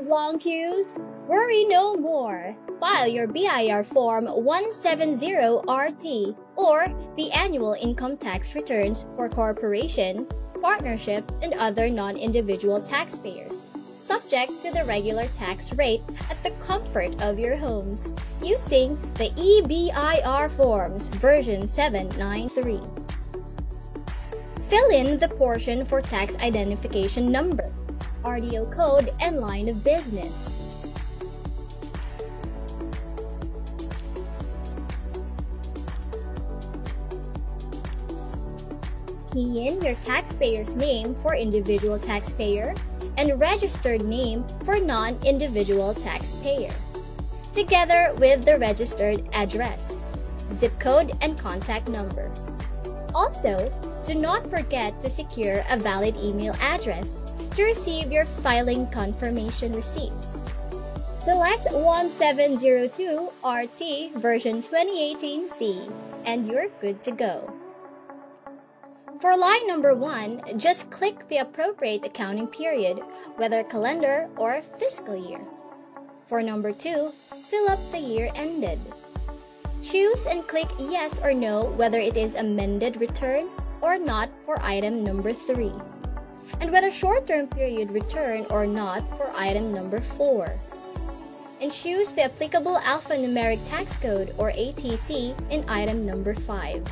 of long queues? Worry no more. File your BIR Form 170RT or the annual income tax returns for corporation, partnership, and other non-individual taxpayers, subject to the regular tax rate at the comfort of your homes, using the EBIR Forms version 793. Fill in the portion for tax identification number, RDO code, and line of business. Key in your taxpayer's name for individual taxpayer and registered name for non-individual taxpayer, together with the registered address, zip code, and contact number. Also, do not forget to secure a valid email address to receive your filing confirmation receipt. Select 1702RT version 2018C and you're good to go. For line number 1, just click the appropriate accounting period, whether calendar or fiscal year. For number 2, fill up the year ended. Choose and click yes or no whether it is amended return or not for item number 3, and whether short-term period return or not for item number 4. And choose the applicable alphanumeric tax code or ATC in item number 5.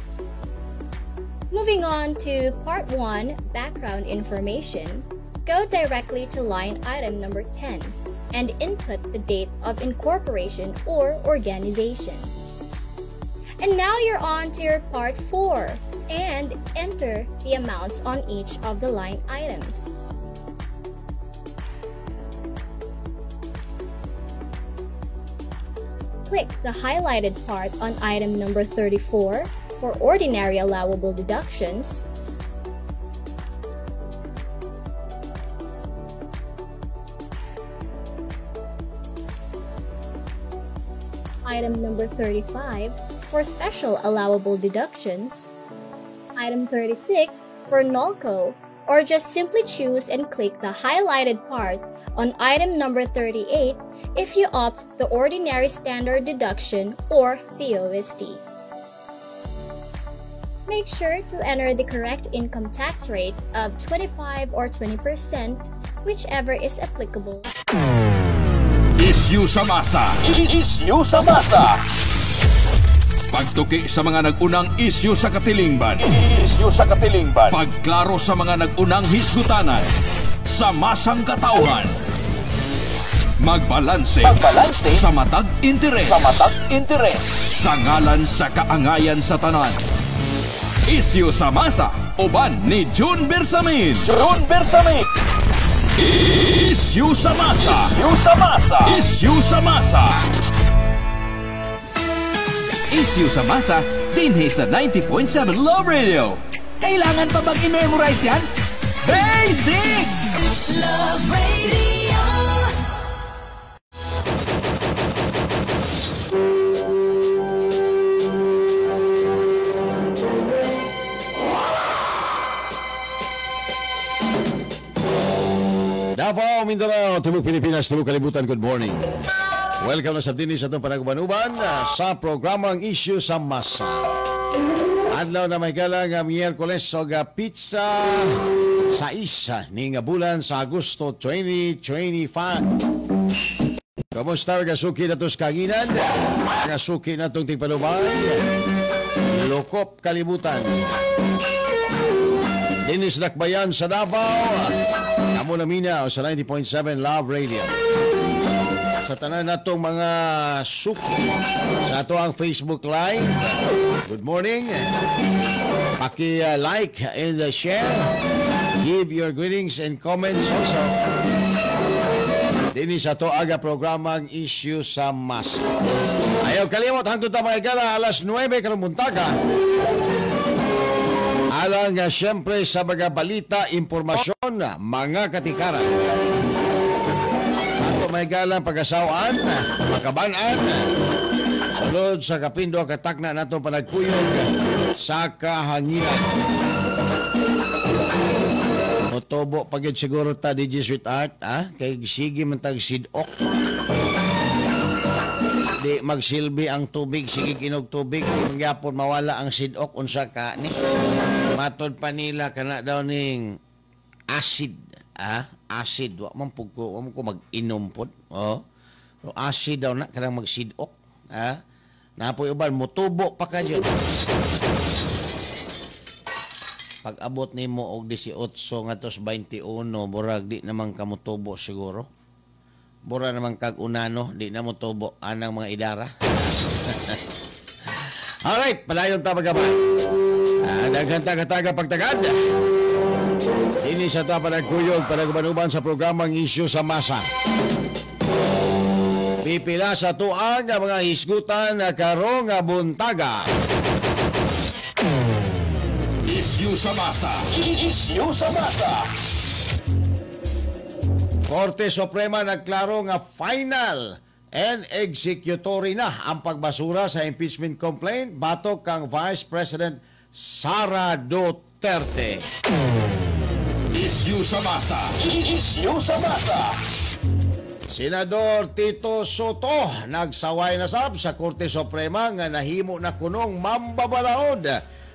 Moving on to Part 1, Background Information, go directly to line item number 10 and input the date of incorporation or organization. And now you're on to your Part 4 and enter the amounts on each of the line items. Click the highlighted part on item number 34 for ordinary allowable deductions, item number 35 for special allowable deductions, item 36 for NOLCO, or just simply choose and click the highlighted part on item number 38 if you opt the ordinary standard deduction or the OSD. Make sure to enter the correct income tax rate of 25 or 20%, whichever is applicable. Isyu sa masa! Isyu sa masa! Pagtuki sa mga nag-unang isyu sa katilingban. Isyu sa katilingban. Pagklaro sa mga nag-unang hisgutanan. Sa masang katauhan. Magbalanse sa matag interes. Sa matag interes. Sa ngalan sa kaangayan sa tanan. Isyu sa masa, uban ni June Bersamin. June Bersamin. Isyu sa masa. Isyu sa masa. Isyu sa masa. Isyu sa masa, dinhi sa 90.7 Love Radio. Kailangan pa bang i-memorize yan? Basic! Love Radio. Davao, Mindanao, Timog Pilipinas, Timog Kalibutan, good morning. Welcome na sa dinis atong panaguban-uban sa programang Isyu sa Masa. Adlaw na may galang Miyerkules o pizza sa isa ni nga bulan sa Agosto 2025. Kamusta nga suki na tos kanginan? Nga suki na itong tigpalubay? Lokop Kalibutan. Dinis Lakbayan sa Davao. Amo na mina sa 90.7 Love Radio. Sa tanan natong mga suki sa ato ang Facebook Live. Good morning. Paki-like and share. Give your greetings and comments also. Dini sa to aga programang Isyu sa Mas. Ayaw kalimot hangtod ta mga gala alas 9 karunguntaga. Alang siyempre sa mga balita, impormasyon, mga katikaran. Ato may galang pag-asawaan, makabanan, sulod sa kapindo katakna nato panagpuyog sa kahanginan. Motobo pagid siguro ta DJ Sweetheart, kay sige man tag sidok. Di magsilbi ang tubig, sige kinog tubig, gyapon mawala ang sidok unsa ka ni. Matod pa nila kana daw ning acid, acid wa man pug ko mag-inom pod. So, acid daw na kanang magsidok, napoy uban motubo pa ka dyan. Pag abot nimo og 18 ngadto 21, murag di naman ka motubo siguro. Mura naman kag unano, di na motubo anang mga idara. Alright, padayon ta magaman. Daghan taga pagtagad. Ini sa ta panagkuyog panagbanuban sa programang Isyu sa Masa. Pipila sa tuang nga mga hisgutan na karong buntaga. Isyu sa Masa. Isyu sa Masa. Korte Suprema nagklaro nga final and executory na ang pagbasura sa impeachment complaint batok kang Vice President Sara Duterte. Isyu sa Masa. Isyu sa Masa. Senador Tito Soto nagsaway na sab sa Korte Suprema nga nahimo na kunong mambabalaod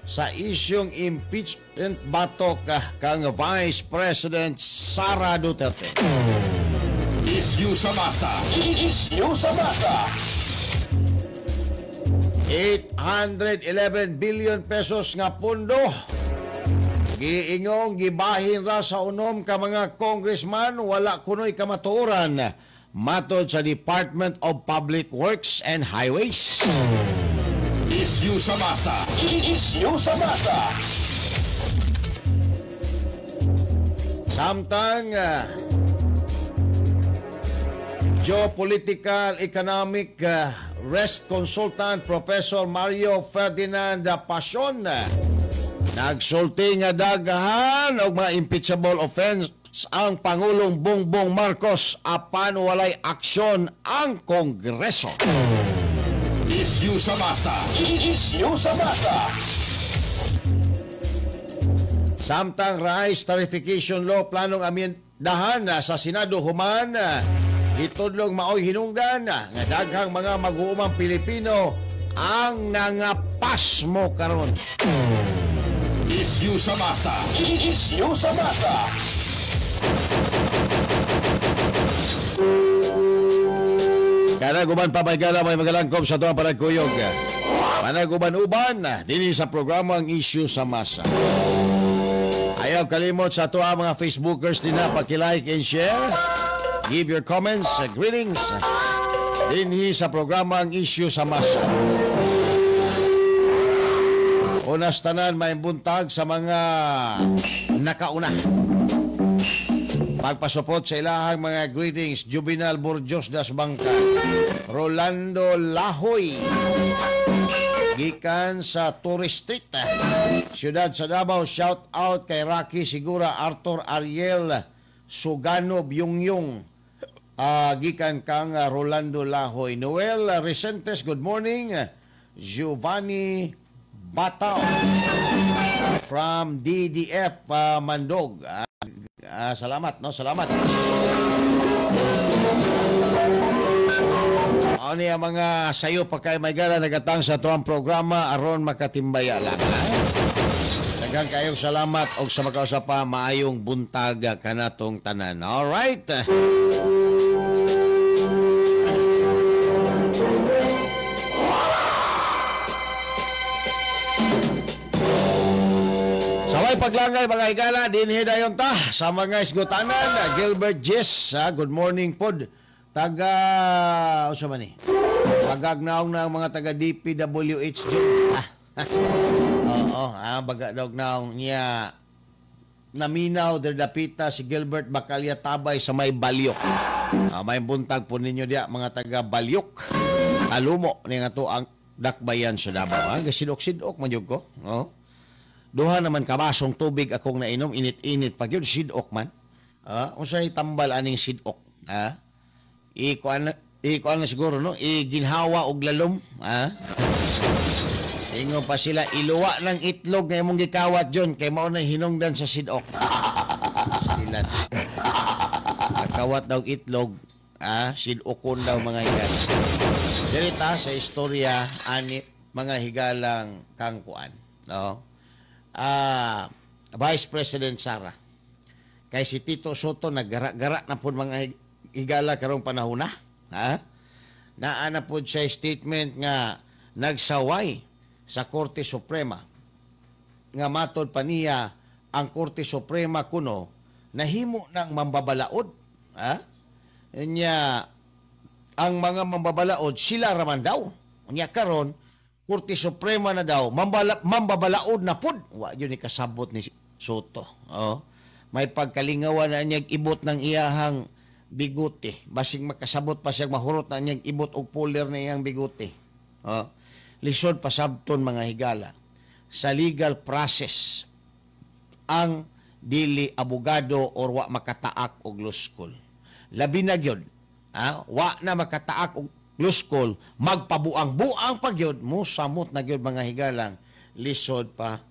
sa isyong impeachment batok kang Vice President Sara Duterte. Isyu sa Masa. Isyu sa Masa. 811 billion pesos nga pondo giingong gibahin ra sa unom ka mga congressman, wala kunoy kamatuoran matod sa Department of Public Works and Highways. Isyu sa Masa. Isyu sa Masa. Samtang geopolitical economic risk consultant Professor Mario Ferdinand Pasion nagsulti nga daghan og mga impeachable offense ang Pangulong Bongbong Marcos apan walay aksyon ang Kongreso. Isyu sa Masa. Isyu sa Masa. Samtang rice tarification law planong amendahan sa Senado human itudlong maoy hinungdan nga daghang mga mag-uumang Pilipino ang nangapasmo karon. Isyu sa Masa. Isyu sa Masa. Kanaguban pabaygala may magalangkom sa tuwang panagkuyog. Panaguban-uban dini sa programang Isyu sa Masa. Ayaw kalimot sa tuwa mga Facebookers din na paki-like and share. Give your comments, greetings dinhi sa programang Isyu sa Masa. Unas tanan may buntag sa mga nakauna. Pagpasupot sa ilahang mga greetings, Juvenal Burjos das Bangka, Rolando Lahoy, gikan sa Tourist Street, Siyudad sa Davao, shout out kay Rocky Sigura, Arthur Ariel, Sugano Byungyong, gikan kang Rolando Lahoy, Noel Recentes, good morning, Giovanni Batao from DDF Mandog. Salamat, no? Salamat. Ano yung mga sayo pa kay may gala nagatang sa tuwang programa aron makatimbaya lang. Daghang kayong salamat og sa makausap pa maayong buntag kanatong tanan. Alright. Saway paglangay mga higala, dinhi dayon ta sa mga isgutanan. Gilbert Jess, good morning pod. Taga, o sa man pagagnaong ng mga taga DPWH dyan. Bagagnaong naong niya naminaw derdapita si Gilbert Bacalya Tabay sa may Balyok. May buntag po ninyo diya mga taga Balyok. Talumo ni nga to ang dakbayan sa Davao. Gasidok-sidok man yun ko. Duha naman kabasong tubig akong nainom, init-init pag yun, sidok man. Kung sa'y tambal aning sidok. Ikuan na siguro, no? Iginhawa og lalom. Ingo pa sila, iluwa ng itlog na mong gikawat dyan, kay mauna hinungdan sa sidok. kawat daw itlog, sinukon daw mga higala. Dirita sa istorya ani mga higalang kangkuan, no? Vice President Sara. Kay si Tito Soto naggara-gara na po mga higala karong panahon na. Naa na po siya statement nga nagsaway sa Korte Suprema nga matod pa niya ang Korte Suprema kuno nahimo ng mambabalaod. Nya ang mga mambabalaod sila raman daw. Nya karon Korte Suprema na daw mambabalaod na pud. Wa yun ni kasabot ni Soto. May pagkalingawan na niyang ibot ng iyahang biguti. Basing makasabot pa siyang mahurot na niyang ibot og puller na iyang biguti. Lisod pasabton mga higala. Sa legal process ang dili abogado or wa makataak og law school. Labi na gyud, wa na makataak og law school, magpabuang-buang pa gyud mo samot na gyud mga higalang lisod pa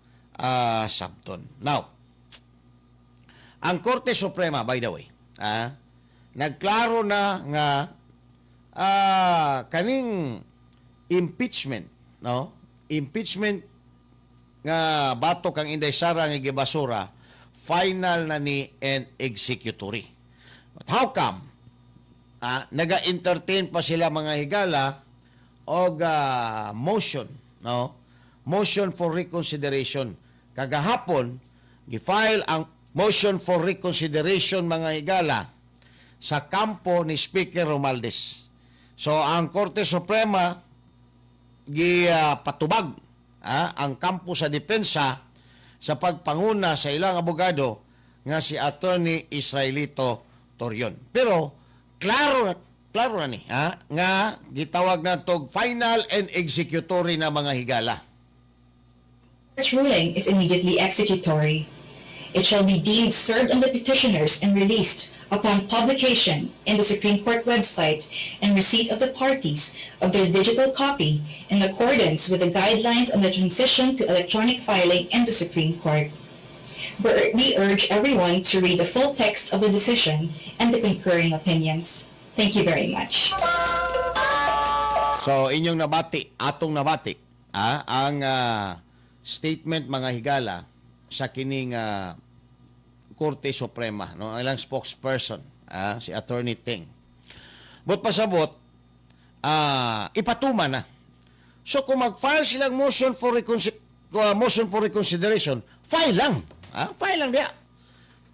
sabton. Now, ang Korte Suprema, by the way, nagklaro na nga kaning impeachment, no? Impeachment nga batok ang Inday Sara nga gibasura, final na ni and executory. But how come? Naga-entertain pa sila mga higala og motion, no? Motion for reconsideration. Kagahapon, gifile ang motion for reconsideration mga higala sa kampo ni Speaker Romualdez. So, ang Korte Suprema patubag ang kampo sa depensa sa pagpanguna sa ilang abogado nga si Attorney Israelito Torion. Pero, klaro na ni, nga gitawag na tog final and executory na mga higala. This ruling is immediately executory. It shall be deemed served on the petitioners and released upon publication in the Supreme Court website and receipt of the parties of their digital copy in accordance with the guidelines on the transition to electronic filing in the Supreme Court. We urge everyone to read the full text of the decision and the concurring opinions. Thank you very much. So, inyong nabati, atong nabati, ang statement mga higala sa kining Korte Suprema, no? Ang ilang spokesperson, si Attorney Ting. But pasabot, ipatuman na. So kung mag-file silang motion for reconsideration, file lang. File lang diya.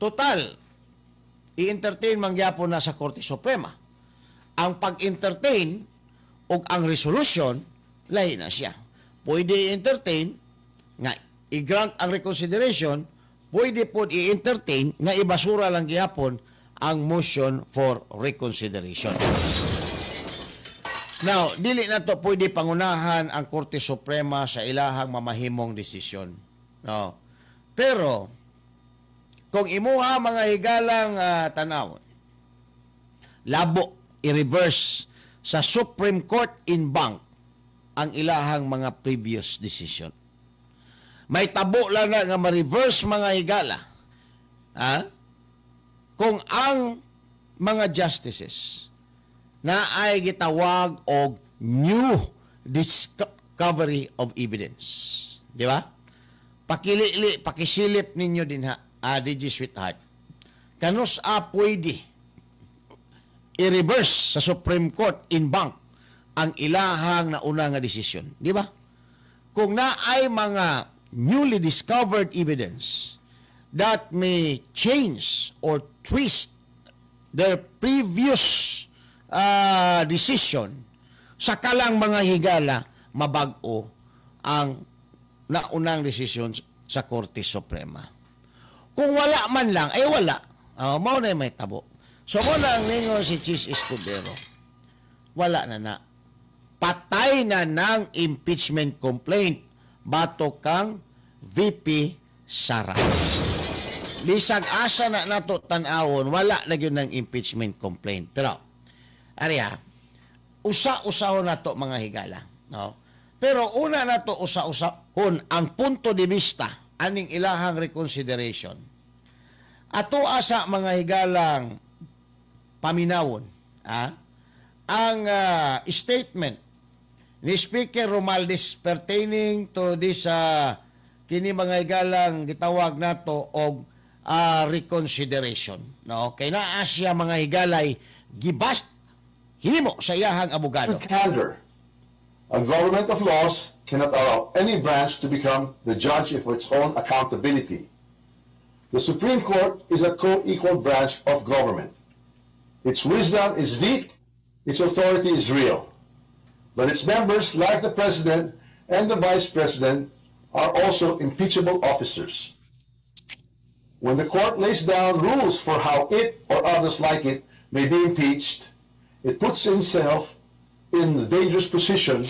Total, i-entertain mangyapon na sa Korte Suprema. Ang pag-entertain o ang resolution, lahi na siya. Pwede i-entertain, nga i-grant ang reconsideration, pwede po i-entertain nga ibasura lang gihapon ang motion for reconsideration. Now, dili na to pwede pangunahan ang Korte Suprema sa ilahang mamahimong desisyon. No. Pero, kung imuha mga higalang tanaw, labo i-reverse sa Supreme Court in bank ang ilahang mga previous decision. May tabo lang na nga ma-reverse mga higala. Kung ang mga justices na ay gitawag og new discovery of evidence. Di ba? Pakisilip ninyo din DG Sweetheart. Kanus pwede i-reverse sa Supreme Court in bank ang ilahang nauna nga desisyon. Di ba? Kung na ay mga newly discovered evidence that may change or twist their previous decision, sakalang mga higala mabag-o ang naunang desisyon sa Korte Suprema. Kung wala man lang, ay wala. Mao na may tabo. So mo na ang ningon si Chis Escudero. Wala na. Patay na ng impeachment complaint batok kang VP Sara. Bisag asa na nato tan-awon, wala na yun ng impeachment complaint. Pero, ariya, usa-usahon na to mga higala. No? Pero una na to usa-usahon ang punto de vista aning ilahang reconsideration. Ato asa mga higalang paminawon ang statement ni Speaker Romualdez pertaining to this kini mga igalang gitawag nato og reconsideration. No? Kay naa siya mga higalay gibas hinimo sa iyahang abogado. Candor. A government of laws cannot allow any branch to become the judge of its own accountability. The Supreme Court is a co-equal branch of government. Its wisdom is deep, its authority is real. But its members, like the President and the Vice President, are also impeachable officers. When the court lays down rules for how it or others like it may be impeached, it puts itself in the dangerous position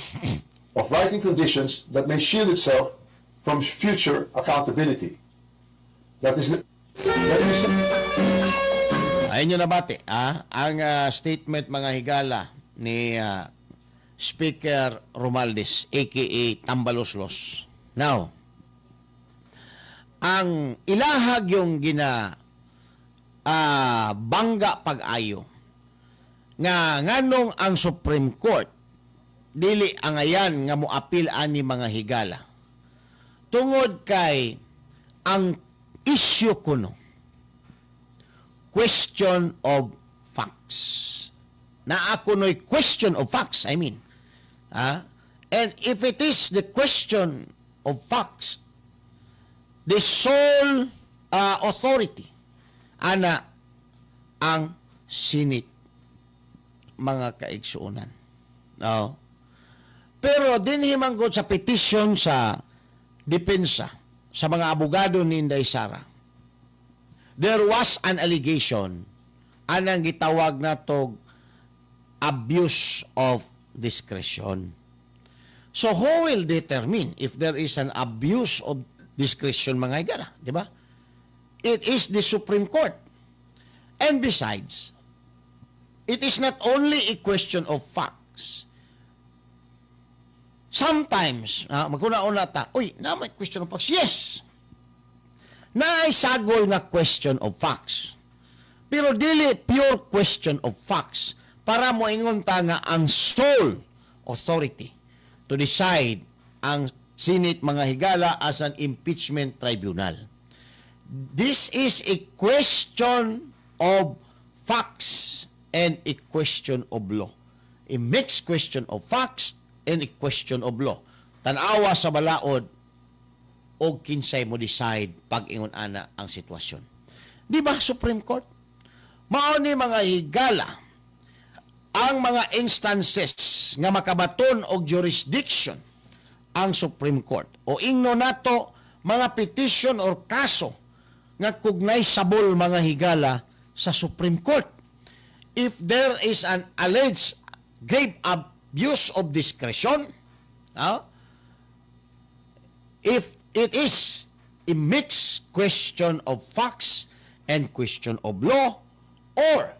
of writing conditions that may shield itself from future accountability. That is Ayun yung nabati, ang statement mga higala ni Speaker Romualdez, a.k.a. Tambaloslos. Now, ang ilahag yung bangga pag-ayo nga nganong ang Supreme Court dili angayan nga moapil ani mga higala tungod kay ang issue kuno question of facts na ako no'y question of facts and if it is the question of facts, the sole authority ana ang Senate mga kaigsuunan. No? Pero dinhi man gud sa petition sa depensa sa mga abogado ni Inday Sara, there was an allegation anang gitawag natog abuse of discretion. So who will determine if there is an abuse of discretion mga higala, di ba? It is the Supreme Court. And besides, it is not only a question of facts. Sometimes, magkuna-una ta, na may question of facts. Yes! Naisagol nga question of facts. Pero dili pure question of facts para mo ingon ta nga ang sole authority to decide ang Senate mga higala as an impeachment tribunal. This is a question of facts and a question of law. A mixed question of facts and a question of law. Tanawa sa balaod o kinsay mo decide pag ingon ana ang sitwasyon. Di ba Supreme Court? Mao ni mga higala ang mga instances nga makabaton og jurisdiction ang Supreme Court o ingno nato mga petition or kaso nga cognizable mga higala sa Supreme Court. If there is an alleged grave abuse of discretion, if it is a mixed question of facts and question of law or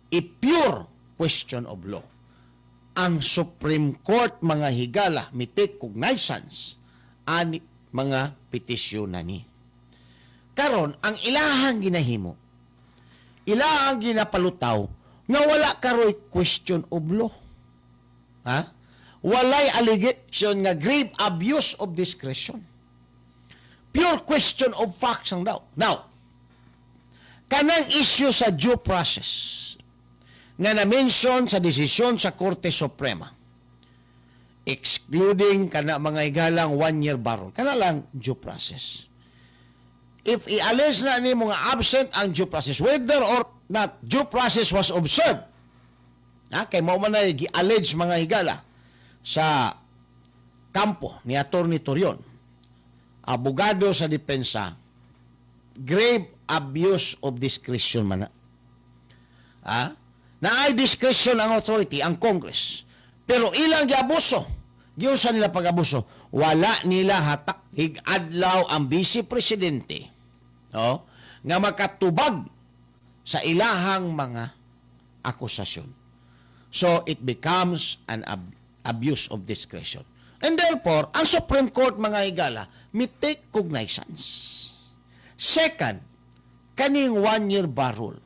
a pure question of law, ang Supreme Court mga higala mitik cognizance ani mga petisyon ni. Karon ang ilahang ginahimo, ilahang ginapalutaw nga wala karoy question of law. Walay allegation nga grave abuse of discretion. Pure question of facts ang daw. Now, kanang issue sa due process nga na-mention sa desisyon sa Korte Suprema, excluding kana mga higalang 1-year bar, kana lang due process. If i-allege na ni mga absent ang due process, whether or not due process was observed, kay mo man na i-allege mga higala sa kampo ni Atty. Torion, abogado sa depensa, grave abuse of discretion man na ay discretion ang authority, ang Congress. Pero ilang giabuso, giusa nila pag-abuso, wala nila hatak hig-adlaw ang Vice Presidente nga makatubag sa ilahang mga akusasyon. So, it becomes an abuse of discretion. And therefore, ang Supreme Court mga higala, may take cognizance. Second, kaning 1-year bar rule.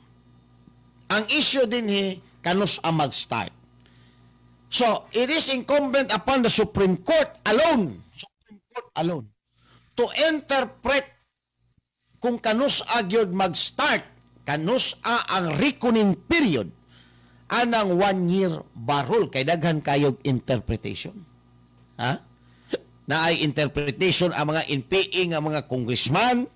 ang issue din kanus ang mag-start. So, it is incumbent upon the Supreme Court alone to interpret kung kanus agyod mag-start, kanus ang reckoning period anang 1 year barul kay daghan kayog interpretation. Ha? Na ay interpretation ang mga NPA nga mga congressman,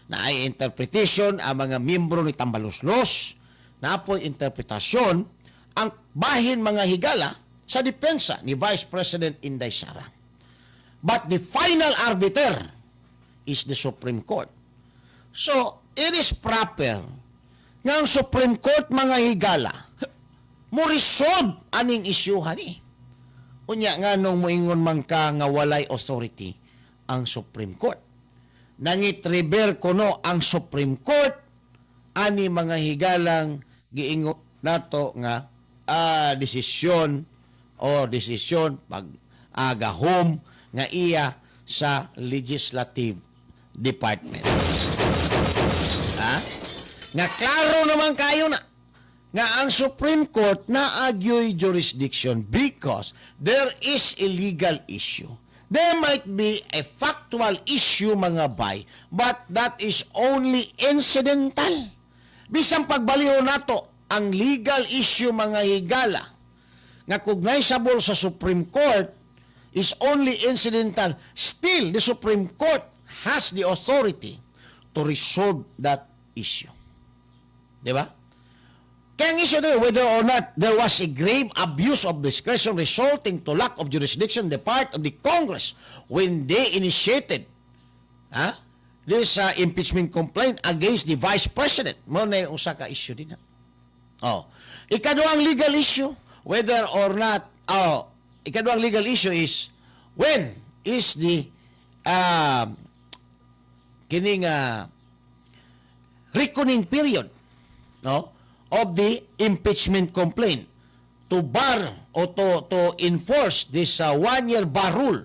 na ay interpretation ang mga miyembro ni Tambaluslos, na po interpretasyon ang bahin mga higala sa depensa ni Vice President Inday Sara. But the final arbiter is the Supreme Court. So, it is proper nga ang Supreme Court mga higala mo resolve aning isyuhan ni. Unya nga nung moingon man ka nga walay authority ang Supreme Court. Nangitreber kono ang Supreme Court ani mga higalang giingon nato nga desisyon pag agahom nga iya sa Legislative Department. Ha? Nga klaro naman kayo na nga ang Supreme Court naagyoy jurisdiction because there is a legal issue. There might be a factual issue mga bay, but that is only incidental. Bisang pagbaliw nato ang legal issue mga higala nga cognizable sa Supreme Court is only incidental. Still, the Supreme Court has the authority to resolve that issue. Diba? Kaya ang issue there, whether or not there was a grave abuse of discretion resulting to lack of jurisdiction on the part of the Congress when they initiated this impeachment complaint against the Vice President. Mo na yung usa ka issue din. Ikaduhang legal issue, whether or not, ikaduhang legal issue is, when is the reckoning period, of the impeachment complaint to bar or to enforce this 1-year bar rule.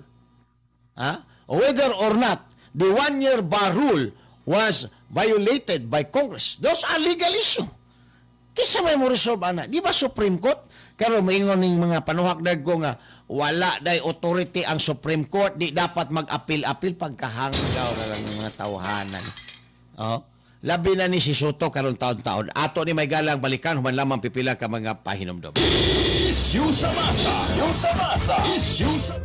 Whether or not the 1-year bar rule was violated by Congress. Those are legal issue. Kisa may mo resolve ana. Di ba Supreme Court? Karon maingon ning mga panuhakdag ko nga wala day authority ang Supreme Court, di dapat mag-apil-apil pagkahanggaw na lang ng mga tawhanan. Labi na ni si Soto karon taon-taon. Ato ni may galang balikan human lamang pipila ka mga pahinomdom. Issue sa masa. Issue sa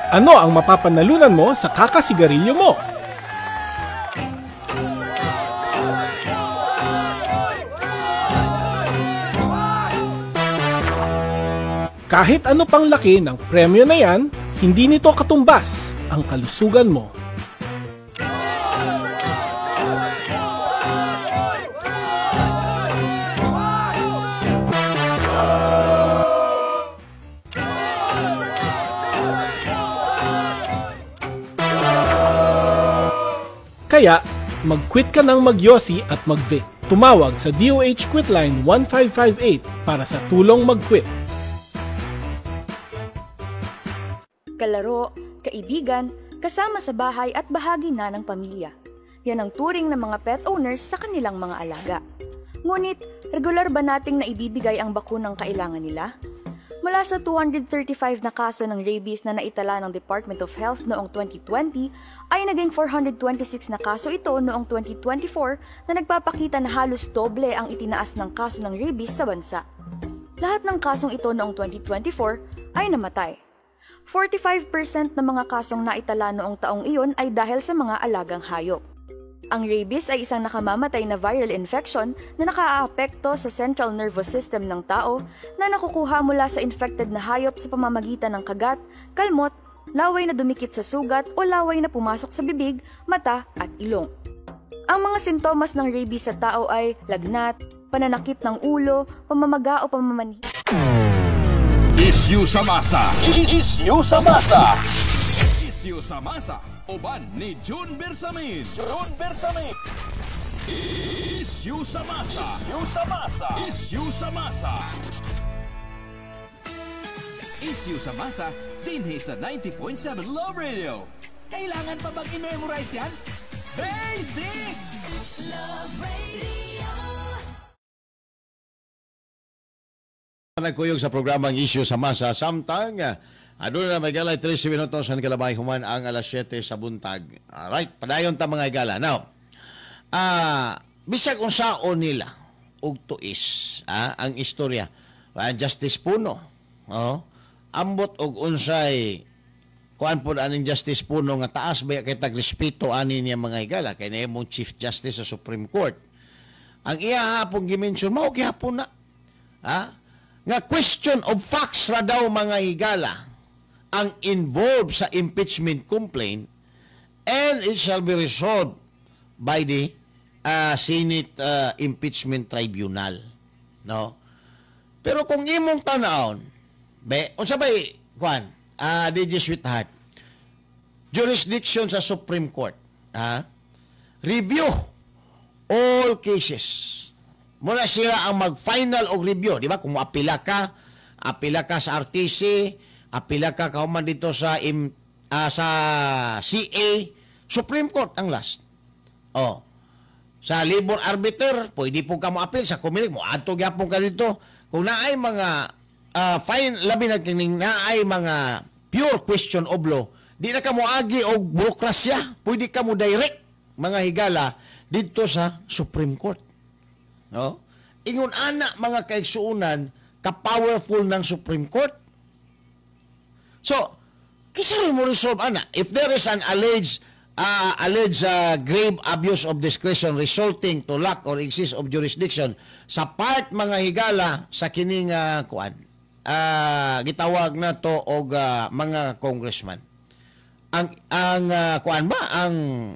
Ano ang mapapanalunan mo sa kakasigarilyo mo? Kahit ano pang laki ng premyo na yan, hindi nito katumbas ang kalusugan mo. Kaya, mag-quit ka ng magyosi at mag-vape. Tumawag sa DOH Quitline 1558 para sa tulong mag-quit. kalaro, kaibigan, kasama sa bahay at bahagi na ng pamilya. Yan ang turing ng mga pet owners sa kanilang mga alaga. Ngunit, regular ba nating naibibigay ang bakunang kailangan nila? Mula sa 235 na kaso ng rabies na naitala ng Department of Health noong 2020, ay naging 426 na kaso ito noong 2024 na nagpapakita na halos doble ang itinaas ng kaso ng rabies sa bansa. Lahat ng kasong ito noong 2024 ay namatay. 45% ng mga kasong naitala noong taong iyon ay dahil sa mga alagang hayop. Ang rabies ay isang nakamamatay na viral infection na nakaaapekto sa central nervous system ng tao na nakukuha mula sa infected na hayop sa pamamagitan ng kagat, kalmot, laway na dumikit sa sugat o laway na pumasok sa bibig, mata at ilong. Ang mga sintomas ng rabies sa tao ay lagnat, pananakit ng ulo, pamamaga o pamamani. Isyu sa masa. Isyu sa masa. Isyu sa masa. Uban ni June Bersamin. Isyu sa masa. Isyu sa masa. Isyu sa masa, dinhi sa 90.7 Love Radio. Kailangan pa bang i-memorize yan? Basic! Love Radio. Nagkuyog sa programang Isyu sa Masa. Samtang, ano na may galay 13 minutos ang kalabay human ang alas 7 sa buntag. Alright, padayon ta mga igala. Now, bisag unsaon nila og tuis ang istorya. Justice Puno. Ambot og unsay kuan pod aning Justice Puno nga taas ba kay tagrespeto ani niya mga igala kay naimong Chief Justice sa Supreme Court. Ang iya hapon gimension mao gihapon na. Nga question of facts ra daw mga higala ang involved sa impeachment complaint and it shall be resolved by the Senate Impeachment Tribunal. No? Pero kung imong tanawon, unsa bay kwan, DJ Sweetheart, jurisdiction sa Supreme Court, review all cases. Muna sila ang mag-final og review, di ba? Kung apila ka sa RTC, apila ka kauman dito sa CA, Supreme Court ang last. Sa labor arbiter, pwede po ka mo apil sa kumilig mo. Ato gyapon ka dito. Kung naay mga labi na kining naay mga pure question of law, di na ka mo agi og burokrasya, pwede ka mo direct mga higala dito sa Supreme Court. No? Ingon ana mga kaigsuunan ka-powerful ng Supreme Court. So, kisa rin mo resolve ana if there is an alleged grave abuse of discretion resulting to lack or excess of jurisdiction sa part mga higala sa kining gitawag na to og mga congressman. Ang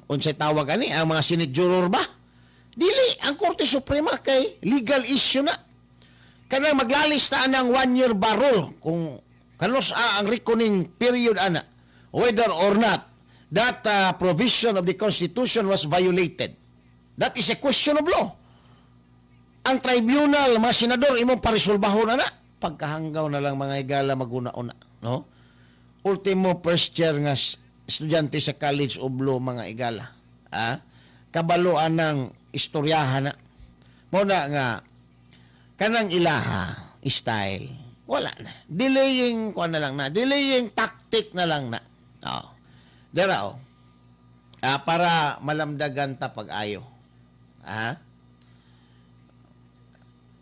unsay tawag ani ang mga Senate juror ba? Dili, ang Korte Suprema kay legal issue na. Kanang maglalista ng 1-year barrel kung kanos ang reckoning period ana, whether or not that provision of the Constitution was violated. That is a question of law. Ang tribunal, mga senador, imong paresolbahon na pagkahanggaw na lang mga higala maguna-una. No? Ultimo first year nga estudyante sa College of Law mga higala. Kabaluan ng istoryahan na. Muna nga, kanang ilaha, style, wala na. Delaying, delaying tactic na lang na. Dera, para malamdagan ta pag-ayo.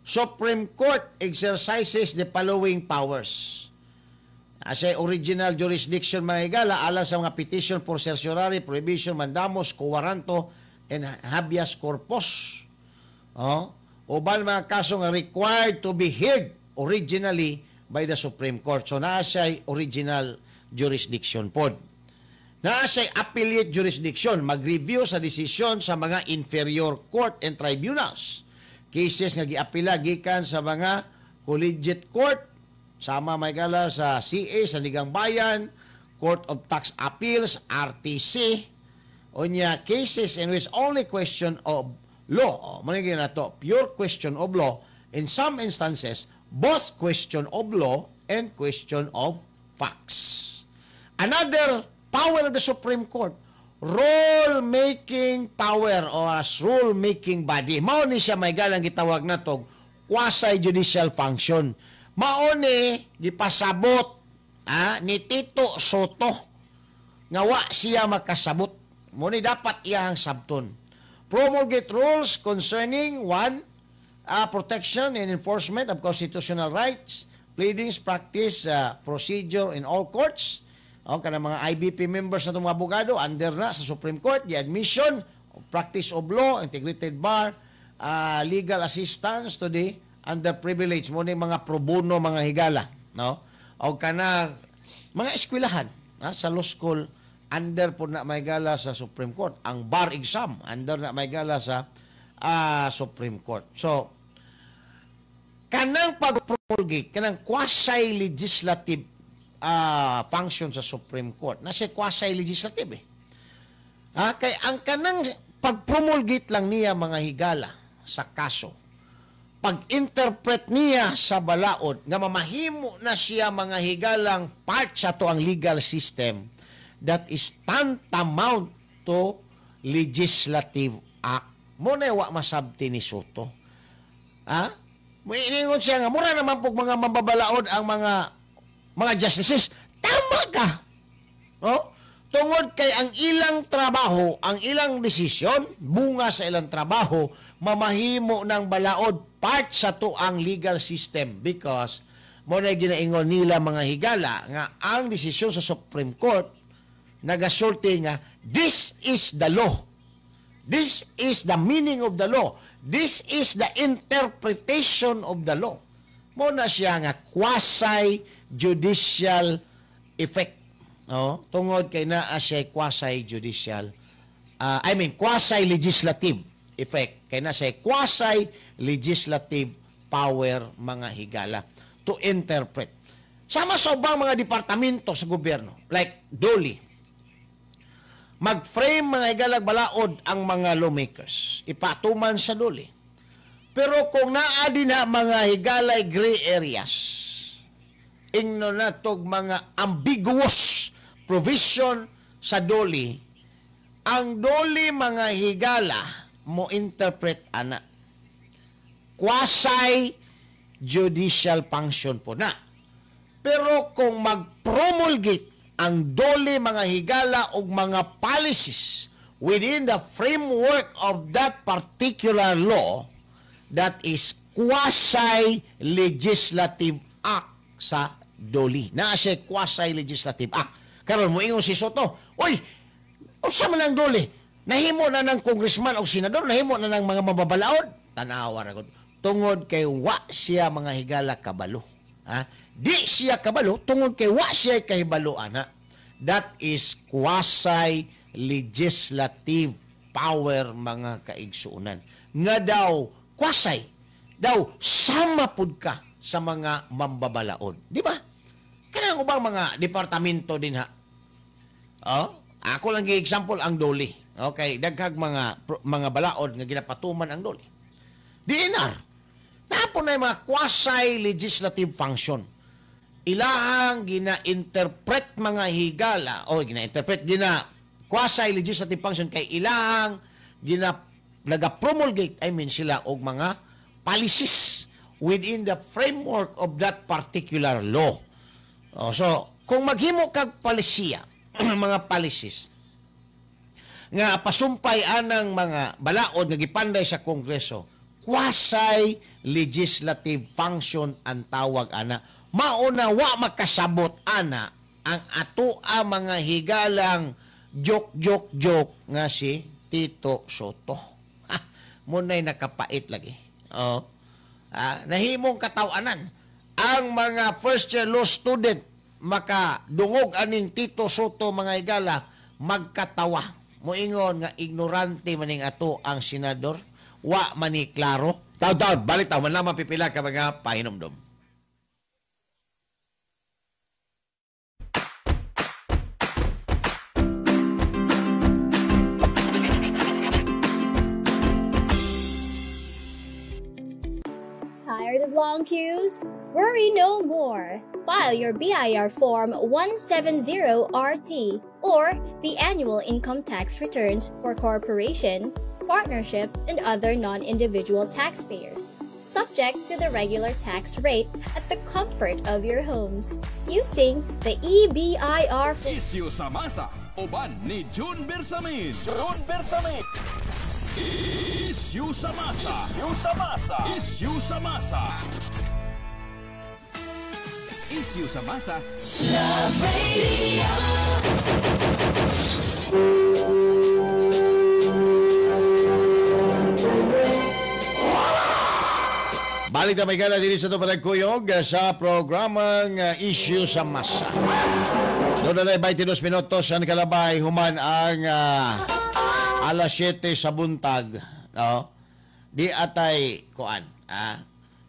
Supreme Court exercises the following powers. As a original jurisdiction mga higala, alang sa mga petition for certiorari, prohibition, mandamus, quoranto, and habeas corpus. Uban mga kaso nga required to be heard originally by the Supreme Court. So naa siya'y original jurisdiction pod. Naa siya'y appellate jurisdiction, mag-review sa desisyon sa mga inferior court and tribunals. Cases nga giapila gikan sa mga collegiate court, sama may gala sa CA, sa Ligang Bayan, Court of Tax Appeals, RTC, onya cases in which only question of law, manigin na to, pure question of law, in some instances, both question of law and question of facts. Another power of the Supreme Court, rule-making power o as rule-making body. Mao ni siya may galang gitawag na tog quasi-judicial function. Mao ni gipasabot ni Tito Soto nga wa siya makasabot. Mo ni dapat iyang sabton. Promulgate rules concerning 1. Protection and enforcement of constitutional rights, pleadings, practice, procedure in all courts. Kanang mga IBP members na itong mga abogado, under na sa Supreme Court, the admission, practice of law, integrated bar, legal assistance to the underprivileged, mo ni mga pro bono, mga higala. No? O kanang mga eskwelahan sa law school, under po na may gala sa Supreme Court. Ang bar exam, under na may gala sa Supreme Court. So, kanang pag-promulgate, kanang quasi-legislative function sa Supreme Court, nasa quasi-legislative kaya ang kanang pag-promulgate lang niya mga higala sa kaso, pag-interpret niya sa balaod, nga mamahimo na siya mga higalang part sa to ang legal system, that is tantamount to legislative act. Muna wa masabti ni Soto. Iningon siya nga, mura naman po mga mambabalaod ang mga justices. Tama ka. Tungod kay ang ilang trabaho, ang ilang desisyon, bunga sa ilang trabaho, mamahimo ng balaod part sa to ang legal system because muna ginaingon nila mga higala nga ang desisyon sa Supreme Court nagasulti nga this is the law. This is the meaning of the law. This is the interpretation of the law. Muna siya nga quasi-judicial effect. Tungod kay naa siya quasi-judicial, quasi-legislative effect. Kay na siya quasi-legislative power mga higala to interpret. Sama sa ubang mga departamento sa gobyerno, like DOLE, mag-frame mga higalag balaod ang mga lawmakers. Ipatuman sa DOLE. Pero kung naa din na mga higalay gray areas, ingno na tog mga ambiguous provision sa DOLE, ang DOLE mga higala mo interpret ana. Quasi-judicial function po na. Pero kung mag-promulgate ang DOLE mga higala o mga policies within the framework of that particular law, that is quasi-legislative act sa DOLE. Naa siya quasi-legislative act. Karon mo ingon si Soto, oy, usa man ang DOLE, nahimo na ng congressman o senador, nahimo na ng mga mababalaod. Tanawa ra gud. Tungod kay wa siya mga higala kabalo. Di siya kabalo tungod kay wa siya kahibalo ana. That is quasi-legislative power mga kaigsuunan. Nga daw quasi daw sama pud ka sa mga mambabalaod. Di ba? Kanang ubang mga departamento din ha. Ako lang gi-example ang DOLE. Okay, daghang mga balaod nga ginapatuman ang DOLE. DNR. Napon na mga quasi-legislative function. Ilahang gina-interpret mga higala quasi-legislative function kay ilahang naga-promulgate, sila og mga policies within the framework of that particular law. So, kung maghimo kag palisiya, mga policies, nga pasumpay anang mga balaod nga gipanday sa Kongreso, quasi-legislative function ang tawag ana. Mauna wa makasabot ana ang atua mga higalang joke nga si Tito Soto. Munay nakapait lagi. Nahimong katawanan ang mga first year law student makadungog aning Tito Soto mga higala magkatawa. Moingon nga ignorante maning ato ang senador, wa mani klaro. Taw balik man lamang pipila ka mga pahinomdom. Tired of long queues? Worry no more. File your BIR Form 170RT or the annual income tax returns for corporation, partnership, and other non-individual taxpayers, subject to the regular tax rate at the comfort of your homes, using the EBIR form. Isyu sa masa, uban ni June Bersamin. June Bersamin. Isyu sa masa. Isyu sa masa. Isyu sa masa. Isyu sa masa. Love Radio. Balik na may gala din sa ito panagkuyog sa programang Issue sa Masa. Doon na 22 minutos ang kalabay human ang alas 7 sa buntag. No? Di atay kuan.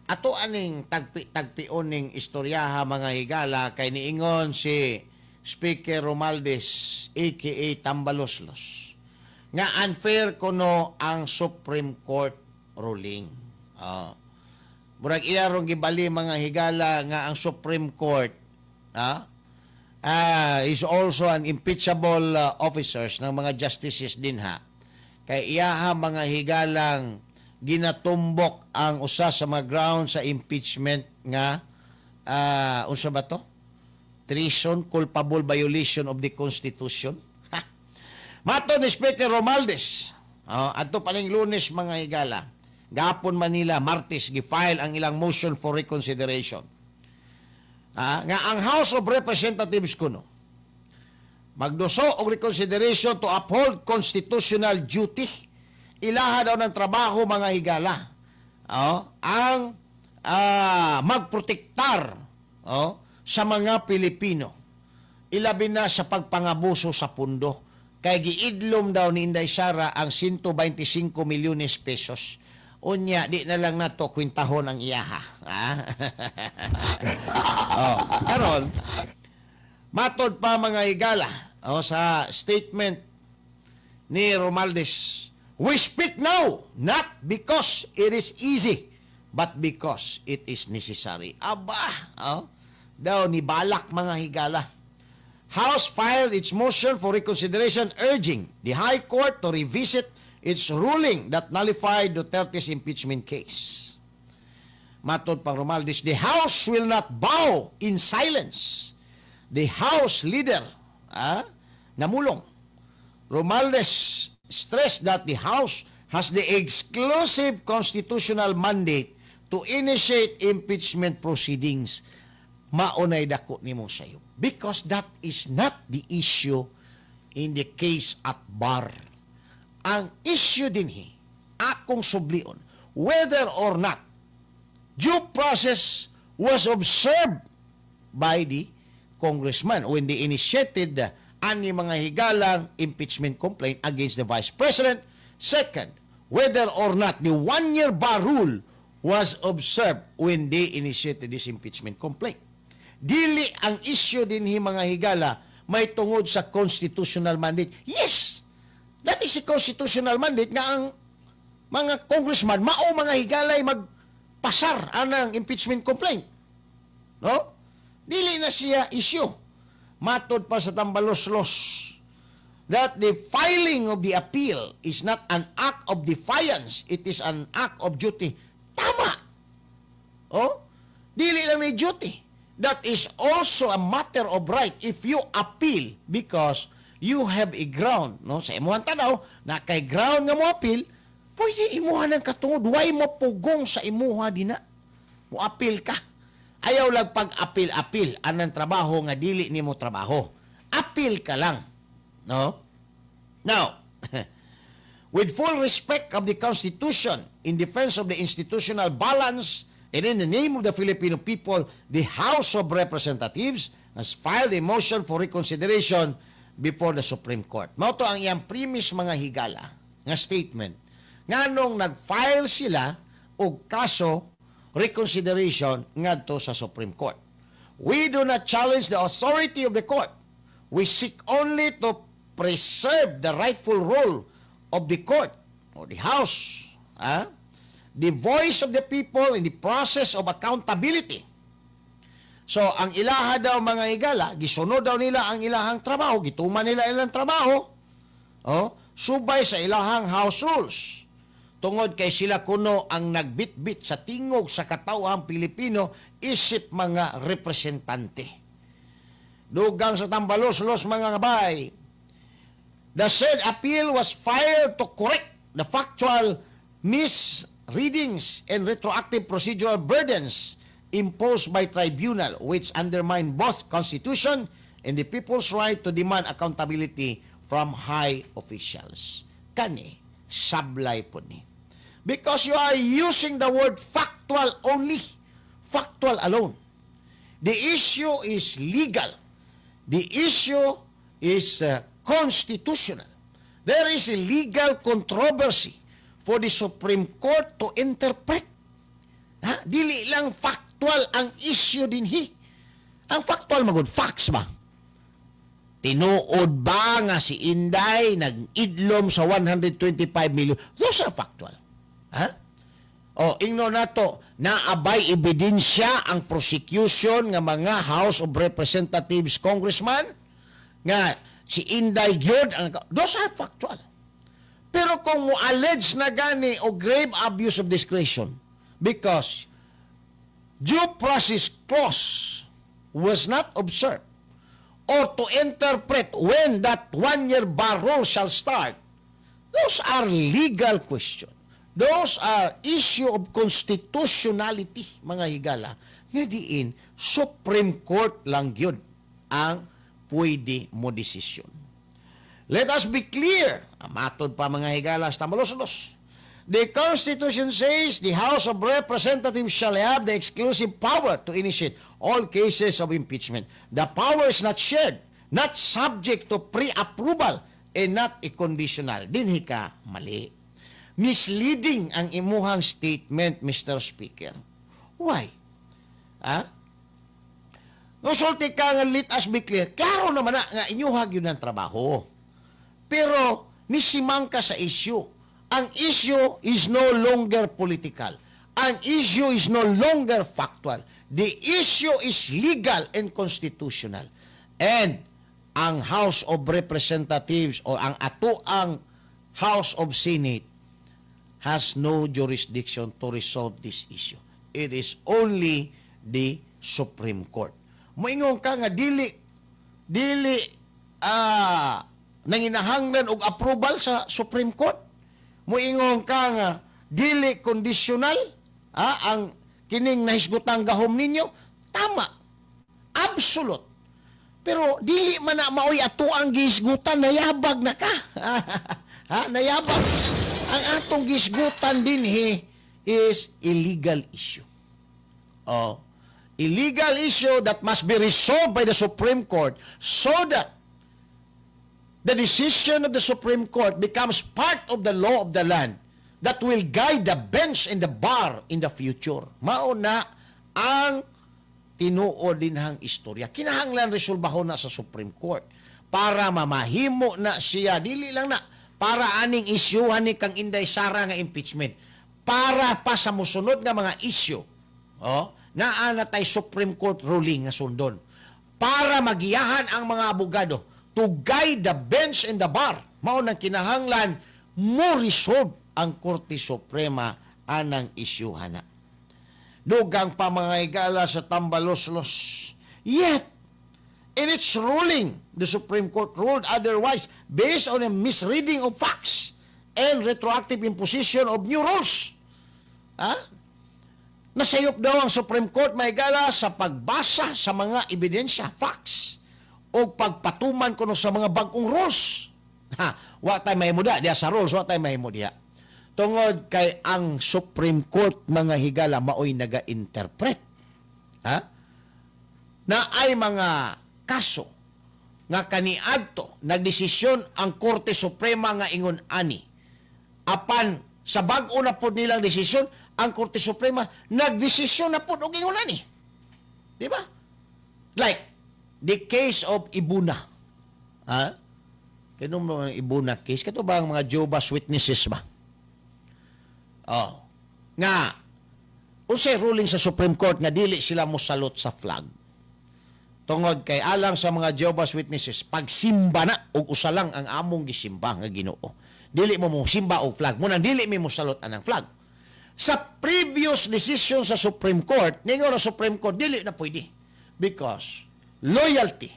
Ato aning tagpion ning istoryaha mga higala kay niingon si Speaker Romualdez aka Tambaloslos nga unfair kuno ang Supreme Court ruling. Murag ilarong gibali mga higala nga ang Supreme Court is also an impeachable officers ng mga justices din ha. Kay iyaha mga higalang ginatumbok ang usa sa mga grounds sa impeachment nga unsa ba to? Treason, culpable violation of the Constitution. Mato ni Speaker Romualdez, adto paning Lunes mga higala. Gapon Manila, Martes, gi-file ang ilang motion for reconsideration. Nga ang House of Representatives kuno magduso og reconsideration to uphold constitutional duty. Ilaha daw ng trabaho mga higala. Ang magprotektar sa mga Pilipino. Ilabi na sa pagpangabuso sa pundo. Kay giidlom daw ni Inday Sara ang 125 milyones pesos. Unya, di na lang nato kwintahon ang iyaha. Karon, matod pa mga higala sa statement ni Romualdez, we speak now, not because it is easy, but because it is necessary. Aba, daw ni balak mga higala. House filed its motion for reconsideration urging the High Court to revisit its ruling that nullified Duterte's impeachment case. Matod pang Romualdez, the House will not bow in silence. The House leader, namulong. Romualdez stressed that the House has the exclusive constitutional mandate to initiate impeachment proceedings. Maunay dako nimo sayo. Because that is not the issue in the case at bar. Ang issue dinhi, akong sublion, whether or not due process was observed by the congressman when they initiated ani mga higalang impeachment complaint against the Vice President. Second, whether or not the one-year bar rule was observed when they initiated this impeachment complaint. Dili ang issue dinhi mga higala may tungod sa constitutional mandate. Yes! That is a constitutional mandate nga ang mga congressman, mao mga higalay magpasar anang impeachment complaint. No? Dili na siya issue. Matod pa sa Tambaloslos that the filing of the appeal is not an act of defiance, it is an act of duty. Tama! Dili lang ni duty. That is also a matter of right if you appeal because you have a ground, no? Sa imuhan tanaw, na kay ground nga mo appeal, pwede imuhan ng katungod. Why mo pugong sa imuha din na? Mo appeal ka. Ayaw lang pag-appeal. Anong trabaho nga dili ni mo trabaho. Appeal ka lang. No? Now, with full respect of the Constitution, in defense of the institutional balance, and in the name of the Filipino people, the House of Representatives has filed a motion for reconsideration before the Supreme Court. Mao to ang iyang premise mga higala nga statement. Nganong nag-file sila og kaso reconsideration ngadto sa Supreme Court. We do not challenge the authority of the court. We seek only to preserve the rightful role of the court or the House the voice of the people in the process of accountability. So, ang ilaha daw mga higala, gisunod daw nila ang ilahang trabaho, gituman nila ilang trabaho, subay sa ilahang house rules. Tungod kay sila kuno ang nagbitbit sa tingog sa katawhang Pilipino isip mga representante. Dugang sa tambalos-los mga kabay, the said appeal was filed to correct the factual misreadings and retroactive procedural burdens imposed by tribunal which undermine both Constitution and the people's right to demand accountability from high officials. Kani, sablay po ni. Because you are using the word factual only. Factual alone. The issue is legal. The issue is constitutional. There is a legal controversy for the Supreme Court to interpret. Dili lang factual ang issue dinhi. Ang factual magud facts ba? Tinuod ba nga si Inday nag-idlom sa 125 million? Those are factual. Ingno nato, naabay ebidensya ang prosecution nga mga House of Representatives congressman nga si Inday gyud, those are factual. Pero kung mo-allege na gani o grave abuse of discretion because due process clause was not observed or to interpret when that 1-year bar rule shall start, those are legal questions. Those are issue of constitutionality, mga higala, nga diin Supreme Court lang yun ang pwede mo desisyon. Let us be clear, matod pa mga higala, tamalos-los. The Constitution says the House of Representatives shall have the exclusive power to initiate all cases of impeachment. The power is not shared, not subject to pre-approval, and not a conditional. Dinhi ka mali. Misleading ang imuhang statement, Mr. Speaker. Why? Nusulti ka nga let us be clear. Klaro naman na nga inyuhag yun ang trabaho. Pero nisimang ka sa issue. Ang issue is no longer political. Ang issue is no longer factual. The issue is legal and constitutional. And ang House of Representatives o ang atoang House of Senate has no jurisdiction to resolve this issue. It is only the Supreme Court. Moingon ka nga dili nanginahanglan og approval sa Supreme Court. Moingon ka nga dili conditional ang kining nahisgutang gahom ninyo. Tama. Absolute. Pero dili man na maoy ato ang gihisgutan, nayabag na ka. Nayabag. Ang atong gisgutan din is illegal issue. Illegal issue that must be resolved by the Supreme Court so that the decision of the Supreme Court becomes part of the law of the land that will guide the bench and the bar in the future. Mao na ang tinuod din hang istorya. Kinahanglan resolbahon na sa Supreme Court para mamahimo na siya, dili lang na para aning isyuhan ni kang Inday Sara nga impeachment. Para pa sa musunod nga mga issue, naa na tay Supreme Court ruling nga sundon. Para magiyahan ang mga abogado to guide the bench and the bar. Mao nang kinahanglan mo resolve ang Korte Suprema anang isyuhan na. Dugang pa mga higala sa tambalos-los. Yet, in its ruling, the Supreme Court ruled otherwise based on a misreading of facts and retroactive imposition of new rules. Nasayop daw ang Supreme Court, mahigala, sa pagbasa sa mga ebidensya, facts, o pagpatuman kuno sa mga bagong rules. Wa tayo mahimo diya sa rules, wa tayo mahimo diya. Tungod kay ang Supreme Court, mga higala, maoy naga-interpret. Na ay mga kaso nga kaniadto nagdesisyon ang Korte Suprema nga ingon ani. Apan sa bag-o na pod nilang desisyon, ang Korte Suprema nagdesisyon na pod og ingon ani. Di ba? Like the case of Ibuna. Kanong mga Ibuna case kato ba ang mga Jehovah's Witnesses ba? nga unsay ruling sa Supreme Court nga dili sila mosalot sa flag. Tungod kay alang sa mga Jehovah's Witnesses, pagsimba na og usa lang ang among gisimba nga Ginoo. Dili mo simba og flag, mo nang dili mi mosalot anang flag. Sa previous decision sa Supreme Court, ningon na Supreme Court dili na pwede because loyalty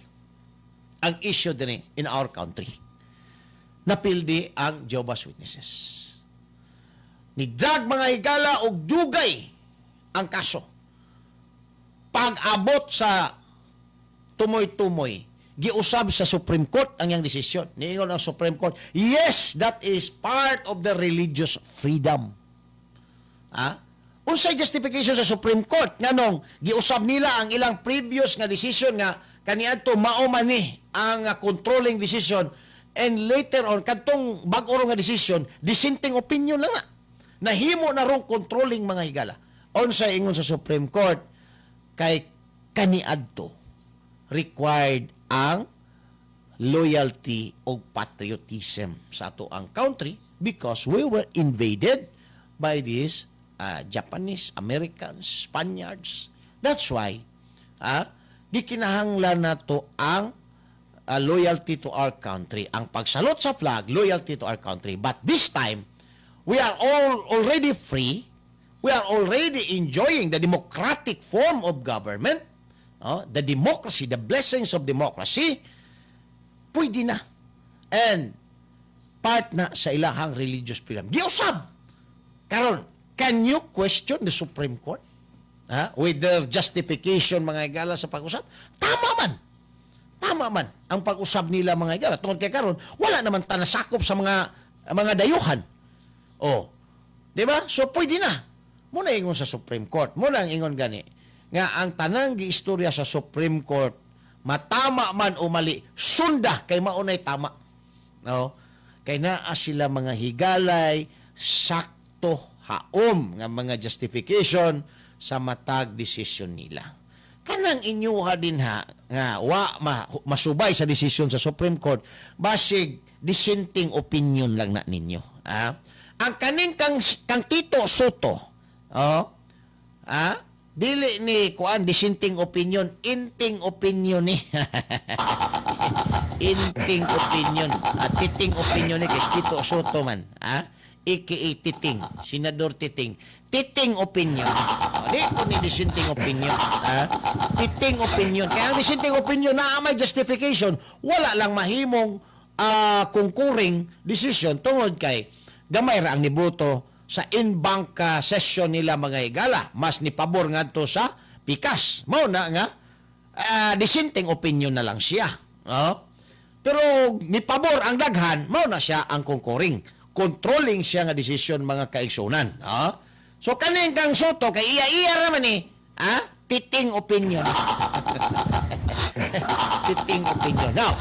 ang issue din in our country. Napildi ang Jehovah's Witnesses. Nidrag mga higala og dugay ang kaso. Pag-abot sa tumoy-tumoy, giusab sa Supreme Court ang iyang desisyon. Niingon ang Supreme Court, yes, that is part of the religious freedom. Unsay justification sa Supreme Court nganong giusab nila ang ilang previous nga decision nga kaniadto mao man ni ang controlling decision, and later on kadtong bag-o nga decision dissenting opinion lang na nahimo na rong controlling mga higala. Unsay ingon sa Supreme Court kay kaniadto required ang loyalty o patriotism sa ato ang country because we were invaded by these Japanese, Americans, Spaniards. That's why gikinahanglan nato ang loyalty to our country. Ang pagsalot sa flag, loyalty to our country. But this time, we are all already free. We are already enjoying the democratic form of government. The democracy, the blessings of democracy, pwede na. And part na sa ilahang religious freedom. Giusab! Karon, can you question the Supreme Court? With their justification, mga higala, sa pag-usab? Tama man. Tama man ang pag-usab nila, mga higala. Tungkol kay karon, wala naman tanasakop sa mga dayuhan. Di ba? So, pwede na. Muna ingon sa Supreme Court. Muna ang ingon gani nga ang tanang giistorya sa Supreme Court, matama man o mali, sunda kay maunay tama. No? Kay naa sila mga higalay, sakto, haom nga mga justification sa matag decision nila. Kanang inyuha din nga masubay sa decision sa Supreme Court, basig dissenting opinion lang na ninyo. Ang kaning kang Tito Soto, dili ni kuan dissenting opinion, inting opinion ni. Inting opinion. Titing opinion ni kay Tito Soto man. Aka Titing, Senador Titing. Titing opinion. Di ko ni dissenting opinion. Titing opinion. Kaya ang dissenting opinion na may justification, wala lang mahimong concurring decision tungod kay gamay ra ang niboto sa in-bank session nila, mga higala. Mas ni pabor nga to sa pikas. Mao na nga dissenting opinion na lang siya. Pero ni pabor ang daghan, mao na siya ang concurring. Controlling siya nga decision, mga kaigsunan. So kaning kang Soto kay iya-iya raman ni titing opinion. Titing opinion. Now,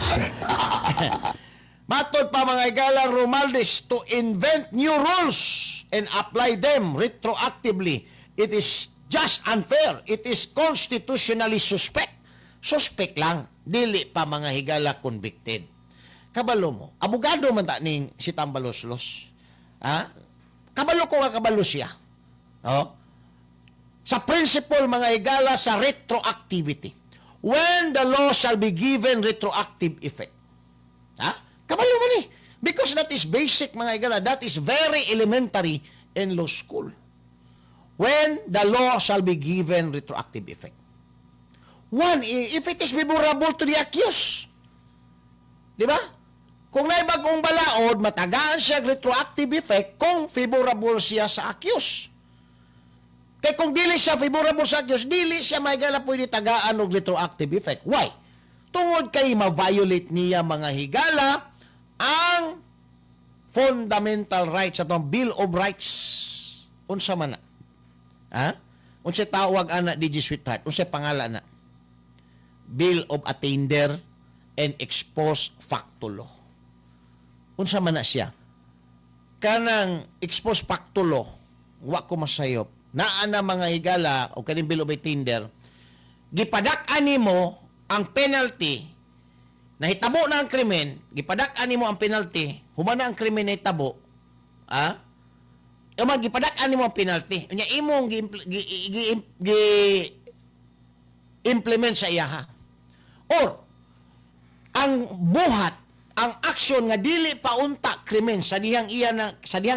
matod pa mga higala Romualdez to invent new rules and apply them retroactively. It is just unfair. It is constitutionally suspect. Suspect lang. Dili pa mga higala convicted. Kabalo mo. Abogado man ta ning si Tambaloslos. Kabalo ko nga kabalo siya. Sa principle, mga higala, sa retroactivity. When the law shall be given retroactive effect. Kabalo man eh. Because that is basic, mga higala. That is very elementary in law school. When the law shall be given retroactive effect. One, if it is favorable to the accused. Di ba? Kung naibagong balaod, matagaan siya retroactive effect kung favorable siya sa accused. Kaya kung dili siya favorable sa accused, dili siya may gala pwede tagaan og retroactive effect. Why? Tungod kay ma-violate niya, mga higala, ang fundamental rights, atong Bill of Rights. Unsa man na? Unsa tawag ana DJ Sweetheart? Unsa pangalan na? Bill of Attainder and Ex Post Facto Law. Unsa man na siya? Kanang Ex Post Facto Law, wa ko masayop, naa na, mga higala, o kaning Bill of Attainder, gipadak-an nimo ang penalty, nahitabo na ang krimen, gipadak-an nimo ang penalty, humana ang krimen na hitabo, gipadak-an nimo ang penalty. Unya imong implement sa iyaha. Or ang buhat, ang aksyon nga dili pa unta krimen sa dihang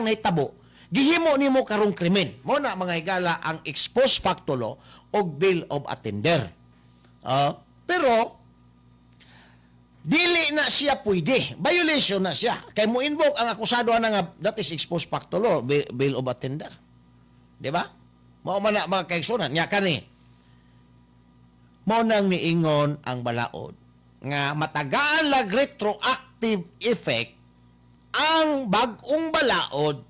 nahitabo, gihimo nimo karong krimen. Mo na mga higala ang ex post facto law o bail of attender. Pero dili na siya pwede. Violation na siya. Kay mo invoke ang akusado na nga that is ex post facto law, bail of attender. Di ba? Mao man na mga kaigsunan. Nya kani. Mao nang niingon ang balaod nga matagaan lag retroactive effect ang bag-ong balaod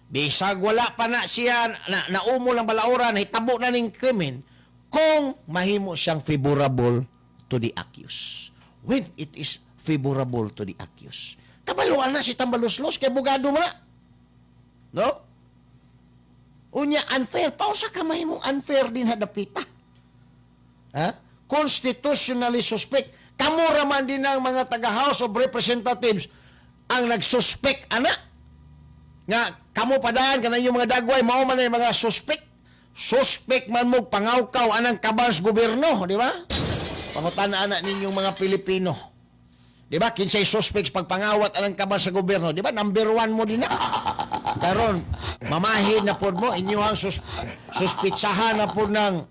bisag wala pa na siya naumo lang balaoran hitabo na ning krimen kung mahimo siyang favorable to the accused. When it is favorable to the accused. Kabaluan na si Tambaluslos kay bugado mo na. No? Unya unfair. Pausa ka mahimong unfair din hadapita. Constitutionally suspect. Kamo raman din ng mga taga-House of Representatives ang nagsuspect, nga kamo padaan ka na yung mga dagway, mao man yung mga suspect. Suspect man mo pangawkaw anang kabans gobyerno, di ba? Pangutana-ana ninyong mga Pilipino. Di ba? Kinsay suspects pagpangawat anang kabans sa gobyerno, di ba? Number 1 mo din na. Karon, mamahid na po mo, inyong suspitsahan na po ng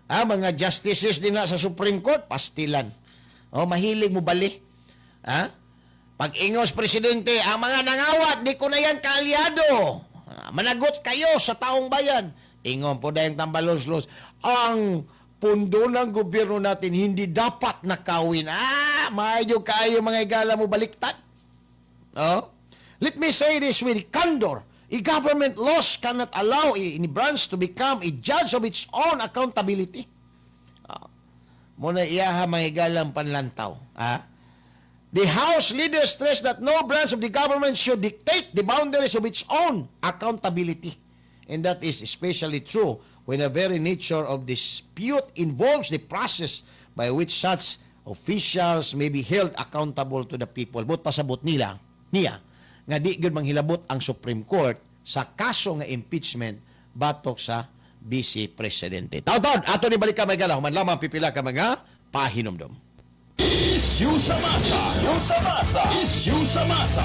mga justices din na sa Supreme Court, pastilan. Mahilig mo bali. Pag ingos presidente, ang mga nangawat, di ko na yan kaalyado. Managot kayo sa taong bayan. Ingon po dahil Tambaluslos, ang pundo ng gobyerno natin hindi dapat nakawin. Maayo kayo mga igala mo baliktad. Let me say this with candor. A government laws cannot allow any branch to become a judge of its own accountability. Muna iyaha mga igalang panlantaw. The House leaders stress that no branch of the government should dictate the boundaries of its own accountability. And that is especially true when the very nature of dispute involves the process by which such officials may be held accountable to the people. But pasabot niya, nga di gud manghilabot ang Supreme Court sa kaso nga impeachment batok sa Vice Presidente. Taon, ato ni balik ka may gala, human lamang pipila ka mga pahinomdom. Issue sa masa. Issue sa masa.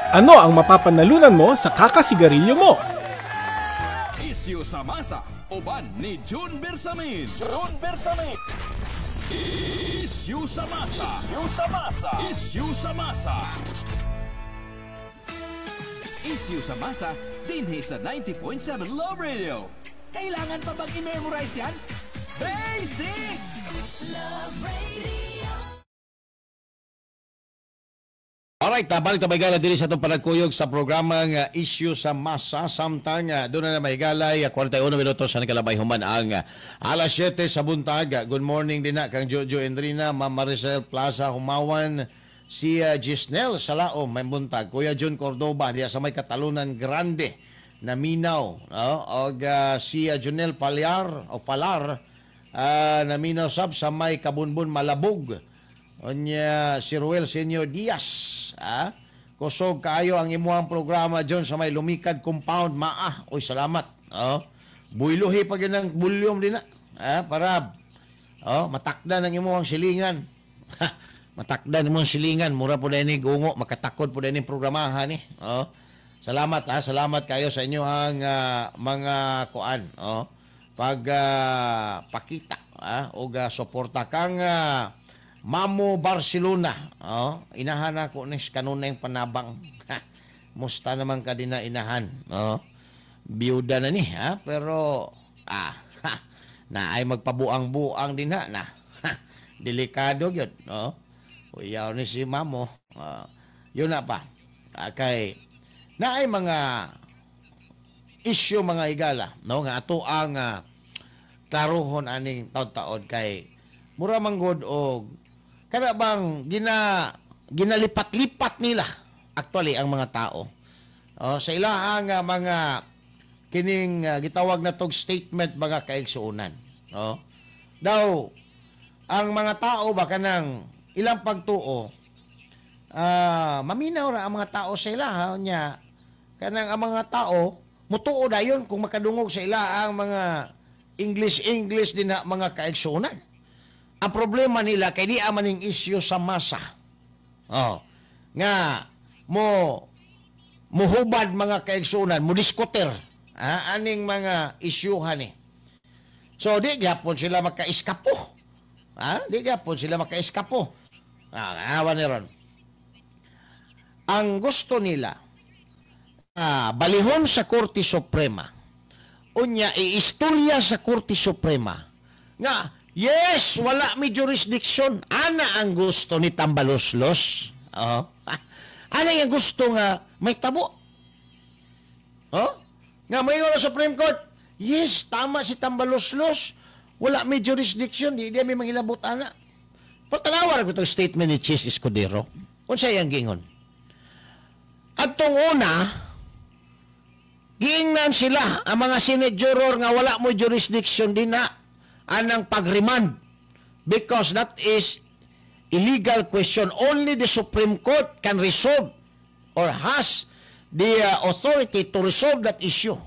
Ano ang mapapanalunan mo sa kakasigarilyo mo? Issue sa masa, uban ni June Bersamin. Issue sa masa. Issue sa masa, dinhi sa 90.7 Love Radio. Kailangan pa bang i-memorize yan? Basic! Love Radio. Alright, balik na maigala din sa itong panagkuyog sa programang Issue sa Masa. Samtang doon na maigalay, 41 minutos sa nakalabay human ang alas 7 sa buntag. Good morning din na kang Jojo Endrina, Ma'am Maricel Plaza Humawan, si Gisnel Salaom, may buntag, Kuya John Cordoba, diya sa may Katalunan Grande, na Minaw, o si Junel Palar, na Minaw sab sa may Kabunbun Malabog, onya si Ruel Senyor Diaz, kusog kaayo ang imuhang programa John sa may Lumikad Compound, Oy, salamat. Buyluhi pag yun ang bulyom din na, para matakda ng imuhang silingan. Matakda ng imuhang silingan, mura po na ini gungo, makatakod po na ini programahan ni. Salamat salamat kayo sa inyo ang mga kuan, pakita o suporta kang Mamo Barcelona, inahan ako ni kanunay panabang. Musta naman ka din na inahan, biyuda na ni, pero na ay magpabuang-buang din na delikado yun, uyaw ni si Mamo, yun na pa, kay na ay mga issue mga higala, nga ato ang klaruhon aning taon-taon kay mura manggod og kada bang ginalipat-lipat nila actually ang mga tao sa ilahang mga kining gitawag na tog statement mga kaigsuunan, daw ang mga tao ba kanang ilang pagtuo maminaw ra ang mga tao sa ilaha nya kanang ang mga tao mutuo dayon kung makadungog sa ila ang mga English din na mga kaigsuunan. Ang problema nila kay di amaning isyu sa masa. Nga muhubad mga kaigsuunan, mo diskuter aning mga isyuhan ni. So di gyapon sila makaiskapo. Di gyapon sila makaiskapo. Awan ni ron. Ang gusto nila balihon sa Korte Suprema, unya iistorya sa Korte Suprema nga yes, wala mi jurisdiction. Ana ang gusto ni Tambaloslos. Ana yung gusto nga may tabo. Nga may nga Supreme Court, yes, tama si Tambaloslos, wala may jurisdiction, di may mangilabot ana. Patanawar ko itong statement ni Chis Escudero. Unsay ang gingon? Atong una, giingnan sila ang mga Senate juror nga wala mo jurisdiction din na anang pag-remand because that is illegal question. Only the Supreme Court can resolve or has the authority to resolve that issue.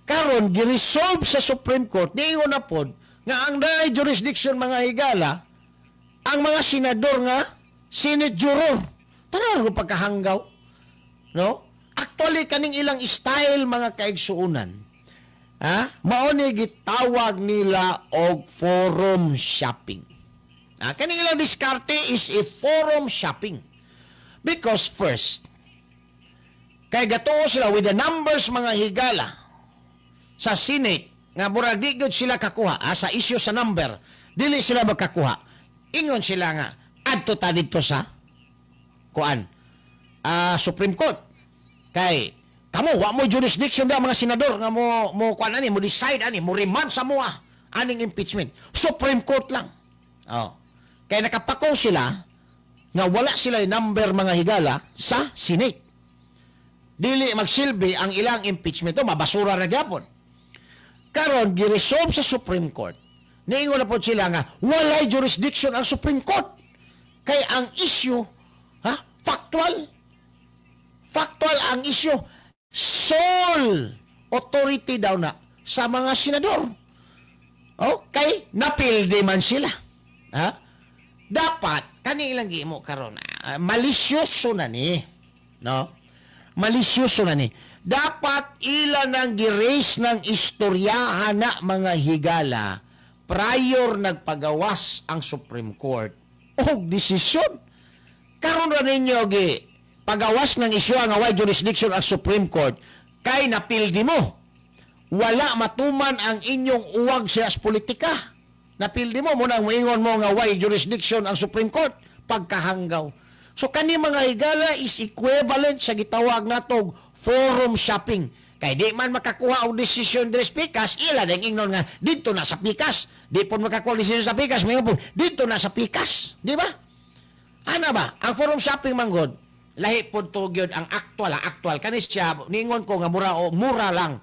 Karon gi-resolve sa Supreme Court niingon na pod nga ang daay jurisdiction mga higala ang mga senador nga Senate juror. Tanaw ko pagkahanggaw, no? Actually, kaning ilang style mga kaigsuunan, mao ni gitawag nila og forum shopping. Kaning ilang diskarte is a forum shopping. Because first, kay gatuo sila with the numbers mga higala sa Senate, nga murag di gud sila kakuha, sa issue sa number, dili sila magkakuha. Ingon sila nga, adto ta dito sa Supreme Court. Kay kamo wa mo jurisdiction da mga senador nga mo kuan ani mo decide ani mo remand sa mo aning impeachment. Supreme Court lang. Kay nakapako sila nga wala sila number mga higala sa Senate. Dili magsilbi ang ilang impeachment mabasura ra gyapon. Karon gi-resolve sa Supreme Court. Niingon na po sila nga walay jurisdiction ang Supreme Court. Kay ang issue factual ang issue. Sole authority daw na sa mga senador. Okay, napildi man sila. Dapat kanilang gimo karon malisyoso na ni, no? Malisyoso na ni. Dapat ilan ang gi-raise ng istoryahan na mga higala prior nagpagawas ang Supreme Court og desisyon. Karon ra ninyo gi pagawas ng isyu nga way jurisdiction ang Supreme Court kay napildi mo. Wala matuman ang inyong uwag sa politika. Napildi mo nang moingon mo nga way jurisdiction ang Supreme Court pagkahanggaw. So kani mga higala is equivalent sa gitawag natog forum shopping. Kay di man makakuha og desisyon diri sa pikas, ila ding ingnon nga dito na sa pikas. Di pon makakuha desisyon sa pikas, mayon po dito na sa pikas, di ba? Ana ba? Ang forum shopping manggod, lahi po to gyud ang actual. Kanis siya, ningon ko nga mura lang.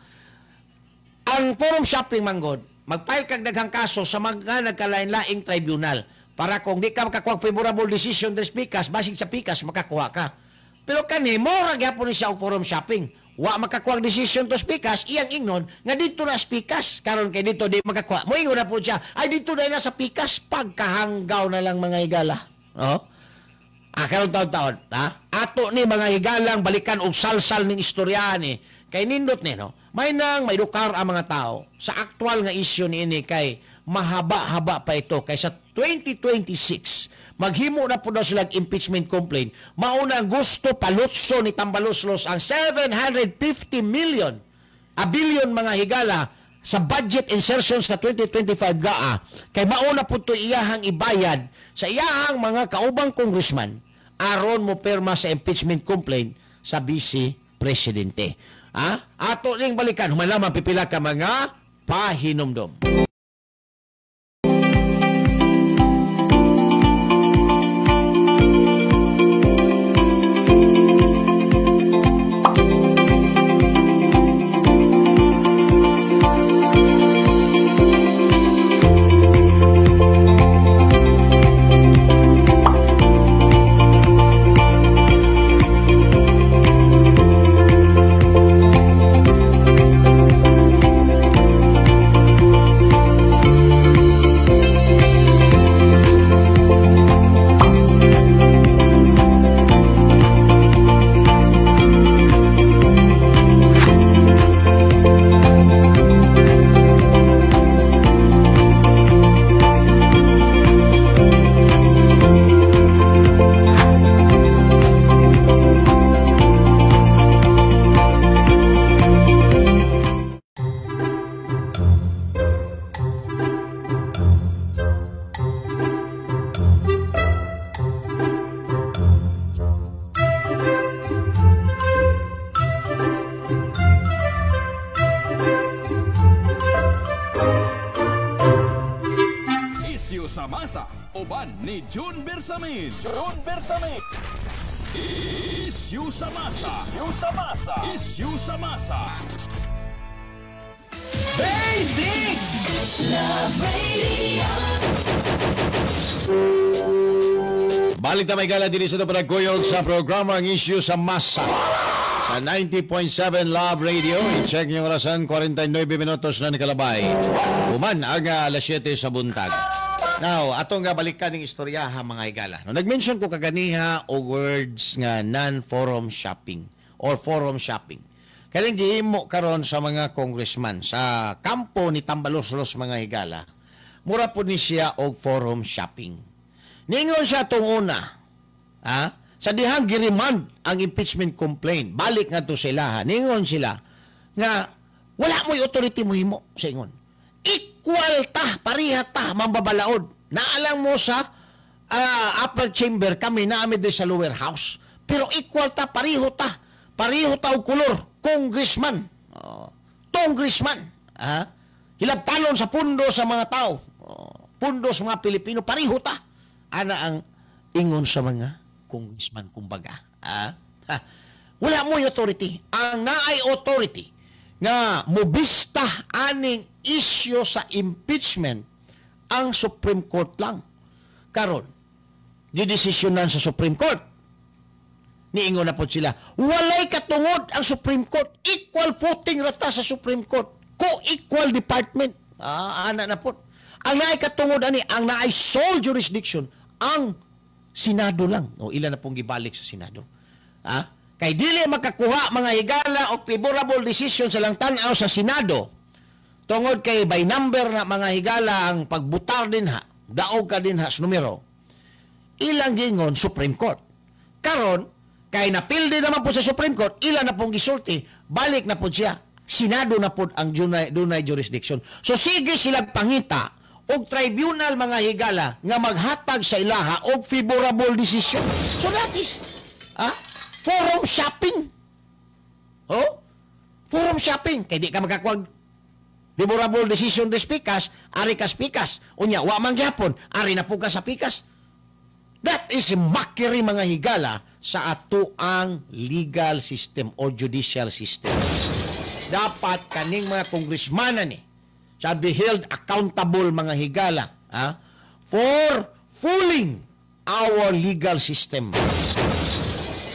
Ang forum shopping manggod, mag-file kag daghang kaso sa mga nagkalain-laing tribunal para kung di ka makakuha favorable decision des pikas, basig sa pikas, makakuha ka. Pero kani, mura gyapon ni siya ang forum shopping. Wa makakuha decision to pikas, iyang ingnon, nga dito na pikas. Karon kay dito di makakuha. Moingon na po siya, ay dito na sa pikas, pagkahanggaw na lang mga higala. No? Karon taon-taon, ha? Ato ni mga higalang balikan og salsal ning istorya ni. Kay nindot ni, no? May dukar ang mga tao sa aktual nga issue ni ini kay mahaba-haba pa ito. Kay sa 2026, maghimo na po daw sila impeachment complaint. Mauna gusto palutso ni Tambaloslos ang 750 million, a billion mga higala sa budget insertion sa 2025 GAA. Kay mauna po ito iyahang ibayad sa iyahang mga kaubang congressman aron mo perma sa impeachment complaint sa Vice Presidente. Ato ning balikan, humalaman pipila ka mga pahinomdom. Sa masa, uban ni June Bersamin. Issue sa masa. Basic Love Radio. Balik na may gala din sa ito panagkuyog sa programa ang Issue sa Masa sa 90.7 Love Radio. I-check niyo orasan, 49 minutos na nikalabay. Uman ang alas 7 sa buntag. Now, atong nga balikan ng istorya ha mga higala. No, nag-mention ko kaganiha o words nga non-forum shopping or forum shopping. Kaya gihimo karon sa mga congressman sa kampo ni Tambaloslos mga higala. Mura po ni siya og forum shopping. Ningon siya tong una, sa dihang giremand ang impeachment complaint, balik nga to sila, ningon sila nga wala mo'y authority mo himo sa ingon. Equal ta, pariha ta, mambabalaod. Naalang mo sa upper chamber, kami naamid din sa lower house. Pero equal ta, pariho ta og kulor, congressman. Congressman. Hilabtanon sa pundo sa mga tao. Pundo sa mga Pilipino, pariho ta. Ana ang ingon sa mga congressman, kumbaga. Wala mo yung authority. Ang naay authority nga mobista aning issue sa impeachment ang Supreme Court lang. Karon, didesisyonan sa Supreme Court. Niingon na po sila, walay katungod ang Supreme Court. Equal footing rata sa Supreme Court. Co-equal department. Ana na po. Ang naay katungod ani, ang naay sole jurisdiction, ang Senado lang. O ilan na pong gibalik sa Senado. Kay dili makakuha mga higala o favorable decision sa lang tanaw sa Senado. Tungod kay by number na mga higala ang pagbutar din ha, daog ka din ha sa numero. Ilang gingon Supreme Court. Karon, kay napildi naman po sa Supreme Court, ilan na pong gisulti, balik na po siya. Senado na po ang dunay jurisdiction. So sige silang pangita og tribunal mga higala nga maghatag sa ilaha og favorable decision. So that is forum shopping. Forum shopping. Kaya di ka makakuha favorable decision des pikas, ari kas pikas. Unya, wa man gyapon, ari na po ka sa pikas. That is mockery mga higala sa ato ang legal system o judicial system. Dapat kaning mga congressman ni shall be held accountable mga higala for fooling our legal system.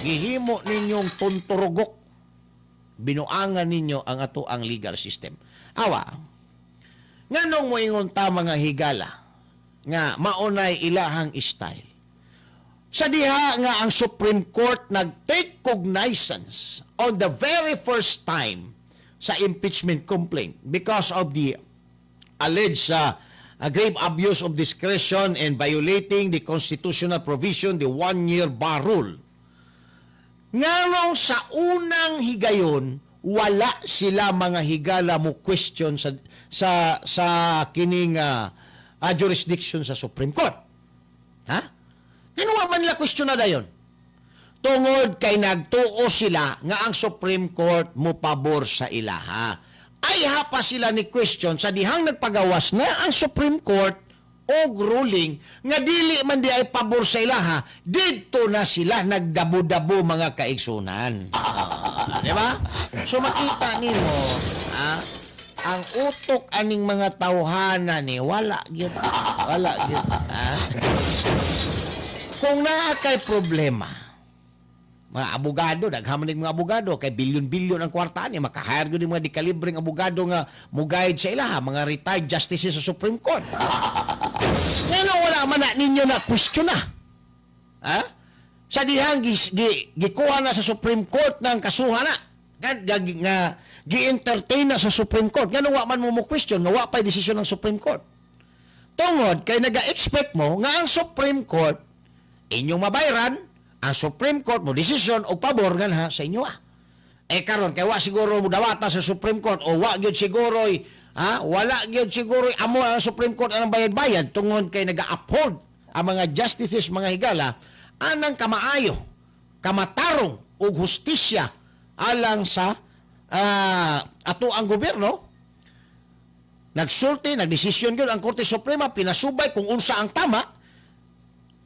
Gihimo ninyong tunturugok, binuangan ninyo ang ato ang legal system. Awa, nganong mo ingon ta mga higala nga maunay ilahang style? Sa diha nga ang Supreme Court nag-take cognizance on the very first time sa impeachment complaint because of the alleged grave abuse of discretion and violating the constitutional provision, the one-year bar rule. Nganong sa unang higayon, wala sila mga higala mo question sa kining jurisdiction sa Supreme Court. Ha? Ano man nila question na dayon? Tungod kay nagtuo sila nga ang Supreme Court mo pabor sa ilaha. Ay hapa sila ni question sa dihang nagpagawas na ang Supreme Court og ruling nga dili man di ay pabor sa ilaha, didto na sila nagdabo-dabo mga kaigsunan. Di ba? So makita nimo, ang utok aning mga tawhana ni wala gyud. Wala gyud. Kung naa kay problema, mga abogado, daghaman mga abogado, kay bilyon-bilyon ang kwarta ni, makahire gyud mga di-kalibreng abogado nga mo-guide sa ilaha, mga retired justices sa Supreme Court. Ngano wala man na ninyo na question na? Ha? Sa dihang gikuha na sa Supreme Court ng kasuhan na, nga gi-entertain na sa Supreme Court. Ngano wa man mo question nga wa pay desisyon ng Supreme Court. Tungod kay naga-expect mo nga ang Supreme Court inyong mabayran, ang Supreme Court mo desisyon o pabor ha sa inyo karon kay wa siguro mo dawata sa Supreme Court o wa gyud siguro wala gyud siguro amo ang Supreme Court ang bayad-bayad tungod kay naga-uphold ang mga justices mga higala anang kamaayo, kamatarong ug hustisya alang sa ato ang gobyerno. Nagsulti, nagdesisyon gyud ang Korte Suprema, pinasubay kung unsa ang tama.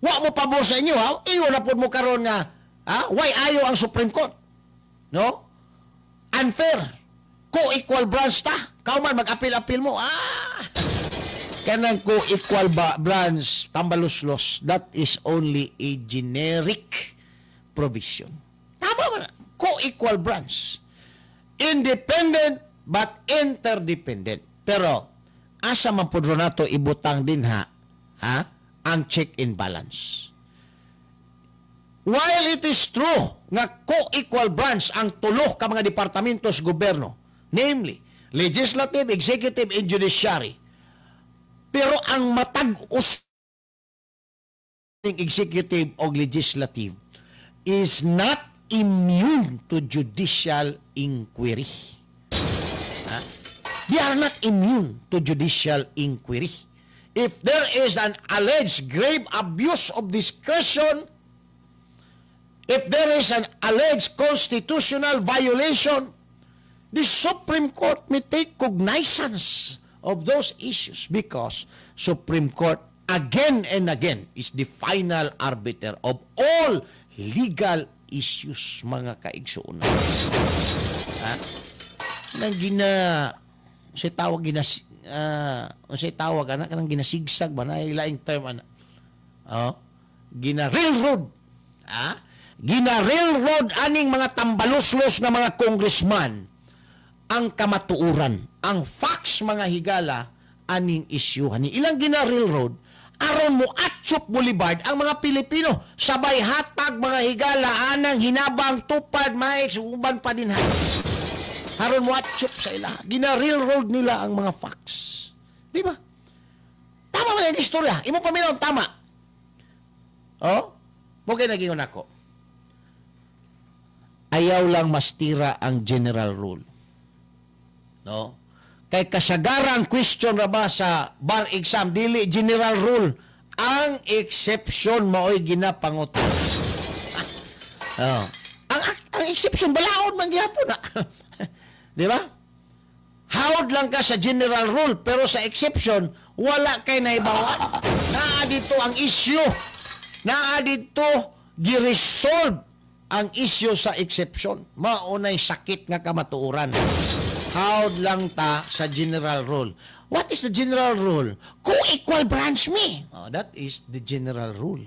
Wa mo pabor sa inyo iyon na po mo karon nga why ayo ang Supreme Court, no? Unfair, co-equal branch ta, kauman mag-apil-apil mo kanang co-equal branch tambaluslos, that is only a generic provision. Tama man, co-equal branch, independent but interdependent. Pero asa man pud nato ibutang din ang check and balance. While it is true nga co-equal branch ang tulo ka mga departamentos gobyerno, namely legislative, executive, and judiciary, pero ang matag-us ng executive o legislative is not immune to judicial inquiry. They are not immune to judicial inquiry. If there is an alleged grave abuse of discretion, if there is an alleged constitutional violation, the Supreme Court may take cognizance of those issues because Supreme Court again and again is the final arbiter of all legal issues, mga kaigsuunan. Unsay tawag kanang ginasigsag ba na ilaing term gina-railroad gina-railroad aning mga tambaluslos na mga congressman ang kamatuuran, ang facts mga higala aning issue ni ilang gina-railroad aron mo Atchop Boulevard ang mga Pilipino sabay hatag mga higala anang hinabang tupad maix uban pa din haron mo Atchop sa ila, gina-railroad nila ang mga facts. Di ba? Tama ba yung istorya? Imo paminaw tama. Mugay nagingon ako. Ayaw lang mastira ang general rule. No? Kay kasagarang question ra ba sa bar exam, dili general rule. Ang exception mao'y ginapangutan. Ang exception, balaod man gyapon Di ba? Hawad lang ka sa general rule, pero sa exception, wala kay naibawan. Dito ang issue naa dito gi-resolve ang issue sa exception. Maunay sakit nga kamatuoran. Howd lang ta sa general rule. What is the general rule? Co-equal branch me. Oh, that is the general rule.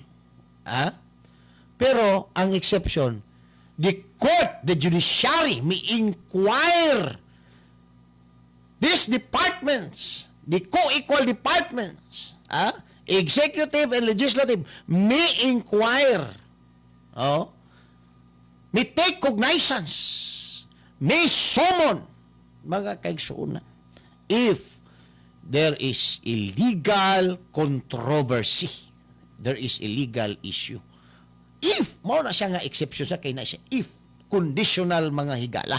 Pero ang exception, the court, the judiciary may inquire these departments, the co-equal departments, executive and legislative, may inquire, may take cognizance, may summon, mga kaigsuunan, if there is illegal controversy, there is illegal issue. If, mo na siya nga exception sa kay na siya, if, conditional mga higala.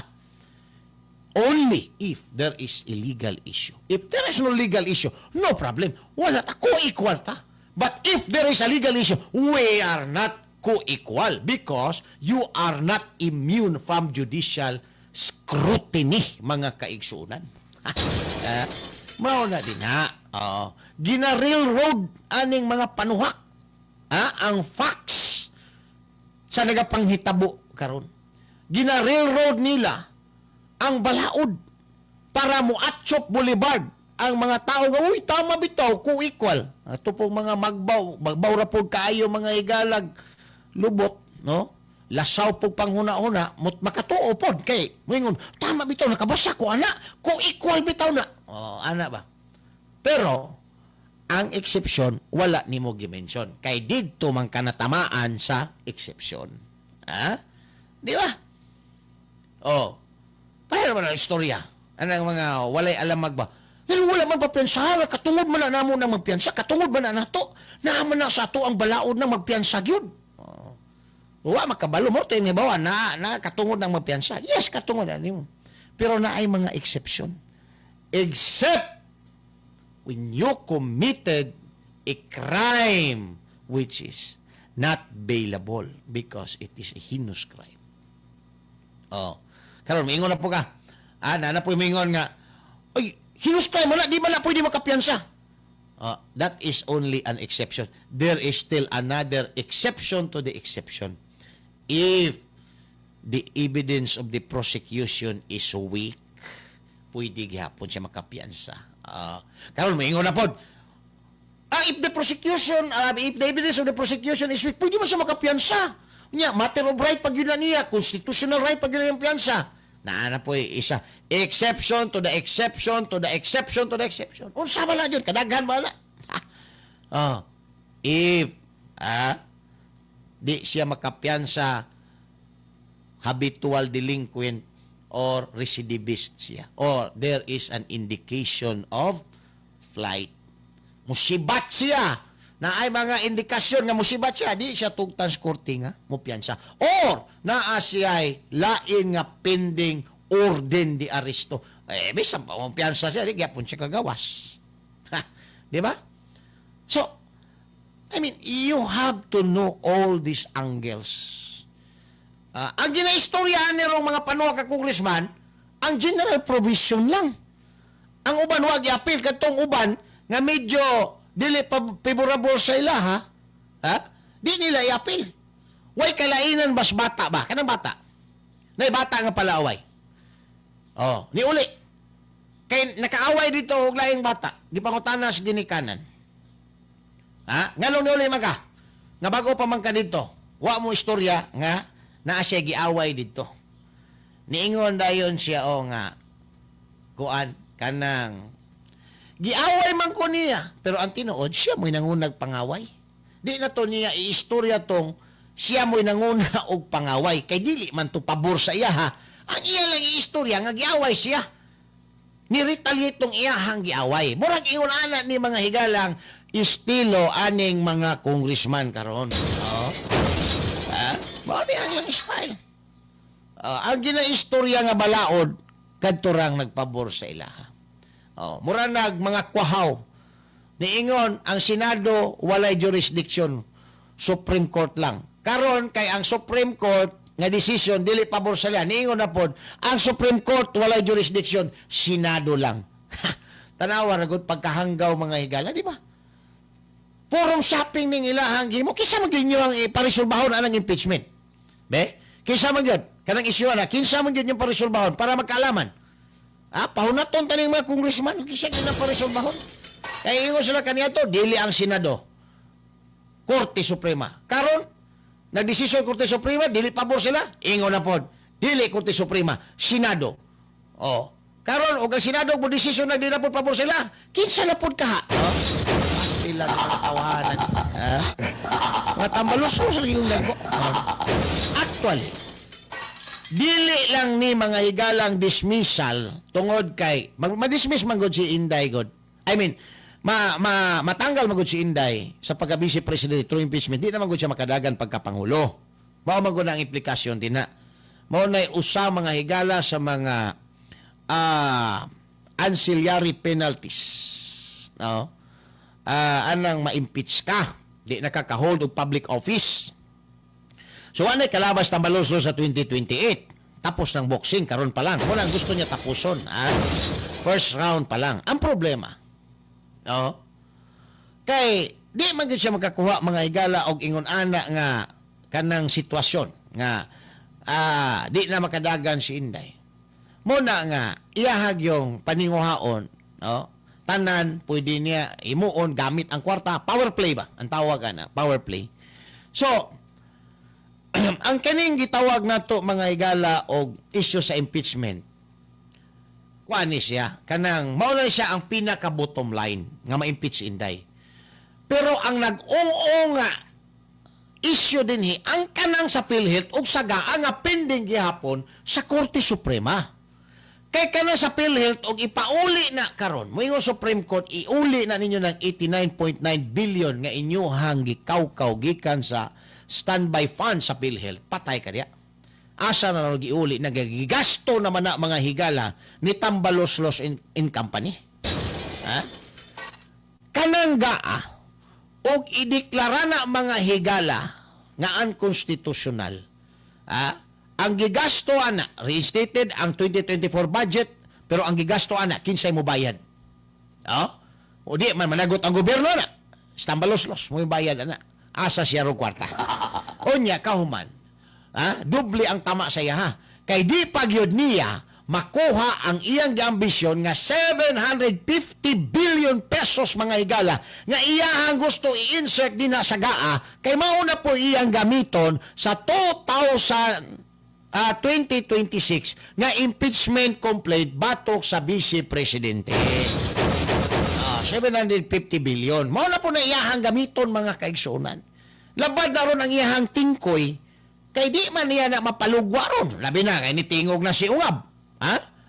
Only if there is illegal issue. If there is no legal issue, no problem. Wala ta, co-equal ta. But if there is a legal issue, we are not co-equal because you are not immune from judicial scrutiny, mga kaigsunan. Mao na din na. Gina-railroad aning mga panuhak. Ang facts sa nagapanghitabo karon. Gina-railroad nila ang balaod para muatchop Boulevard ang mga tao nga, uy, tama bitaw, co-equal. Ito pong mga magbaw rapog kaayo mga higalag lubot, no? Lasaw pong panghuna-huna, makatuo pod kay mingon, tama bitaw, nakabasa ko, ana, co-equal bitaw na. Ana ba? Pero, ang exception, wala ni mo gimension. Kay didto man ka natamaan sa exception. Di ba? Paano ba na istorya? Anong mga walay alamag ba? Pero wala man papiyansa, katungod man na mo na magpiyansa, katungod man na nato, naaman na sa ato ang balaod na magpiyansa yun. Wa makabalo mo tayo bawa na katungod ng magpiyansa. Yes, katungod na mo. Pero na ay mga exception. Except when you committed a crime which is not bailable because it is a heinous crime. Karon mingon na po ka. Na po mingon nga, oy, heinous crime mo na, di ba na pwede makapiyansa? That is only an exception. There is still another exception to the exception. If the evidence of the prosecution is weak, pwede gihapon siya makapiyansa. Karon mingon na po, if the evidence of the prosecution is weak, pwede mo siya makapiyansa. Matter of right pag yun na niya, constitutional right pag yun na yung piyansa. Na po isa, exception to the exception to the exception to the exception. Unsa ba na yun? Kadaghan ba na? If di siya makapiyansa, habitual delinquent or recidivist siya, or there is an indication of flight. Musibat siya, na ay mga indikasyon nga musibat siya, di siya tugtang korte nga, mupiyansa. Or, naa siya ay lain nga pending orden di aresto. Bisa pa mupiyansa siya, di gyapon siya kagawas. Di ba? So, I mean, you have to know all these angles. Ang ginaistoryahan nirong mga panuwa ka congressman, ang general provision lang. Ang uban wag i-appeal, katong uban nga medyo dili favorable sa ila, di nila i-appeal. Way kalainan bas bata ba? Kanang bata? Nay bata nga pala away. Ni uli. Kay nakaaway dito og laing bata, di pangutana sa ginikanan. Nganong ni uli man ka? Nga bago pa man ka dito, wa mo istorya nga naa siya giaway dito. Niingon dayon siya nga kuan kanang giaway man ko niya, pero ang tinuod siya mo'y nangunag pangaway. Di na to niya iistorya tong siya mo'y nanguna og pangaway, kay dili man to pabor sa iya ha. Ang iya lang iistorya nga giaway siya. Ni-retaliate tong iyahang giaway. Murag ingon ana ni mga higalang estilo aning mga congressman karon. Mao di ang lang style. Ang ginaistorya nga balaod kadto rang nagpabor sa ilaha. Mura nag mga kwahaw. Niingon ang Senado walay jurisdiction, Supreme Court lang. Karon kay ang Supreme Court nga decision dili pabor sa ilaha. Niingon na pod ang Supreme Court walay jurisdiction, Senado lang. Tanawa ra gud pagkahanggaw mga higala, di ba? Forum shopping ning ilahang gimo. Kisa man gyud ang parisulbahon anang impeachment. Be? Kisa man gyud kanang isyu ana, kinsa man gyud yung parisulbahon para magkaalaman. Pahunaton taning mga congressman kisa gyud ang parisulbahon. Kay ingon sila kaniadto dili ang Senado. Korte Suprema. Karon nagdesisyon Korte Suprema, dili pabor sila. Ingon na pod, dili Korte Suprema, Senado. Oh, karon og ang Senado mo desisyon na di na pod pabor sila. Kinsa na pod kaha? Basti lang ang tawanan. Mga tambalos-los lang yung lago. Actually, dili lang ni mga higalang dismissal tungod kay ma-dismiss man gud si Inday god. I mean, matanggal magud si Inday sa pagka-vice president through impeachment. Di naman gud siya makadagan pagkapangulo. Mao man gud ang implikasyon tina. Mao nay usa mga higala sa mga ancillary penalties. No? Anang ma-impeach ka, di nakaka-hold og public office. So anay kalabas tambalos sa 2028. Tapos ng boxing karon pa lang. Kung ang gusto niya tapuson, first round pa lang. Ang problema, no? Kay di man gyud siya makakuha mga higala og ingon ana nga kanang sitwasyon nga di na makadagan si Inday. Muna nga iyahag yung paninguhaon, no? Tanan pwede niya imuon gamit ang kwarta, power play ba? Ang tawag ana, power play. So ang kaning gitawag nato mga higala og issue sa impeachment, kuani siya kanang mao na siya ang pinaka bottom line nga ma-impeach Inday. Pero ang nag-ong-ong nga issue dinhi ang kanang sa PhilHealth ug sagaa nga pending gihapon sa Korte Suprema. Kay kanang sa PhilHealth og ipauli na karon moingon Supreme Court iuli na ninyo ng 89.9 billion nga inyohang gikawkaw gikan sa standby fund sa PhilHealth. Patay ka diya. Asa na giuli nagagigasto naman na mga higala ni tambalos-los in company. Kanang gaa og ideklara na mga higala nga unconstitutional. Ang gigasto ana reinstated ang 2024 budget pero ang gigasto ana kinsay mo bayad. O di man managot ang gobyerno na. Tambalos-los mo bayad ana. Asa siya ro kwarta. Unya kahuman. Doble ang tama sa iya ha. Kay di pagyod niya makuha ang iyang ambisyon nga 750 billion pesos mga higala nga iyahang gusto i-insert din na sa GAA kay mauna po iyang gamiton sa 2026 nga impeachment complaint batok sa Vice Presidente. 750 billion. Mauna po na iyahang gamiton mga kaigsunan. Labad na ron ang iyahang tingkoy kay di man niya na mapalugwa ron. Labi na, kay nitingog na si Ungab.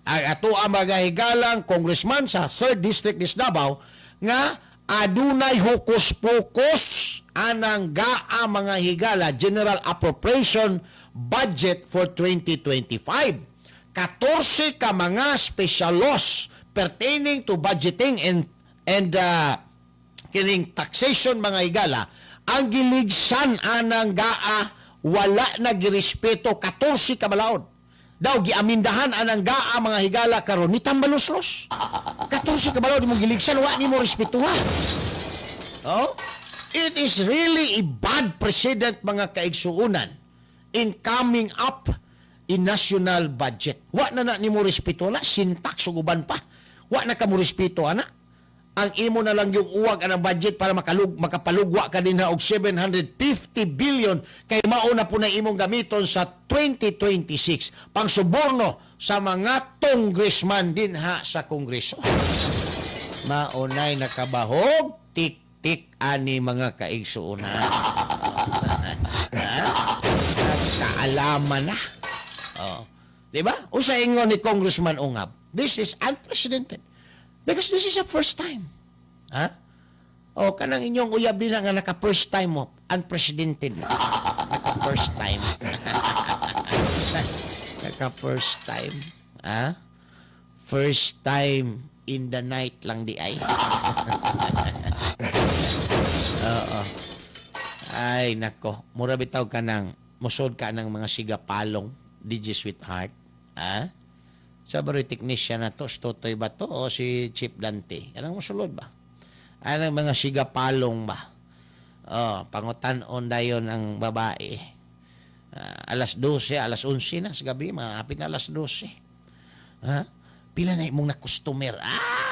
Ato ang mga higalang congressman sa 3rd District ni Davao nga adunay hokus-pokus anang GAA mga higala General Appropriation Budget for 2025. 14 ka mga special laws pertaining to budgeting and kining taxation mga higala ang giligsan anang GAA wala na girespeto 14 ka balaod. Daw giamindahan anang GAA mga higala karon ni tambalos-los. 14 ka balaod imong giligsan wa nimo respetuhan. It is really a bad precedent mga kaigsuunan in coming up in national budget. Wa na nimo respeto na syntax ug uban pa. Wa na ka mo respeto ana. Ang imo na lang yung uwag anang budget para makapalugwa ka din na og 750 billion kay mauna po na imong gamiton sa 2026 pang suborno sa mga congressman din ha sa Kongreso. Maunay nakabahog tik-tik ani mga kaigsuunan. Kaalaman na. Diba? Usa ingon ni Congressman Ungab, this is unprecedented. Because this is a first time. Kanang inyong uyab din nga naka-first time mo. Unprecedented. Naka-first time. Naka-first time. First time in the night lang di ay. Ay, nako. Mura bitaw ka ng musod ka ng mga sigapalong DJ Sweetheart. Sa baroy technician na to, Totoy ba to o si Chief Dante? Anong musulod ba? Anong mga sigapalong ba? Pangutan-on dayon ang babae. Alas 12, alas 11 na sa gabi, mahapit na alas 12. Pila na imong na customer.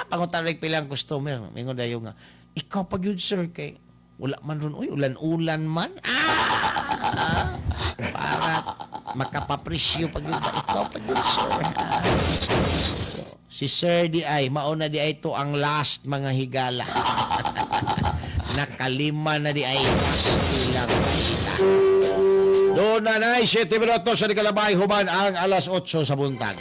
Pangutan rin pila ang customer. Mingon dayon nga, ikaw pag yun, sir, kay wala man ron, ulan-ulan man. Para makapapresyo pag yun, ikaw pag yun, sir. Si Sir di ay, mauna di ay ito ang last mga higala. Nakalima na di ay ilang kita. Doon na 7 minutos sa Nikalabay, human ang alas 8 sa buntag.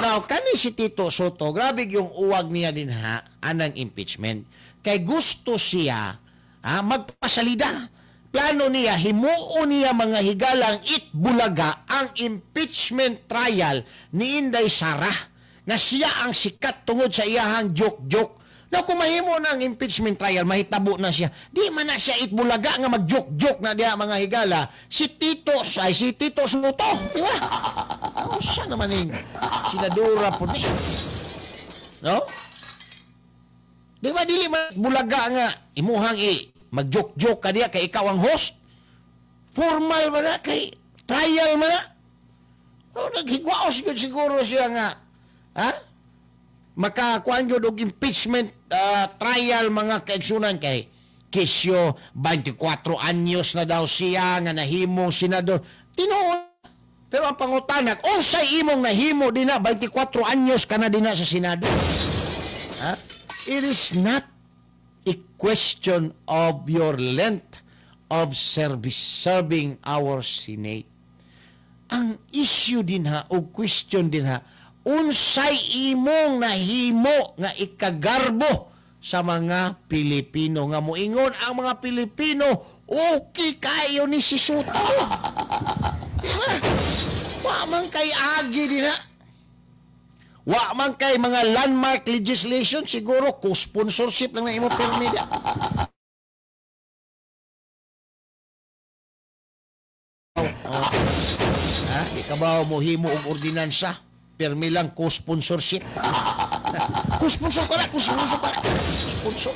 Now, kani si Tito Soto, grabe yung uwag niya din anang impeachment. Kay gusto siya magpasalida. Plano niya, himuon niya mga higalang Itbulaga ang impeachment trial ni Inday Sara. Nga siya ang sikat tungod sa iyahang joke-joke. Now, kung mahimo ng impeachment trial, mahitabo na siya. Di man na siya Itbulaga nga mag-joke-joke na diya mga higala. Si Tito Soto. Di ba? Siya naman yung sinadura po ni. No? Di ba, dili man Bulaga nga imuhang mag-joke-joke ka diya kay ikaw ang host? Formal ba na? Kay trial ba na? Naghigwaos yun siguro siya nga. Makakuan yun og impeachment trial mga kaigsunan kay Kisyo 24 anyos na daw siya nga nahimong senador. Tinuod. Pero ang pangutanak, unsay imong nahimo din na 24 anyos ka na din na sa Senado. It is not a question of your length of service serving our Senate. Ang issue din o question din unsay imong nahimo nga ikagarbo sa mga Pilipino nga moingon ang mga Pilipino okay kayo ni si Soto. Diba? Wa man kay agi din wa man kay mga landmark legislation siguro co-sponsorship lang na imo permit. Di ka ba mohimo og ordinansa? Permi lang co-sponsorship. Co-sponsor ka na. Sponsor.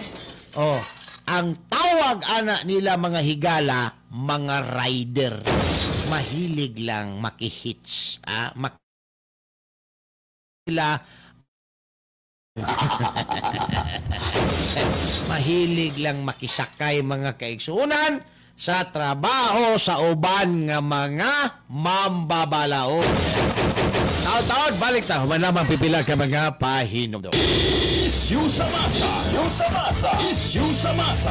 Ang tawag ana nila mga higala, mga rider. Mahilig lang makihits. Mahilig lang makisakay mga kaigsunan sa trabaho sa uban nga mga mambabalaod. Taon-taon, balik na. Human naman pipila ka mga pahinom daw. Issue sa masa.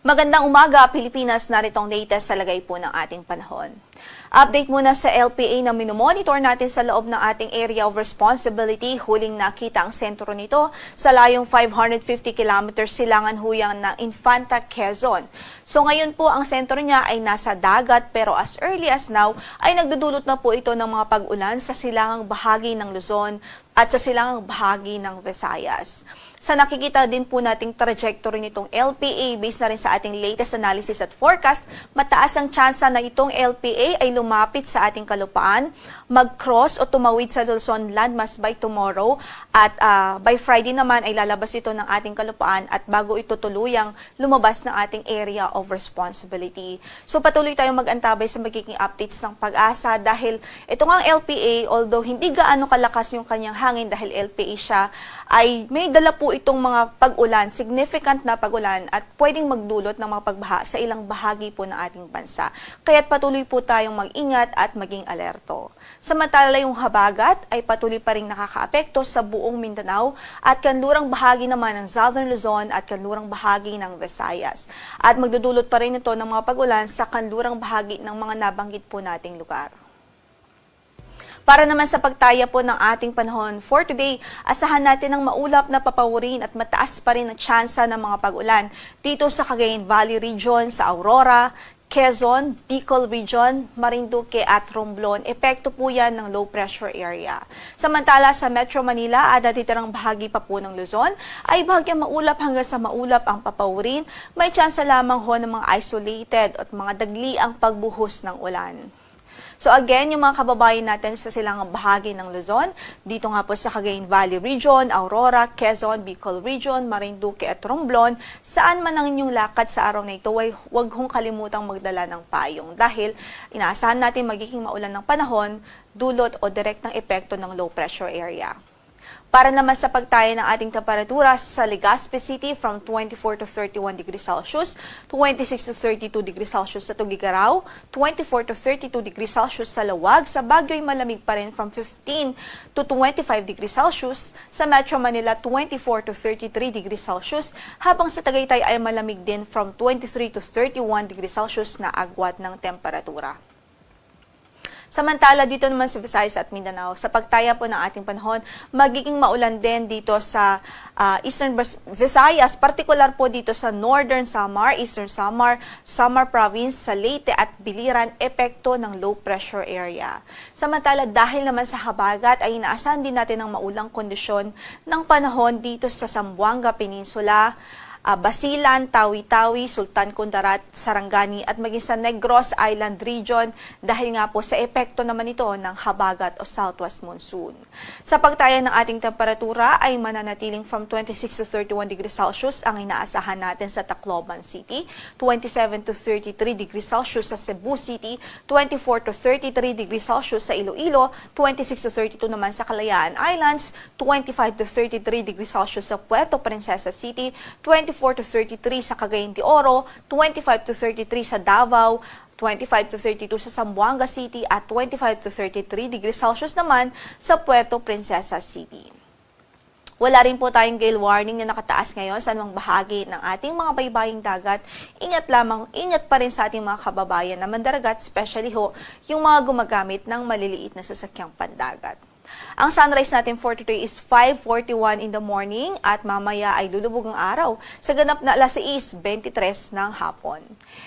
Magandang umaga, Pilipinas. Narito ang latest sa lagay po ng ating panahon. Update muna sa LPA na minomonitor natin sa loob ng ating area of responsibility. Huling nakita ang sentro nito sa layong 550 kilometers silangan huyang ng Infanta, Quezon. So ngayon po ang sentro niya ay nasa dagat pero as early as now ay nagdudulot na po ito ng mga pag-ulan sa silangang bahagi ng Luzon at sa silangang bahagi ng Visayas. Sa nakikita din po nating trajectory nitong LPA based na rin sa ating latest analysis at forecast, mataas ang tsansa na itong LPA ay lumapit sa ating kalupaan, mag-cross o tumawid sa Luzon landmass by tomorrow at by Friday naman ay lalabas ito ng ating kalupaan at bago ito tuluyang lumabas ng ating area of responsibility. So patuloy tayong mag-antabay sa magiging updates ng pag-asa dahil ito nga ang LPA, although hindi gaano kalakas yung kanyang hangin dahil LPA siya, ay may dala po itong mga pag-ulan, significant na pag-ulan at pwedeng magdulot ng mga pagbaha sa ilang bahagi po ng ating bansa. Kaya't patuloy po tayong mag-ingat at maging alerto. Samantala yung habagat ay patuloy pa rin nakakaapekto sa buong Mindanao at kanlurang bahagi naman ng Southern Luzon at kanlurang bahagi ng Visayas. At magdudulot pa rin ito ng mga pag-ulan sa kanlurang bahagi ng mga nabanggit po nating lugar. Para naman sa pagtaya po ng ating panahon for today, asahan natin ang maulap na papawirin at mataas pa rin ang tsansa ng mga pag-ulan dito sa Cagayan Valley Region, sa Aurora, Quezon, Bicol Region, Marinduque at Romblon. Epekto po yan ng low pressure area. Samantala sa Metro Manila at natitirang bahagi pa po ng Luzon ay bahagyang maulap hanggang sa maulap ang papawirin. May tsansa lamang ho ng mga isolated at mga dagli ang pagbuhos ng ulan. So again, yung mga kababayan natin sa silangang bahagi ng Luzon, dito nga po sa Cagayan Valley Region, Aurora, Quezon, Bicol Region, Marinduque at Romblon, saan man ang inyong lakad sa araw na ito ay huwag hong kalimutang magdala ng payong dahil inaasahan natin magiging maulan ng panahon, dulot o direktang epekto ng low pressure area. Para naman sa pagtaya ng ating temperatura sa Legazpi City from 24 to 31 degrees Celsius, 26 to 32 degrees Celsius sa Tugigaraw, 24 to 32 degrees Celsius sa Lawag, sa Baguio ay malamig pa rin from 15 to 25 degrees Celsius, sa Metro Manila 24 to 33 degrees Celsius, habang sa Tagaytay ay malamig din from 23 to 31 degrees Celsius na agwat ng temperatura. Samantala, dito naman sa Visayas at Mindanao, sa pagtaya po ng ating panahon, magiging maulan din dito sa Eastern Visayas, partikular po dito sa Northern Samar, Eastern Samar, Samar Province, sa Leyte at Biliran, epekto ng low pressure area. Samantala, dahil naman sa habagat, ay inaasahan din natin ang maulang kondisyon ng panahon dito sa Zamboanga Peninsula, Basilan, Tawi-Tawi, Sultan Kudarat, Sarangani at maging sa Negros Island Region dahil nga po sa epekto naman ito ng habagat o southwest monsoon. Sa pagtaya ng ating temperatura ay mananatiling from 26 to 31 degrees Celsius ang inaasahan natin sa Tacloban City, 27 to 33 degrees Celsius sa Cebu City, 24 to 33 degrees Celsius sa Iloilo, 26 to 32 naman sa Kalayaan Islands, 25 to 33 degrees Celsius sa Puerto Princesa City, 24 to 33 sa Cagayan de Oro, 25 to 33 sa Davao, 25 to 32 sa Zamboanga City at 25 to 33 degrees Celsius naman sa Puerto Princesa City. Wala rin po tayong gale warning na nakataas ngayon sa anumang bahagi ng ating mga baybaying dagat. Ingat pa rin sa ating mga kababayan na mandaragat, especially ho yung mga gumagamit ng maliliit na sasakyang pandagat. Ang sunrise natin for today is 5:41 in the morning at mamaya ay lulubog ang araw sa ganap na 6:23 ng hapon.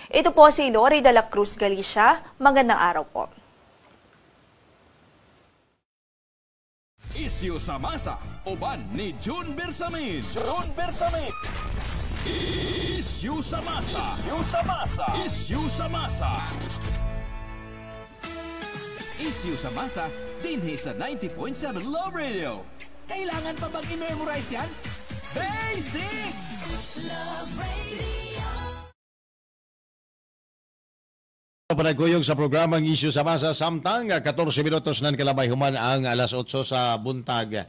Ito po si Lori de la Cruz Galicia. Magandang araw po. Isyu sa masa, uban ni June Bersamin. June Bersamin. Isyu sa masa. Isyu sa masa. Isyu sa masa. Isyu sa masa, dinhi sa 90.7 Love Radio. Kailangan pa bang i-memorize yan? Basic! Love Radio. Panagkuyog sa programang Isyu sa Masa, samtang 14 minutos nan kalabay human ang alas 8 sa buntag.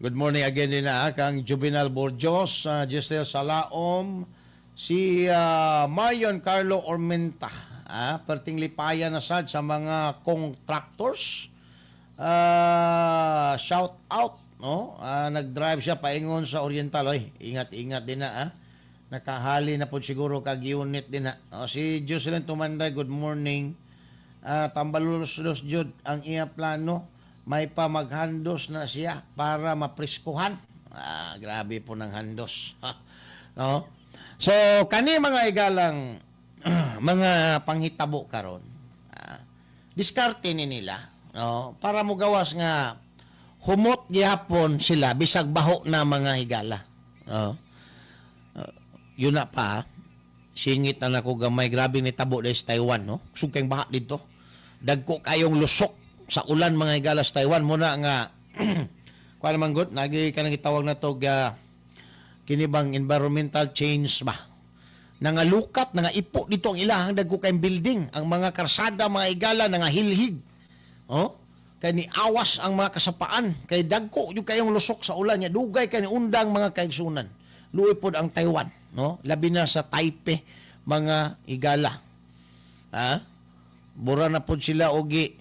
Good morning again din na kang Juvenal Borjos, Giselle Salaom, si Marion Carlo Ormenta. Perting lipayan na sad sa mga contractors. Shout out, no? Nag-drive siya paingon sa Oriental. Oy, ingat-ingat din na, nakahali na po siguro kag unit din na. Si Jocelyn Tumanday, good morning. Tambalulos jud ang iya plano. May pa maghandos na siya para mapriskuhan. Grabe po ng handos. No? So, kani mga igalang mga panghitabo karon, diskarte ni nila, no? Para mo gawas nga humot gihapon sila bisag baho na mga higala, no? Yun na pa, singit na nako gamay, grabe ni tabo dahil sa Taiwan, no? Sugkang baha dito, dagko kayong lusok sa ulan mga higala sa Taiwan. Muna nga kuha naman good, nagi ka nang itawag na to kinibang environmental change ba, nangalukat, nangaipo dito ang ilahang dagko kayong building, ang mga karsada, mga igala, nangahilhig. Kay ni awas ang mga kasapaan, kay dagko yung kayong lusok sa ulan niya, dugay kay ni undang mga kaigsunan. Luoy pod ang Taiwan, no? Labi na sa Taipei, mga igala. Bura na pod sila ogi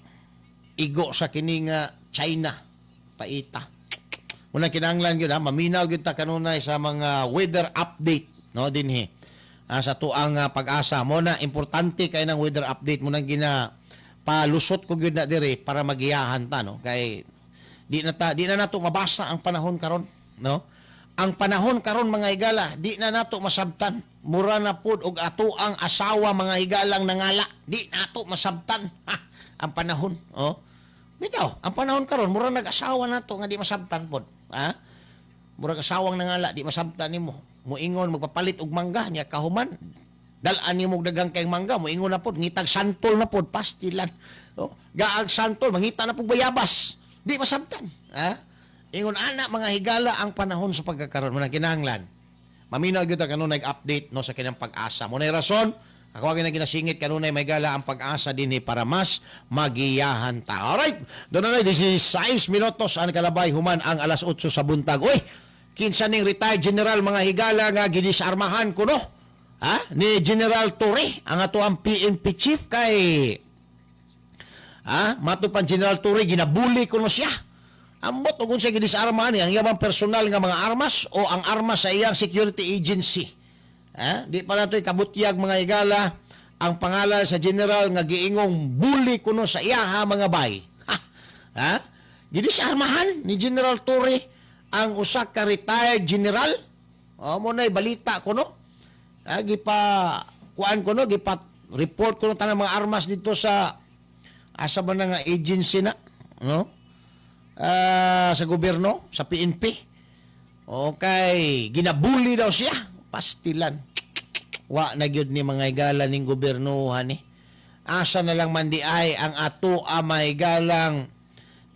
igo sa kining China, paita. Muna kinahanglan gyud, maminaw gyud ta kanunay sa mga weather update, no, dinhi. Sa tuang pag-asa mo na importante kay ng weather update mo nang palusot ko gyud na dire para magiyahan ta, no, kay di na nato mabasa ang panahon karon, no. Ang panahon karon mga higala di na nato masabtan, mura na pud og ato ang asawa mga higalang nangala, di nato masabtan ang panahon, bitaw ang panahon karon mura nag-asawa nato nga di masabtan pud, mura asawang nangala di masabtan nimo. Muingon magpapalit og mangga niya kahuman, dalan ni mo dagang kay mangga mo ingon na pod ngitag santol na pod pastilan. Gaag santol mangita na pud bayabas. Di masabtan. Ingon ana mga higala ang panahon sa pagkakaroon mo na kinahanglan. Maminaw gyud ta kanunay update no sa kinang pag-asa. Mo nay rason ako ang ginasingit kanunay may gala ang pag-asa dinhi para mas magiyahan ta. Alright, doon na 16 minutos ang kalabay human ang alas 8 sa buntag. Uy, kinsa ning retired general mga higala nga gidisarmahan kuno. Ni General Torre ang ato ang PNP chief kay matupan General Torre ginabuli kuno siya. Ambot og unsa gidisarmahan ang iyang personal nga mga armas o ang armas sa iyang security agency. Di pa na ito'y kabutyag mga higala ang pangalan sa general nga giingong bully kuno sa iyaha mga bay. Gidisarmahan ni General Torre ang usa ka retired general. Mo na'y balita kuno. Gipa kuan kuno gipa report kuno tanang mga armas dito sa asa ba na nga agency na no? Sa gobyerno, sa PNP. Okay, ginabuli daw siya. Pastilan. Wa na gyud ni mga higala ning gobyernohan ni. Asa na lang man di ay ang ato may galang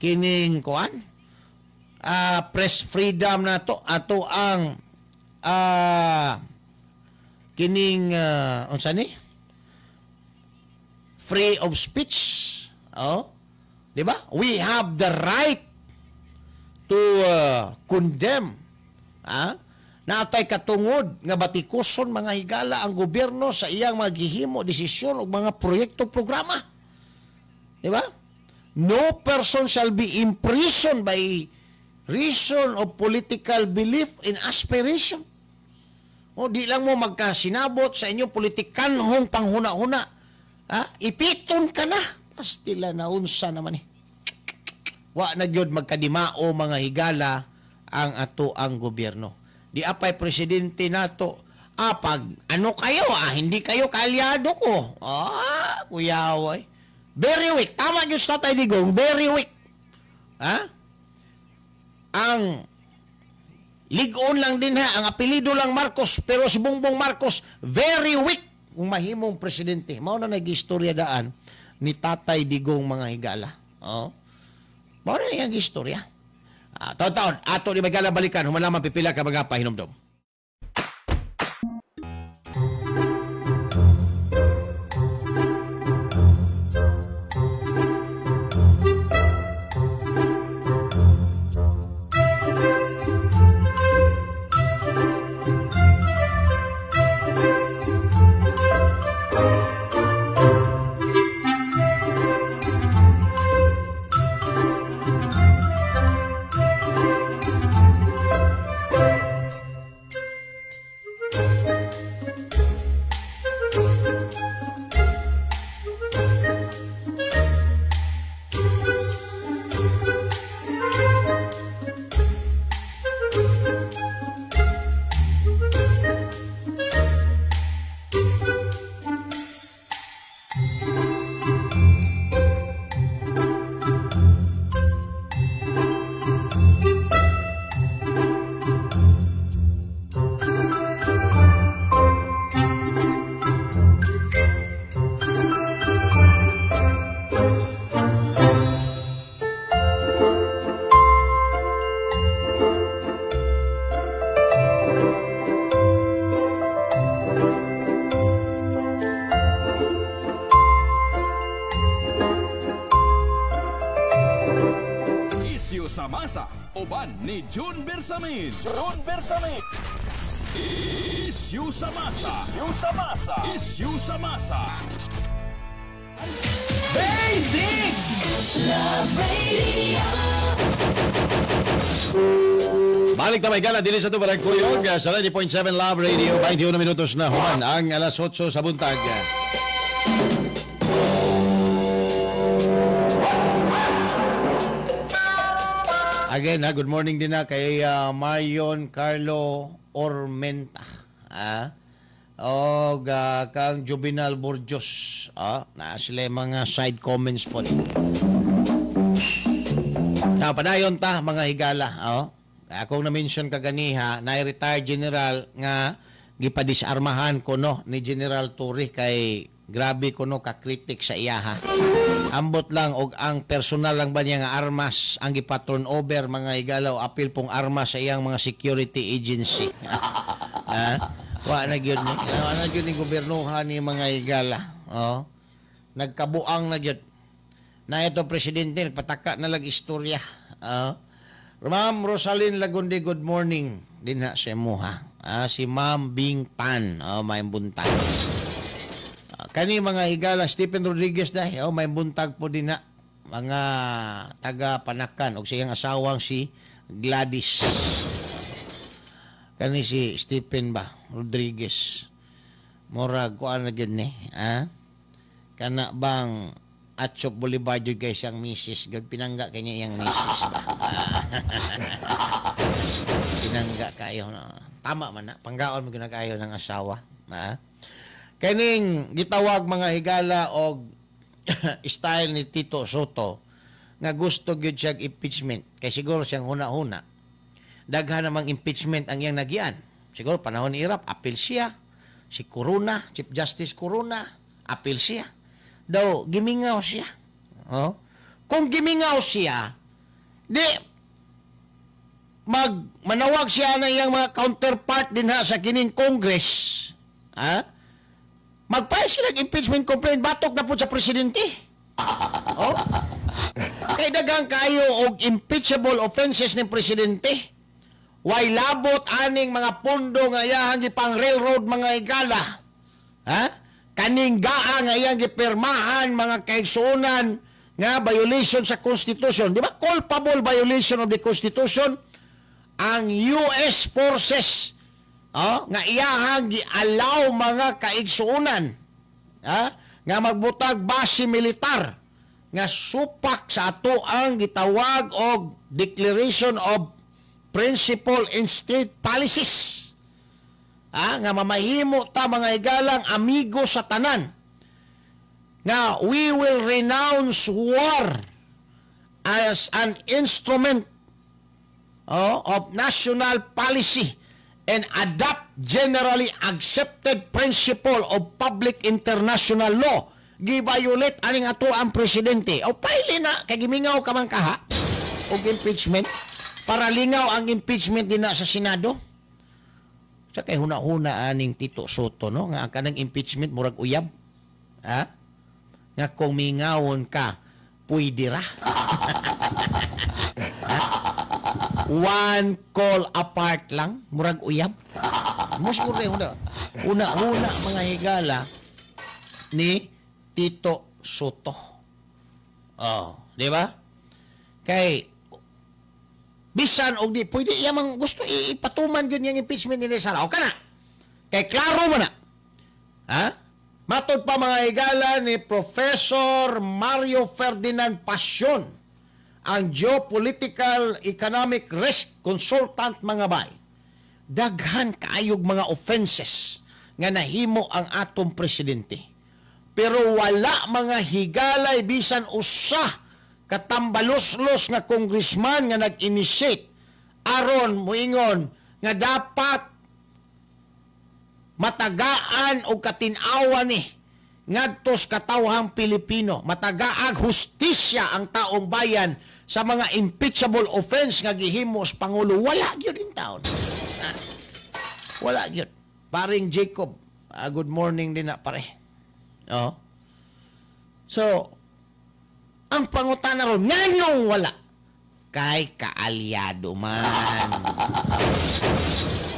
kining kuan. Press freedom na to ato ang kining unsa ni? Free of speech. Di ba? We have the right to condemn na atay katungod nga batikuson mga higala ang gobyerno sa iyang maghihimo desisyon o mga proyekto programa. Di ba? No person shall be imprisoned by reason of political belief and aspiration. Di lang mo magkasinabot sa inyong politikanhong panghuna-huna. Ipiton ka na. Pastila na unsa naman Wa na gyud magkadimao mga higala ang ato ang gobyerno. Di apay presidente nato pag ano kayo hindi kayo kaalyado ko. Kuyaway. Very weak. Tama gyud sa Tatay Digong, very weak. Ang ligon lang din ang apelyido lang Marcos, pero si Bongbong Marcos very weak kung mahimong presidente. Mao na nag-istorya daan ni Tatay Digong mga higala. Mao na yung istorya. Taon-taon, ato di magkala balikan, humalaman pipila ka mga pahinomdom. Sa masa, uban ni June Bersamin. June Bersamin. Issue sa masa. Issue sa masa. Issue sa masa. Basic Love Radio. Balik na may gala din sa ito parang kuyog sa 90.7 Love Radio. 21 minutos na human ang alas 8 sa buntag. Again, good morning din na kay Marion Carlo Ormenta. O kang Juvenal Burgos. Na sila mga side comments po. Padayon mga higala. Akong na-mention kaganiha, na retired general nga gipadisarmahan ko no ni General Torre kay grabe ko no ka-critic sa iya ha. Ambot lang og ang personal lang ba niya nga armas ang gipa-turn over mga higala o apil pong armas sa iyang mga security agency. Wa na gyud ni gobernohan ni mga higala. Oh. Nagkabuang na gyud. Na ito presidente nagpataka na lag istorya. Ma'am Rosalyn Lagundi, good morning din ha sa imo ha. Si Ma'am Bing Tan, may buntag. Kani mga higala Stephen Rodriguez dai, may buntag po din na mga taga Panakan og siyang asawang si Gladys. Kani si Stephen ba Rodriguez. Murag kuan na gyud ni, kana bang Atchop Boulevard yun guys ang misis. Pinangga kanya yung misis ba? Pinangga kayo. No? Tama man na. Panggaon mo kayo ng asawa. Kaning gitawag mga higala o style ni Tito Soto nga gusto gyud siya impeachment. Kay siguro siyang huna-huna. Daghan namang impeachment ang iyang nagyan. Siguro panahon ni Irap, apil siya. Si Corona, Chief Justice Corona, apil siya. Daw, gimingaw siya. Kung gimingaw siya, di, manawag siya na iyang mga counterpart din ha sa kining Congress. Magpahal sila impeachment complaint, batok na po sa presidente. Kay dagang kayo og impeachable offenses ng presidente. Way labot aning mga pondo nga iyahang gipang railroad mga higala. Kaning gaa nga iyang gipirmahan mga kaigsuonan nga violation sa Constitution. Di ba? Culpable violation of the Constitution ang US forces nga iyahang gi-allow mga kaigsuonan nga magbutag base militar nga supak sa ato ang gitawag og Declaration of Principle and State Policies. Nga mamahimo ta mga higalang amigo sa tanan nga we will renounce war as an instrument of national policy and adopt generally accepted principle of public international law. Gi-violate aning ato ang presidente. O paili na kay gimingaw ka man kaha og impeachment para lingaw ang impeachment din na sa Senado. Sa kay huna-huna aning Tito Soto no nga ang kanang impeachment murag uyab. Nga kung mingawon ka pwede ra. One call apart lang murag uyab. Mo siguro huna-huna mga higala ni Tito Soto. Di ba? Kay bisan og di pwede iyang gusto ipatuman gyud yang impeachment ni Sara. O kana. Kay klaro man na. Matod pa mga higala ni Professor Mario Ferdinand Passion, ang geopolitical economic risk consultant mga bay. Daghan kaayog mga offenses nga nahimo ang atong presidente. Pero wala mga higalay bisan usa katambalos-los nga congressman nga nag-initiate aron moingon nga dapat matagaan o katinawan ni ngadtos katawhang Pilipino, matagaag hustisya ang taong bayan sa mga impeachable offense nga gihimo sa Pangulo. Wala gyud din taon. Wala gyud. Paring Jacob, good morning din na pare. So, ang pangutana ron, nganong wala? Kay kaalyado man.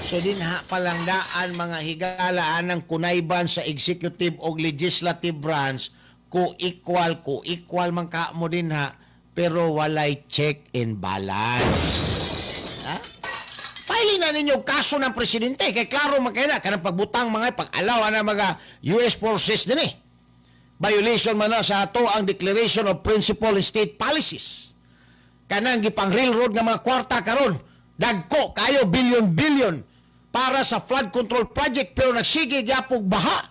So dinha palang daan mga higalaan ng kunayban sa executive o legislative branch ko equal man ka mo din ha, pero walay check and balance. Paili na ninyo kaso ng presidente kay klaro makaya kanang pagbutang mga pag-alaw na mga US forces din violation man na sa ato ang Declaration of Principle and State Policies. Kanang gipang railroad nga mga kwarta karon, dagko kayo billion para sa flood control project pero nagsige gyapog baha.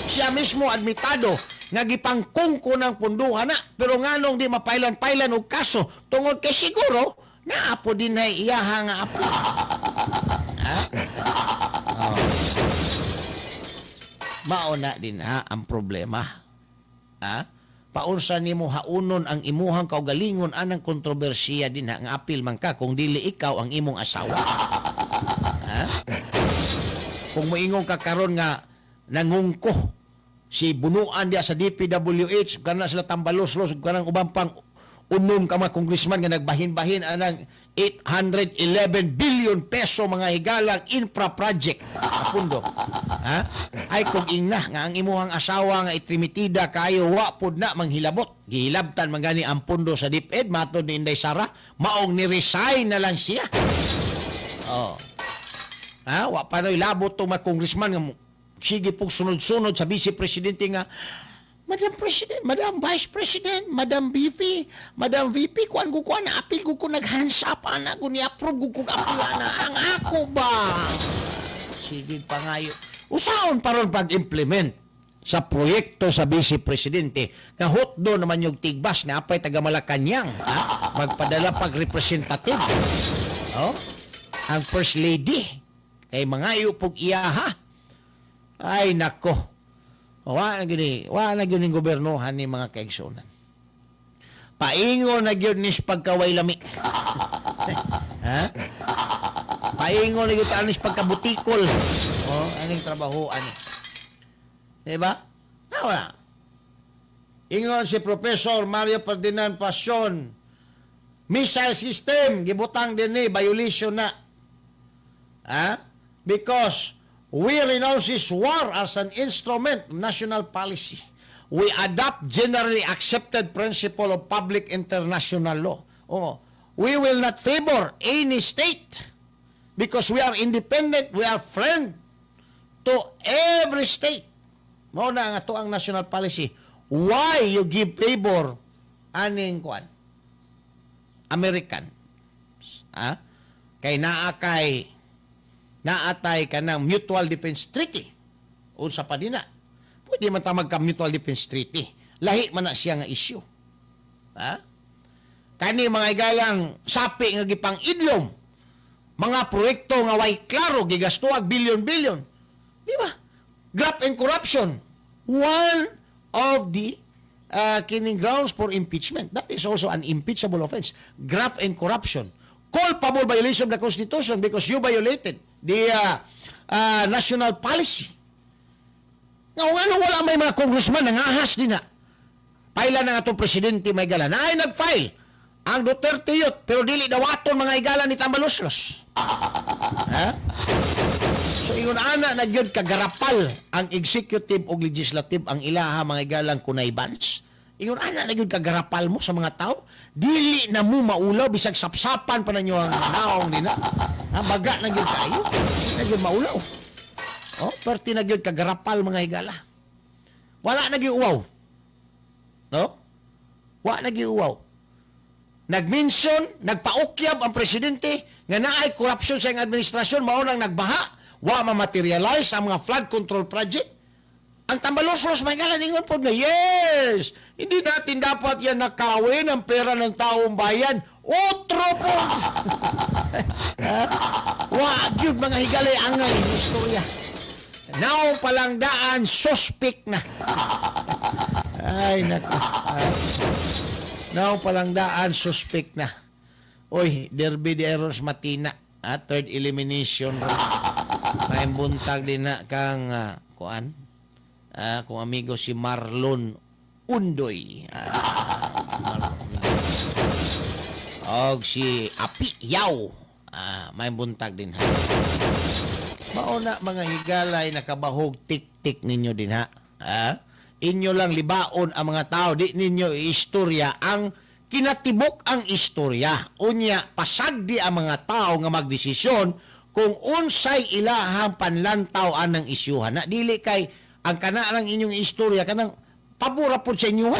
Siya mismo admitado nga gipangkungko ng punduhan na pero nganong di mapailan-pailan og kaso tungod kay siguro naapo din na iyaha nga apo. mauna din ang problema. Paunsa nimo haunon ang imuhang kaugalingon anang kontrobersiya din nga apil man ka kung dili ikaw ang imong asawa. Kung moingon ka karon nga nangungko si bunuan dia sa DPWH kana sila tambalos-los kanang ubang pang unom ka mga congressman nga nagbahin-bahin anang 811 billion peso mga higalang infra project apundo. Ay kung ingna nga ang imuhang asawa nga itrimitida kayo wa pud na manghilabot gihilabtan man gani ang pundo sa DepEd matod ni Inday Sara maong ni-resign na lang siya. Wa pa noy labot to mga congressman nga sige pug sunod-sunod sa Vice Presidente nga Madam President, Madam Vice President, Madam VP, kuan ko na apil ko nag-hands up ana ko ni-approve ko apil ana ang ako ba. Sige pa ngayo. Usaon paron pag-implement sa proyekto sa Vice Presidente nga hotdo naman yung tigbas na apay taga Malacañang magpadala pag representative. Ang First Lady kay mangayo pug iyaha. Ay nako. Wa na gini gobernohan ni mga kaigsunan. Paingon na gyud nis pagkaway lami. Paingon na gyud anis pagkabutikol. Aning trabaho ani. Diba? Nawa. Ingon si Professor Mario Ferdinand Pasion, missile system gibutang din ni violation na. Because we renounce this war as an instrument of national policy. We adopt generally accepted principle of public international law. We will not favor any state because we are independent, we are friend to every state. Mao na nga to ang national policy. Why you give favor aning kuan? American. Kay naatay ka ng Mutual Defense Treaty. Unsa pa din na. Pwede man tamag ka Mutual Defense Treaty. Lahi man na siya nga issue. Kani mga igalang sapi nga gipang idlom. Mga proyekto nga way klaro, gigastuag bilyon-bilyon. Di ba? Graft and corruption. One of the kining grounds for impeachment. That is also an impeachable offense. Graft and corruption. Culpable violation of the Constitution because you violated the national policy. Nga wala may mga congressman nangahas din na. Paila na nga itong presidente may gala. Na ay nag-file ang Duterte youth pero dili dawaton mga igala ni Tambaloslos. So ingon ana na gyud kagarapal ang executive o legislative ang ilaha mga igalang kunay bunch. Ingon ana na gyud kagarapal mo sa mga tao. Dili na mo maulaw bisag sapsapan pa nanyo ang naong nina. Baga na gyud kayo. Na gyud maulaw. Perti na gyud kagarapal mga higala. Wala na gyud uwaw. No? Wala na gyud uwaw. Nagmention, nagpaukyab ang presidente nga naay corruption sa administrasyon mao nang nagbaha. Wa ma-materialize ang mga flood control project. Ang Tambaloslos may ngalan ingon po na, yes, hindi natin dapat yan nakawin ang pera ng taong bayan. Otro po. Wag yun mga higalay angay istorya. Now palang daan, suspect na. Ay, naku. Now palang daan, suspect na. Oy, Derby de Eros Matina. Third elimination. May buntag din na kang kuan. Kung amigo si Marlon Undoy. Og si Api Yao. May buntag din ha. Mauna mga higalay nakabahog tik-tik ninyo din ha. Inyo lang libaon ang mga tao. Di ninyo istorya ang kinatibok ang istorya. Unya, pasagdi ang mga tao nga magdesisyon kung unsay ilahang panlantaw anang isyuhan. Na dili kay ang kanang inyong istorya kanang pabura po sa inyo.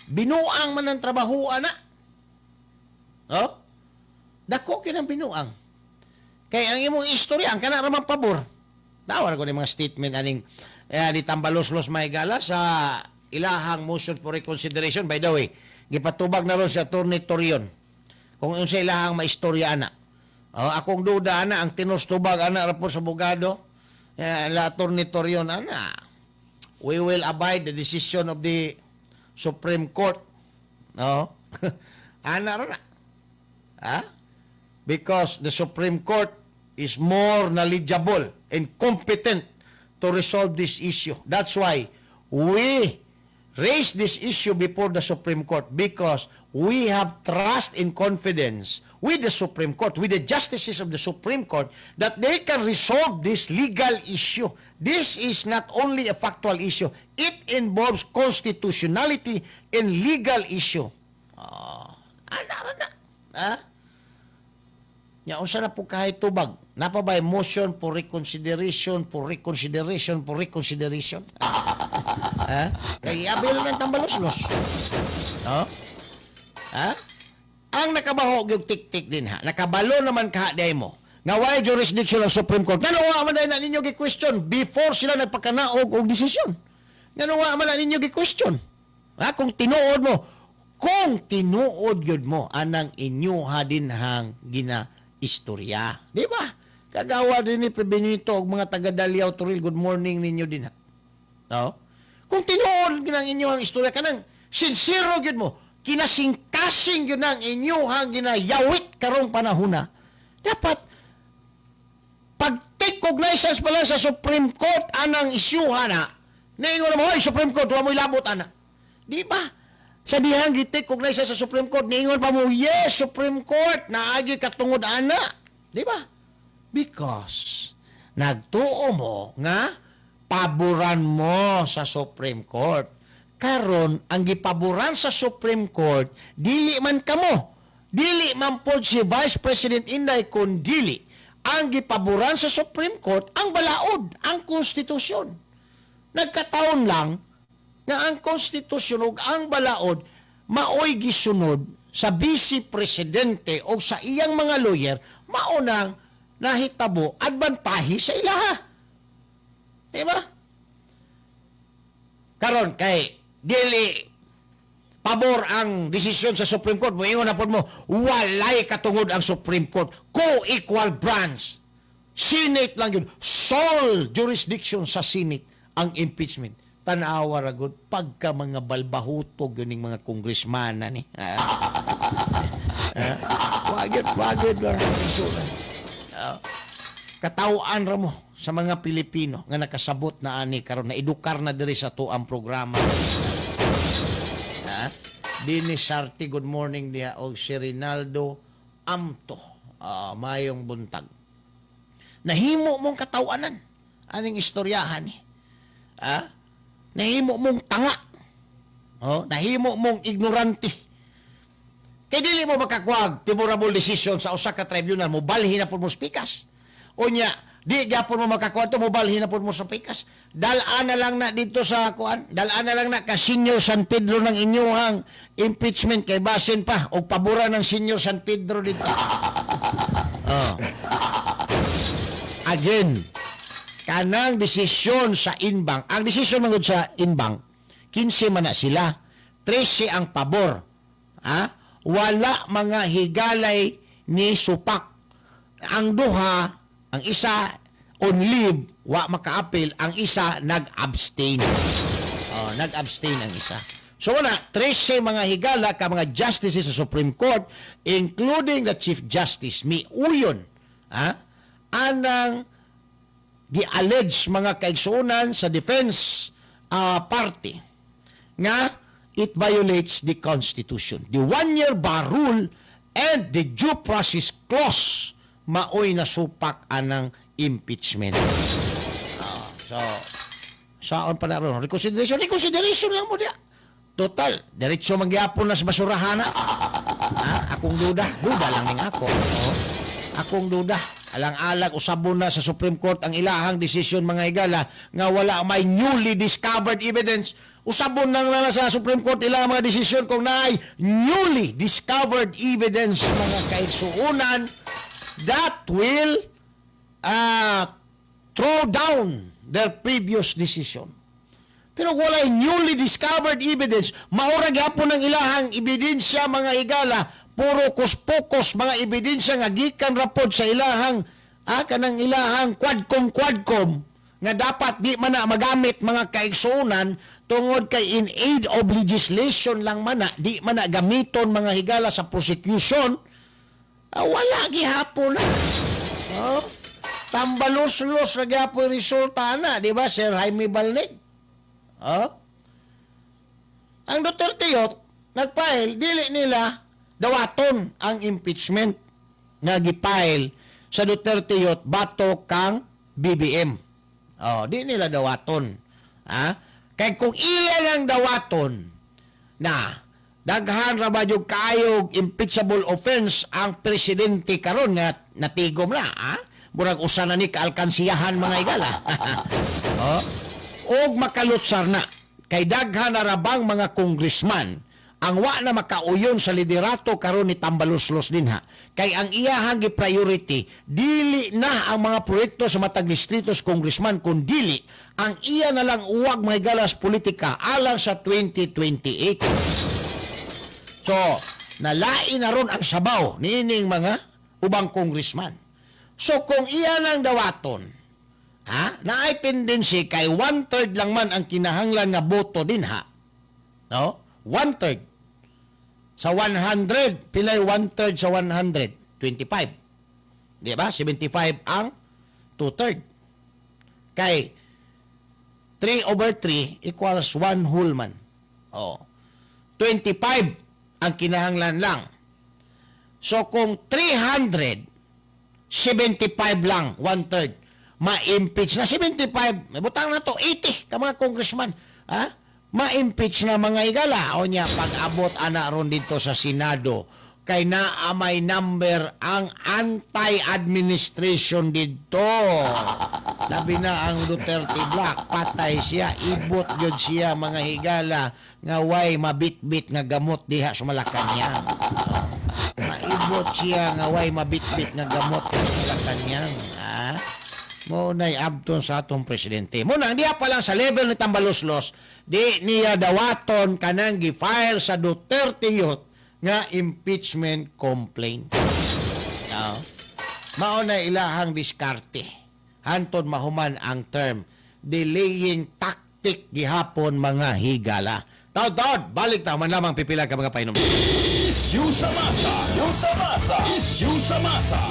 Binuang man ang trabaho ana. Dako kinang binuang. Kay ang imong istorya ang kanang ramang pabor. Dawar ko ni mga statement aning ni Tambaloslos Maygala sa ilahang motion for reconsideration. By the way, gipatubag na ron si Atty. Torion kung unsa ilahang maistorya ana. Akong duda ana ang tinustubag ana rapor sa abogado. La Attorney Torion, ana, we will abide the decision of the Supreme Court. No? Ana ron na. Because the Supreme Court is more knowledgeable and competent to resolve this issue. That's why we raise this issue before the Supreme Court, because we have trust and confidence with the Supreme Court, with the justices of the Supreme Court, that they can resolve this legal issue. This is not only a factual issue. It involves constitutionality and legal issue. Nya unsa na po kahit tubag? Napabay motion for reconsideration, for reconsideration, for reconsideration. Kay abil ng tambalos-los. Ang nakabahog yung tik-tik din ha. Nakabalo naman kahaday mo. Nga why jurisdiction ng Supreme Court. Nganawa man na ninyo gi-question before sila nagpakanaog og desisyon. Nganawa man na ninyo gi-question. Kung tinuod mo, yun mo anang inyo din hang istorya. Di ba? Kagawa din ni Benito og mga taga Daliao Turil, good morning ninyo din ha. No? Kung tinuod ginang inyong istorya kanang sincero gyud mo, kinasing-kasing gyud nang inyong ginayawit karong panahon na, dapat pag-take cognizance pa lang sa Supreme Court anang isyuha na, naingon mo, hoy Supreme Court, huwag mo ilabot ana. Di ba? Sa dihang gi-take cognizance sa Supreme Court, naingon pa mo, yes, Supreme Court, naagi katungod ana. Di ba? Because nagtuo mo nga paboran mo sa Supreme Court. Karon ang gipaboran sa Supreme Court, dili man kamo. Dili man pod si Vice President Inday kun dili ang gipaboran sa Supreme Court ang balaod, ang konstitusyon. Nagkataon lang nga ang konstitusyon ug ang balaod maoy gisunod sa Vice Presidente o sa iyang mga lawyer, maunang nahitabo adbantahe sa ilaha. Diba? Karon kay dili pabor ang desisyon sa Supreme Court, moingon na po mo, walay katungod ang Supreme Court, co-equal branch. Senate lang yun, sole jurisdiction sa Senate ang impeachment. Tanawa ragod pagka mga balbahutog yun yung mga congressman na ni. Wagid. Katawaan ra mo sa mga Pilipino nga nakasabot na ani karon na edukar na diri sa tuang programa. Dini Sarti, good morning diha, og si Rinaldo Amto, mayong buntag. Nahimo mong katawanan aning istoryahan ni. Nahimo mong tanga. Nahimo mong ignorante. Kay dili mo makakuwag favorable decision sa usa ka tribunal, mo balhin na pud mo spikas. Unya, di gyapon mo makakuha to, mo balhin na pud mo sa pikas. Dalaan na lang na dito sa kuan, dalaan na lang na ka Senior San Pedro ng inyong impeachment kay basin pa og pabura ng Senior San Pedro dito. Again, kanang desisyon sa Inbang, ang desisyon mangod sa Inbang, 15 man na sila, 13 ang pabor. Wala mga higalay ni supak. Ang duha, ang isa on leave, wa maka-appeal, ang isa nag-abstain. Nag-abstain ang isa. So wala, 13 mga higala ka mga justices sa Supreme Court, including the Chief Justice, miuyon, anang gi-allege mga kaigsuunan sa defense party nga it violates the Constitution. The one-year bar rule and the due process clause maoy na supak anang impeachment. So, saan pa na ron? Reconsideration lang mo diya. Total, diretso magyapon na sa basurahan na. Akong duda lang ning ako. Akong duda. Alang-alag, usabon na sa Supreme Court ang ilahang desisyon mga higala nga wala may newly discovered evidence. Usabon na sa Supreme Court ilang mga desisyon kung naay newly discovered evidence mga kaigsuunan that will throw down their previous decision. Pero wala newly discovered evidence, maura gyapon ang ilahang ebidensya mga higala, puro kuspokos mga ebidensya nga gikan rapod sa ilahang kanang ilahang quadcom nga dapat di man na magamit mga kaigsunan tungod kay in aid of legislation lang man na, di man na gamiton mga higala sa prosecution, wala gihapon na. Oh, tambalos-los na gihapon resulta na, di ba, Sir Jaime Balnig? Oh? Ang Duterte yot, nagfile, dili nila dawaton ang impeachment nga gipile sa Duterte yot bato kang BBM. Oh, di nila dawaton. Ha? Kay kung iyan ang dawaton na daghan ra ba yung kaayog impeachable offense ang presidente karon nga natigom na, ha? Murag usa na ni kaalkansiyahan mga igala. Oh, og makalutsar na kay daghan na rabang mga congressman ang wa na makauyon sa liderato karon ni tambalos-los dinha kay ang iyahang gi-priority dili na ang mga proyekto sa matag distritos congressman kundi ang iya na lang uwag mga galas politika alang sa 2028. So nalain na ron ang sabaw niining mga ubang congressman. So kung iya nang dawaton, ha, naay tendency kay 1/3 lang man ang kinahanglan nga boto dinha, no? 1/3 sa 100, pilay 1/3 sa 100? 25. Di ba? 75 ang 2/3. Kay 3/3 equals 1 whole man. Oh. 25 ang kinahanglan lang. So kung 300, 75 lang, 1/3. Ma-impeach na 75. May butang na to 80 ka mga congressman. Ha? Ma-impeach na mga igala. O niya, pag-abot ana ron dito sa Senado, kay naamay number ang anti-administration dito. Labi na ang Duterte Black, patay siya, ibot yun siya mga higala, nga way mabitbit nga gamot diha sa Malacanang. Maibot siya nga way mabitbit nga gamot diha sa Malacanang. Ha? Mo na'y abton sa atong presidente. Muna, diya pa lang sa level ni tambalos-los, di niya dawaton kanang gi-file sa Duterte youth nga impeachment complaint. No? Mao na ilahang diskarte. Hantod mahuman ang term, delaying tactic gihapon mga higala. Taod, balik ta man lamang pipila ka mga painom. Issue sa masa. Issue sa masa. Issue sa masa.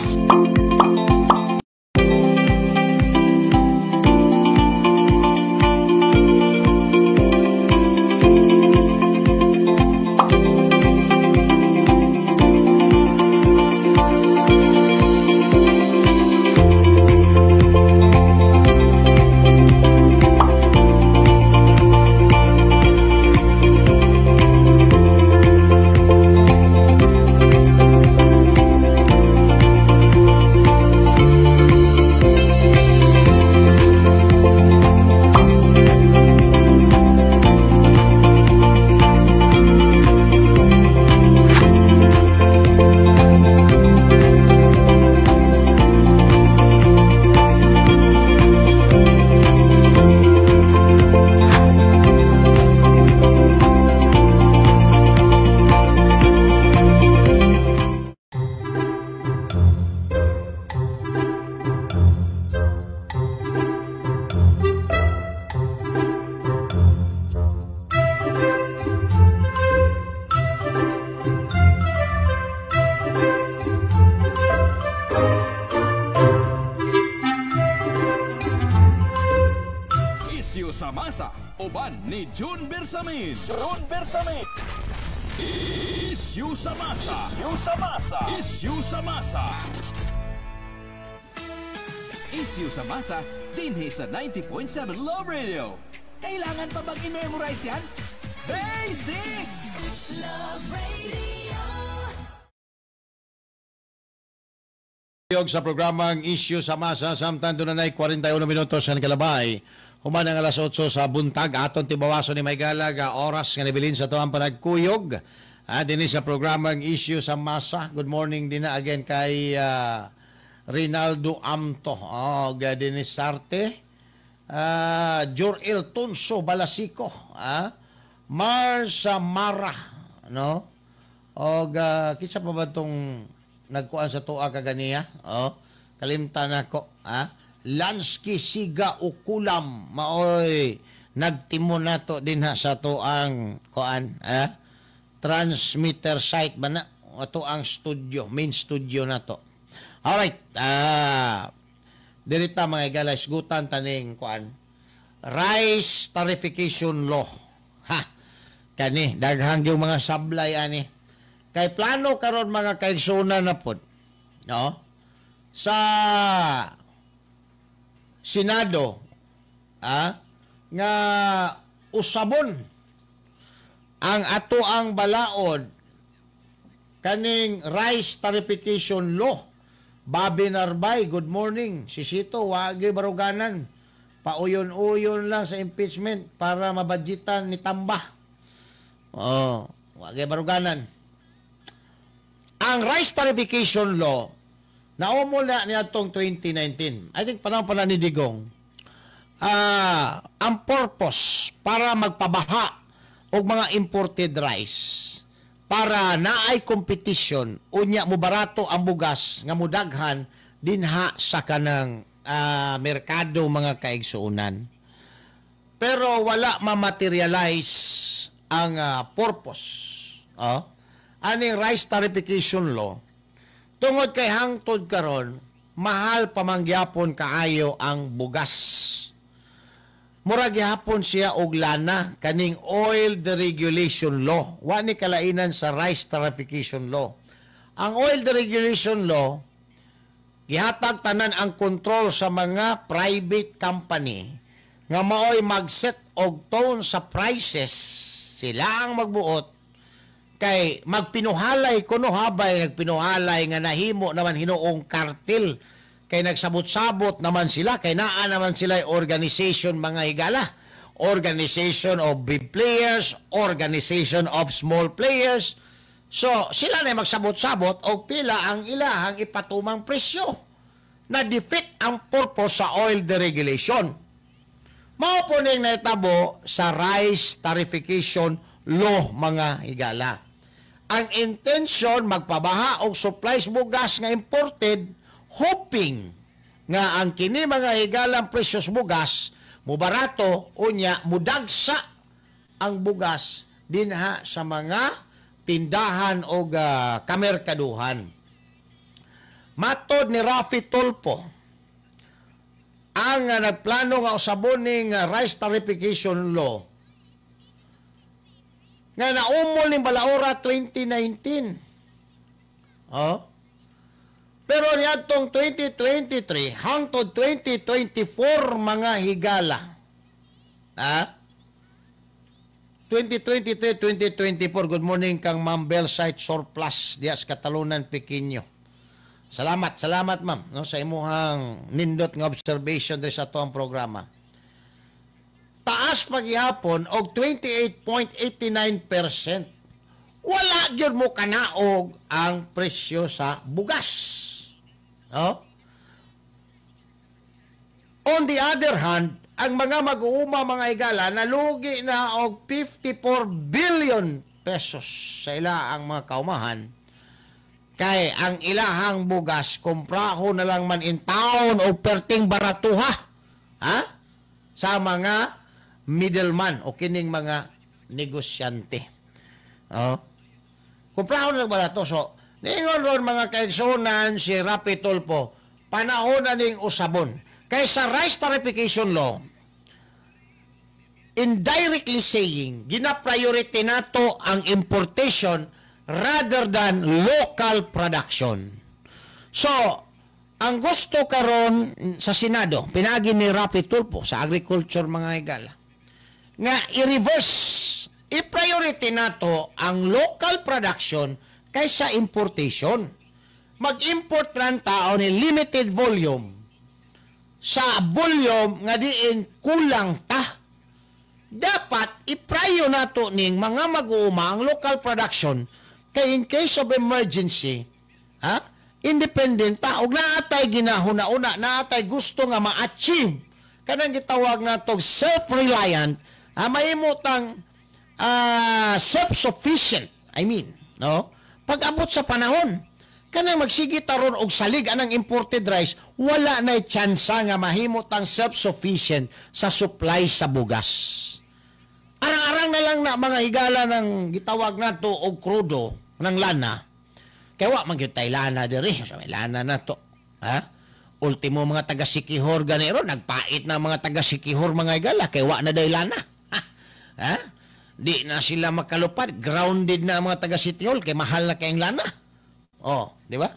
Sa masa, uban ni June Bersamin. June Bersamin. Issue sa masa. Issue sa masa. Issue sa masa. Issue sa masa, dinhi sa 90.7 Love Radio. Kailangan pa bang i-memorize yan? Basic! Love Radio. Sa programang Issue sa Masa, samtang doon na 41 minutos sa Kalabay. Human ang alas 8 sa buntag, aton tibawaso ni Maygalaga, oras nga nibilin sa tuwang panagkuyog. Din sa programang Issue sa Masa. Good morning din na again kay Rinaldo Amto. Dinis Sarte. Jorel Tunso Balasico. Marsa Mara. No? Kitsa pa ba itong nagkuhan sa tuwa kaganiya? Kalimtan ako. Lansky Siga Ukulam maoy nagtimo nato din ha sa to ang transmitter site ba na ato ang studio, main studio nato. Alright, dirita mga higala isgutan taning rice tarification law. Ha, kani daghang yung mga sablay ani. Kay plano karon mga kaigsunan na pod, no? Sa Senado, nga usabon ang ato ang balaod kaning rice tarification law. Bobby Narbay, good morning. Sisito, wagi baruganan. Pauyon-uyon lang sa impeachment para mabadjitan ni Tamba. Oh, wagi baruganan. Ang rice tarification law, naumula niya itong 2019. I think panahon pala ni Digong. Ang purpose para magpabaha o mga imported rice para naay competition unya mo barato ang bugas nga mudaghan dinha sa kanang merkado mga kaigsuunan. Pero wala ma-materialize ang purpose. Aning rice tarification law tungod kay hangtod karon mahal pamangyapon kaayo ang bugas. Murag gihapon siya og lana kaning oil deregulation law. Wa ni kalainan sa rice tarification law. Ang oil deregulation law gihatag tanan ang control sa mga private company nga maoy mag-set og tone sa prices. Sila ang magbuot kay magpinuhalay kuno habay nagpinuhalay nga nahimo naman hinuong kartel. Kay nagsabot-sabot naman sila, kay naa naman sila organization mga higala. Organization of big players, organization of small players. So, sila na magsabot-sabot o pila ang ilahang ipatumang presyo na defeat ang purpose sa oil deregulation. Maupuning na itabo sa rice tarification law mga higala. Ang intention magpabaha og supplies bugas nga imported hoping nga ang kini mga higalang presyos bugas mubarato unya mudagsa ang bugas dinha sa mga tindahan o kamerkaduhan. Matod ni Rafi Tulfo ang nagplano nga usabon ning rice tarification law nga naumol ni balaura 2019. Pero niadtong 2023 hangtod 2024 mga higala. 2023-2024. Good morning kang Ma'am Bell Site Surplus dias Katalunan Pequeño. Salamat ma'am no sa imuhang nindot nga observation diri sa tuang programa. Taas paghihapon og 28.89%. Wala gyud mo kanaog ang presyo sa bugas. On the other hand, ang mga mag-uuma mga higala nalugi na og 54 billion pesos sa ilaang mga kaumahan. Kay ang ilahang bugas kumpraho na lang man in town o perting baratuha sa mga middleman o kining mga negosyante. Kumpraho na lang barato. So, ningon ron mga kaigsunan si Rafi Tulfo, panahon na ning usabon. Kaya sa rice tarification law, indirectly saying, gina-priority nato ang importation rather than local production. So, ang gusto karon sa Senado, pinagi ni Rafi Tulfo sa agriculture mga higala, nga i-reverse, i-priority nato ang local production kaysa importation. Mag-import lang tao ni limited volume sa volume nga diin kulang ta. Dapat iprayo nato ning mga mag-uuma ang local production kay in case of emergency, independent ta og naatay ginahuna-una, naatay gusto nga ma-achieve kanang gitawag natong self-reliant, mahimo tang self-sufficient. I mean, no? Pag-abot sa panahon. kanang magsigit taron og salig anang imported rice, wala na tsansa nga mahimot ang self-sufficient sa supply sa bugas. Arang-arang na lang na mga higala ng gitawag nato og krudo ng lana. Kaya wa man gyud tay lana diri, sa may lana na to. Ha? Ultimo mga taga Sikihor ganero nagpait na mga taga Sikihor mga higala kay wa na day lana. Ha? Di na sila makalupad, grounded na ang mga taga Sikihor kay mahal na kayong lana. Oh, di ba?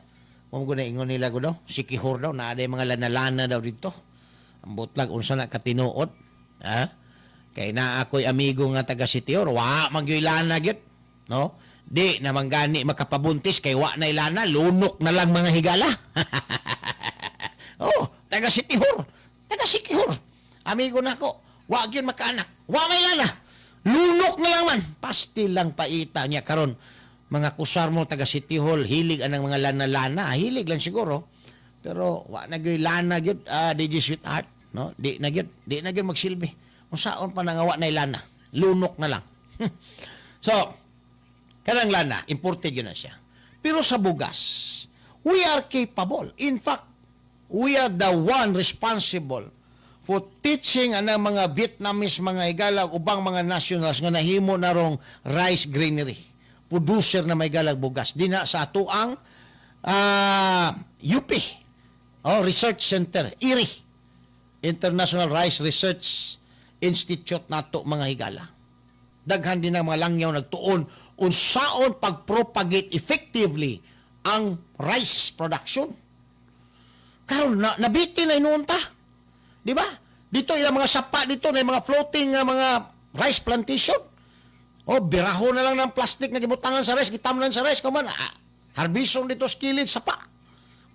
Kung guna ingon nila ko daw, Sikihor daw, na mga lana-lana daw dito. Ang butlag, unsa na katinuot. Ha? Kaya na ako'y amigo nga taga Sikihor, wa, magyoy lana gyud, no? Di naman gani makapabuntis, kay wa na ilana, lunok na lang mga higala. Oh, taga Sikihor. Taga Sikihor. Amigo na ko, wa gyud makaanak, wa may lana. Lunok na lang man. Pasti lang paita niya karon. Mga kusar mo taga City Hall, hilig anang mga lana-lana, hilig lang siguro. Pero wa na gyud lana gyud, DJ Sweetheart, no? Di na gyud magsilbi. Unsaon pa nga wa na lana, lunok na lang. So, kanang lana, imported yun na siya. Pero sa bugas, we are capable. In fact, we are the one responsible for teaching anang mga Vietnamese mga higala ubang mga nationals nga nahimo na rong rice granary. Producer na may galag bugas. Di na sa ato ang UP, Research Center, IRI, International Rice Research Institute nato mga higala. Daghan din ang mga langyaw nagtuon unsaon pag-propagate effectively ang rice production. Karon nabiti na inuunta. Di ba? Dito ilang mga sapa dito na mga floating mga rice plantation. O, biraho na lang ng plastic na gibutangan sa rice, gitamnan sa rice, kaman, harbison dito skillet, sapa.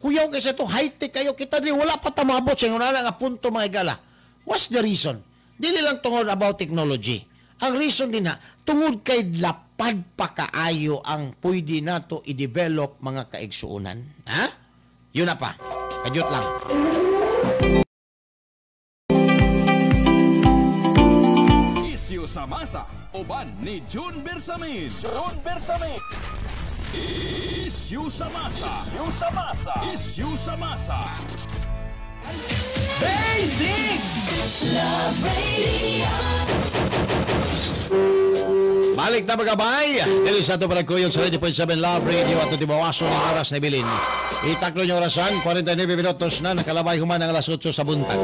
Kuyaw kasi ito, high-tech kayo, kita din, wala pa tamabot sa nga punto mga higala. What's the reason? Dili lang tungod about technology. Ang reason din na, tungod kay lapad pa kaayo ang pwede nato i-develop mga kaigsuunan. Ha? Yun na pa. Kadyot lang. Isyu sa masa, uban ni June Bersamin. June Bersamin. Isyu sa masa. Isyu sa masa. Isyu sa masa. Basics! Love Radio! Balik na magabay. Dili sa ito palagkuyog sa 90.7 Love Radio at ito bawaso ng oras na bilin. Itaklo nyo orasan, 49 minutos na nakalabay human ang alas 8 sa buntag.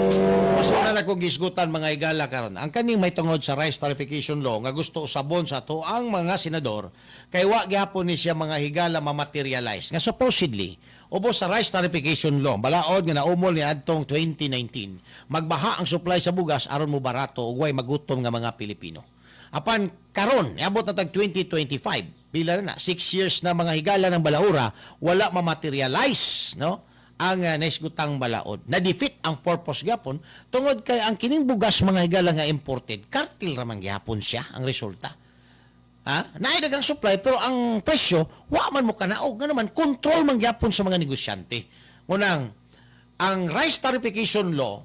Mas na nakugisgutan mga higala karon. Ang kaning may tungod sa rice tarification law nga gusto usabon sa to ang mga senador kay wa gyapon ni siya mga higala ma-materialize. Nga supposedly, ubos sa rice tarification law, balaod nga naumol ni adtong 2019, magbaha ang supply sa bugas aron mo barato ug way magutom nga mga Pilipino. Apan karon, abot na tag 2025, pila na 6 years na mga higala ng balaura, wala ma-materialize, no? Ang naisgutang balaod. Na-defeat ang purpose gapon tungod kay ang kining bugas mga higala nga imported, kartel raman gyapon siya ang resulta. Ha? Naay dagang supply pero ang presyo wa man mo kanaog nga naman control man gyapon sa mga negosyante. Munang ang rice tarification law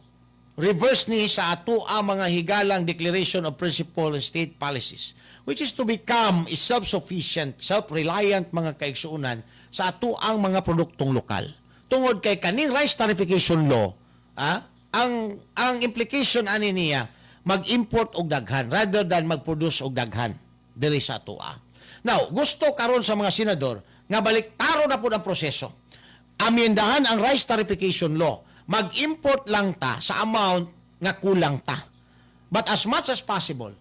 reverse ni sa ato ang mga higalang declaration of principle and state policies, which is to become a self-sufficient, self-reliant mga kaigsuunan sa ato ang mga produktong lokal. Tungod kay kaning rice tarification law, ang implication ani niya mag-import og daghan rather than mag-produce og daghan diri sa ato. Now, gusto karon sa mga senador nga baliktaron na pud ang proseso. Amyendahan ang rice tarification law. Mag-import lang ta sa amount nga kulang ta. But as much as possible,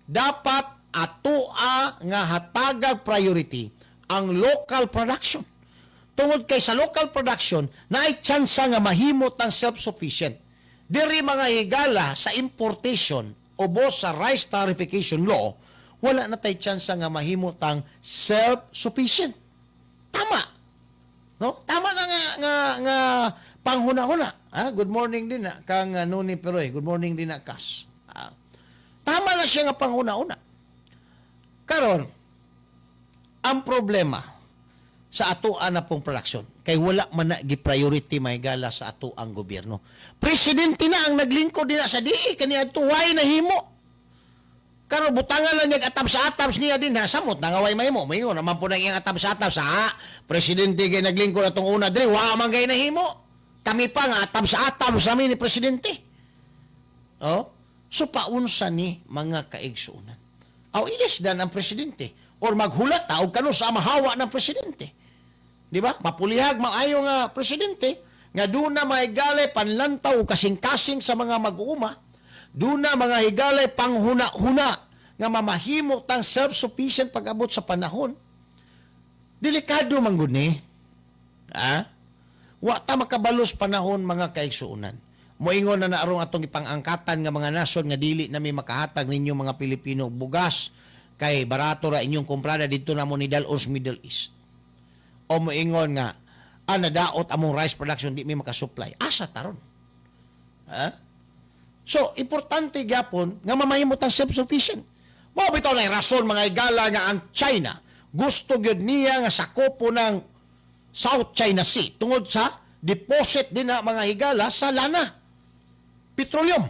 dapat atoa nga hatagag priority ang local production. Tungod kay sa local production, naay tsansa nga mahimot ang self-sufficient. Diri mga higala sa importation ubos sa rice tarification law, wala na tay tsansa nga mahimot ang self-sufficient. Tama. No? Tama na nga panghuna-huna. Good morning din na kang Noni Peroy. Good morning din na Kas. Tama na siya nga panghuna-huna. Karon, ang problema sa atoan na pong production kay wala man na gi-priority may gala sa ato ang gobyerno. Presidente na ang naglingkod din sa DI kaniya tuway na himo. Karon butangan lang niya atab sa atabs niya din ha. Samot nangaway mahimo. Mayo naman po na iyang atab sa atabs ha. Presidente kay naglingkod atong una diri wa man gay nahimo. Kami pa nga atab sa atabs namin ni presidente. Oh, so paunsa ni mga kaigsuunan. Aw ilis dan ang presidente or maghulat ta og kano sa mahawa ng presidente. Di ba? Mapulihag maayo nga presidente nga doon na mga higalay panlantaw o kasing-kasing sa mga mag-uuma, doon na mga higalay panghuna-huna nga mamahimo tang self-sufficient pag-abot sa panahon. Delikado man gud ni. Wa ta makabalos panahon mga kaigsuunan. Moingon na naarong atong ipang-angkatan nga mga nasod nga dili na may makahatag ninyo mga Pilipino bugas kay barato ra inyong kumprada dito na mo ni Dalos Middle East. O moingon nga nadaot among rice production di may makasupply. Asa taron? So, importante gyapon nga mamahimot ang self-sufficient. Mao bitaw na rason mga higala nga ang China gusto gyud niya nga sakopo ng South China Sea tungod sa deposit din na mga higala sa lana. Petroleum.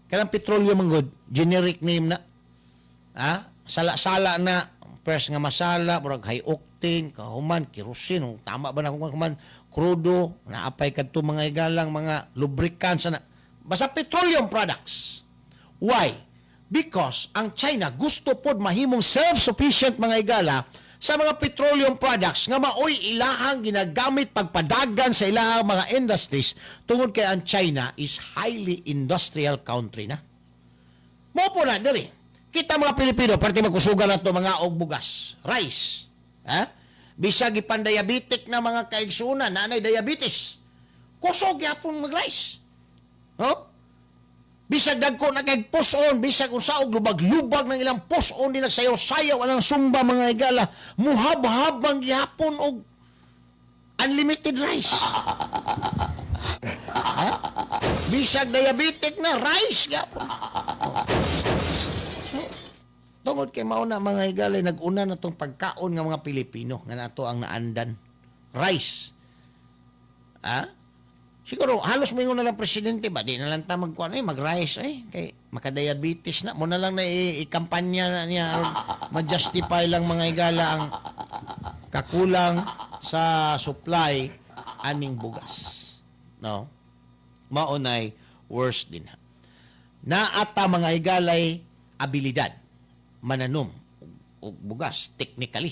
Kanang petroleum ang good generic name na. Sala-sala na first nga masala, murag high octane, kahuman, kerosene, tama ba na kung kahuman, crudo, naapay kadto mga igalang, mga lubricants, basta petroleum products. Why? Because ang China gusto pod mahimong self-sufficient mga igala sa mga petroleum products nga maoy ilahang ginagamit pagpadagan sa ilahang mga industries tungod kay ang China is highly industrial country na. Mo po na diri. Kita mga Pilipino, parte magkusugan na ito mga og bugas, rice. Bisag ipan-diabetic na mga kaigsunan, nanay diabetes. Kusog yapon mag-rice. Bisag dagko na kay puson, bisag unsaog lubag-lubag ng ilang puson, di nagsayaw-sayaw, anang sumba mga igala, muhab-habang yapon og unlimited rice. Bisag diabetic na rice yapon. Tungod kay mao na mga higalay nag-una na tong pagkaon nga mga Pilipino nga nato ang naandan. Rice. Siguro halos moingon na lang presidente ba di na lang ta magkuan mag-rice kay makadiabetes na mo na lang na ikampanya niya ma-justify lang mga higala ang kakulang sa supply aning bugas. No? Maunay worse din. Naata mga higalay abilidad mananom o bugas technically.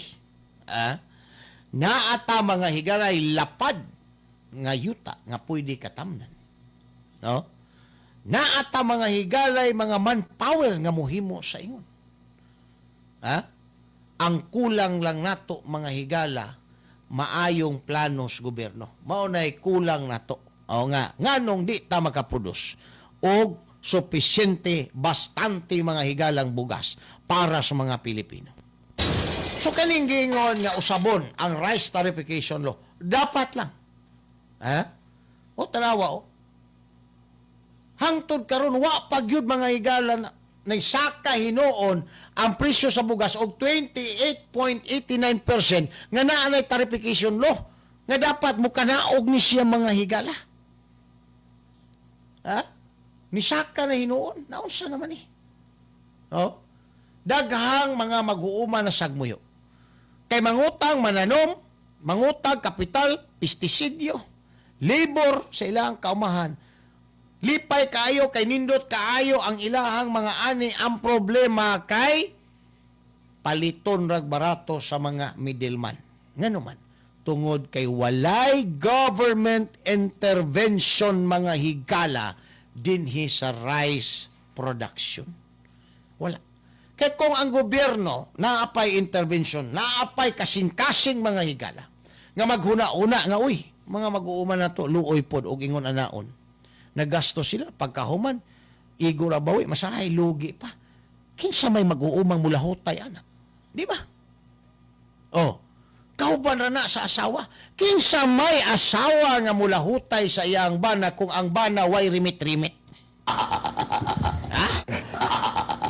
Naata mga higalay lapad nga yuta nga pwede katamnan. No? Naata mga higalay mga manpower nga mohimo sa ingon. Ang kulang lang nato mga higala maayong planos gobyerno. Maunay kulang nato. O nga nganong di ta makaproduce og sufisyente bastante mga higalang bugas para sa mga Pilipino. So kaning gingon nga usabon ang rice tariffication law, dapat lang. O tanawa hangtod karon wa pagyud mga higala na saka hinuon ang presyo sa bugas og 28.89% nga naanay tariffication law nga dapat mo kanaog ni siya mga higala. Nisaka na hinuon, naunsa naman daghang mga mag-uuma na sagmuyo. Kay mangutang mananom, mangutang kapital, pestisidyo, labor sa ilang kaumahan. Lipay kaayo, kay nindot kaayo ang ilahang mga ani. Ang problema kay paliton rag barato sa mga middleman. Ngano man, tungod kay walay government intervention mga higala dinhi sa rice production. Wala. Kaya kung ang gobyerno naapay intervention, naapay kasing-kasing mga higala, nga maghuna-una nga, mga mag-uuman na to, luoy pod og ingon anaon. Nagasto sila, pagkahuman, igura bawi, masahay, lugi pa. Kinsa may mag-uumang mulahotay, anak. Di ba? Kauban na sa asawa. Kinsa may asawa nga mulahutay sa iyang bana kung ang bana way rimit-rimit.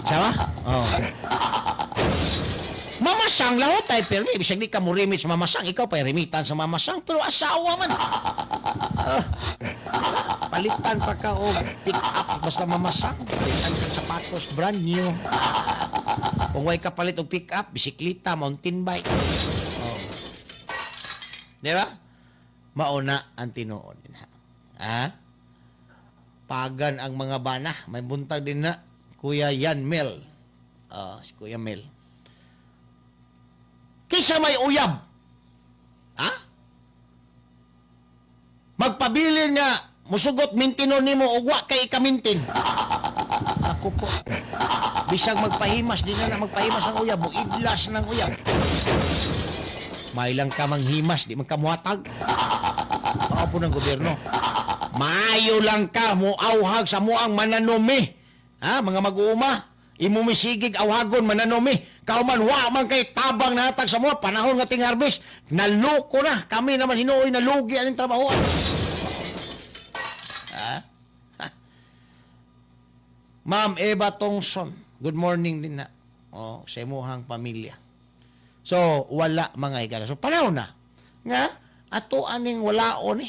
Sawa? Mamasang lahutay, pero ibig di ka mo rimit sa mamasang, ikaw pa rimitan sa mamasang, pero asawa man. Palitan pa ka o pick up basta mamasang. Palitan ka sapat. sapatos, brand new. Kung way kapalit og pick-up, bisikleta, mountain bike. Oh. Di ba? Mauna ang tinuod. Ha? Pagan ang mga bana. May buntag din na. Kuya Yan Mel. Si Kuya Mel. Kisa may uyab. Ha? Magpabilin nga, musugot mintino nimo ugwa kay ikamintin. Ako po. Bisag magpahimas, di na magpahimas ng uyab, muidlas ng uyab. May lang ka manghimas, di man ka muhatag. Baka po ng gobyerno. Maayo lang ka, muauhag sa muang mananomi. Ha, mga mag-uuma. Imumisigig awhagon mananomi. Kauman wa man kay tabang nahatag sa mga panahon nga ting harvest. Naluko na. Kami naman hinuoy nalugi aning trabaho. Ma'am Eva Tongson. Good morning din na. Sa imuhang pamilya. So, wala mga higala. So, panahon na. Nga, ato aning walaon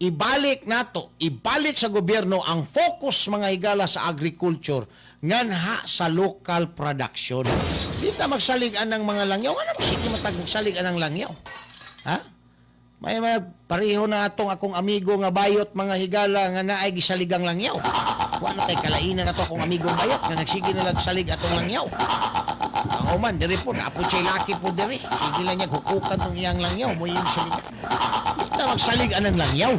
ibalik nato, ibalik sa gobyerno ang focus mga higala sa agriculture nganha sa local production. Di ta magsaligan ng mga langyaw. Ano mo sige magsaligan ng langyaw? Ha? May pareho na atong akong amigo nga bayot mga higala nga naay gisaligang langyaw. Wala kay kalainan na to akong amigong bayot nga nagsige na nagsalig atong langyaw. Ako man, diri po, naapot siya laki po diri. Sige lang niya, hukukan ng iyang langyaw. Mo yung saligan. Di ta magsalig anang langyaw.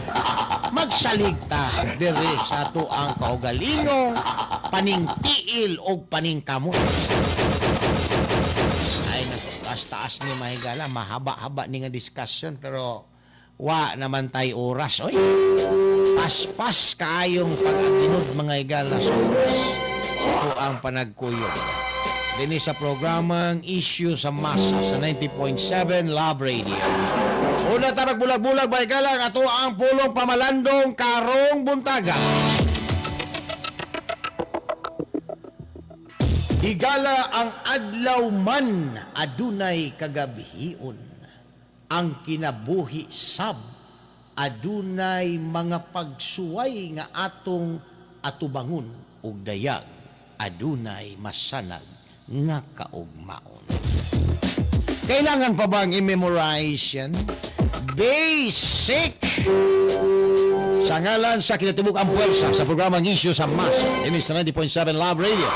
Magsalig ta diri sa ato ang kaugalingong paningtiil o paningkamot. Ay, taas-taas ni mahigala. Mahaba-haba ni nga discussion. Pero, wa naman tayo oras. Oy, paspas kaayong pag-atinod mga higala sa oras. Ito ang panagkuyo. Dini sa programang Issue sa Masa sa 90.7 Love Radio. Una tarag bulag-bulag ba ikalang ato ang pulong pamalandong karong buntaga. Higala ang adlaw man adunay kagabihion. Ang kinabuhi sab adunay mga pagsuway nga atong atubangon ug dayag adunay masanag nga kaugmaon. Kailangan pa bang i-memorize yan? Basic! Sa ngalan sa kinatibuk ang puwersa sa programang Issue sa Masa, ini sa 90.7 Love Radio.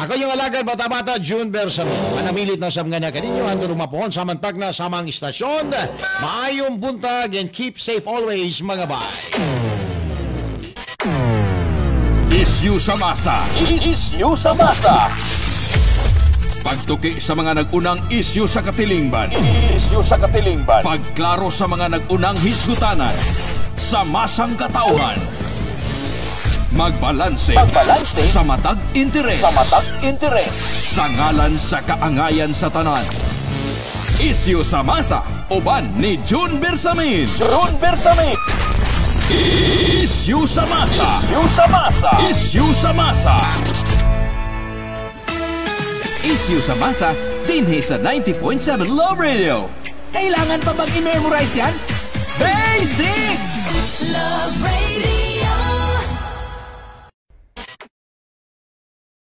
Ako yung alagad bata-bata, June Bersamo. Manamilit na sa mga kaninyo, hando rumapon, samantag na samang istasyon. Maayong buntag and keep safe always, mga bay. Issue sa Masa. Issue sa Masa. Pagtuki sa mga nag-unang isyu sa katilingban. Isyu sa katilingban. Pagklaro sa mga nag-unang hisgutanan. Sa masang katauhan. Magbalanse. Sa matag interes. Sa ngalan sa kaangayan sa tanan. Isyu sa Masa. Uban ni June Bersamin. Isyu sa Masa. Isyu sa Masa. Issue sa Masa, dinhi sa 90.7 Love Radio. Kailangan pa bang i-memorize yan? Basic! Love Radio.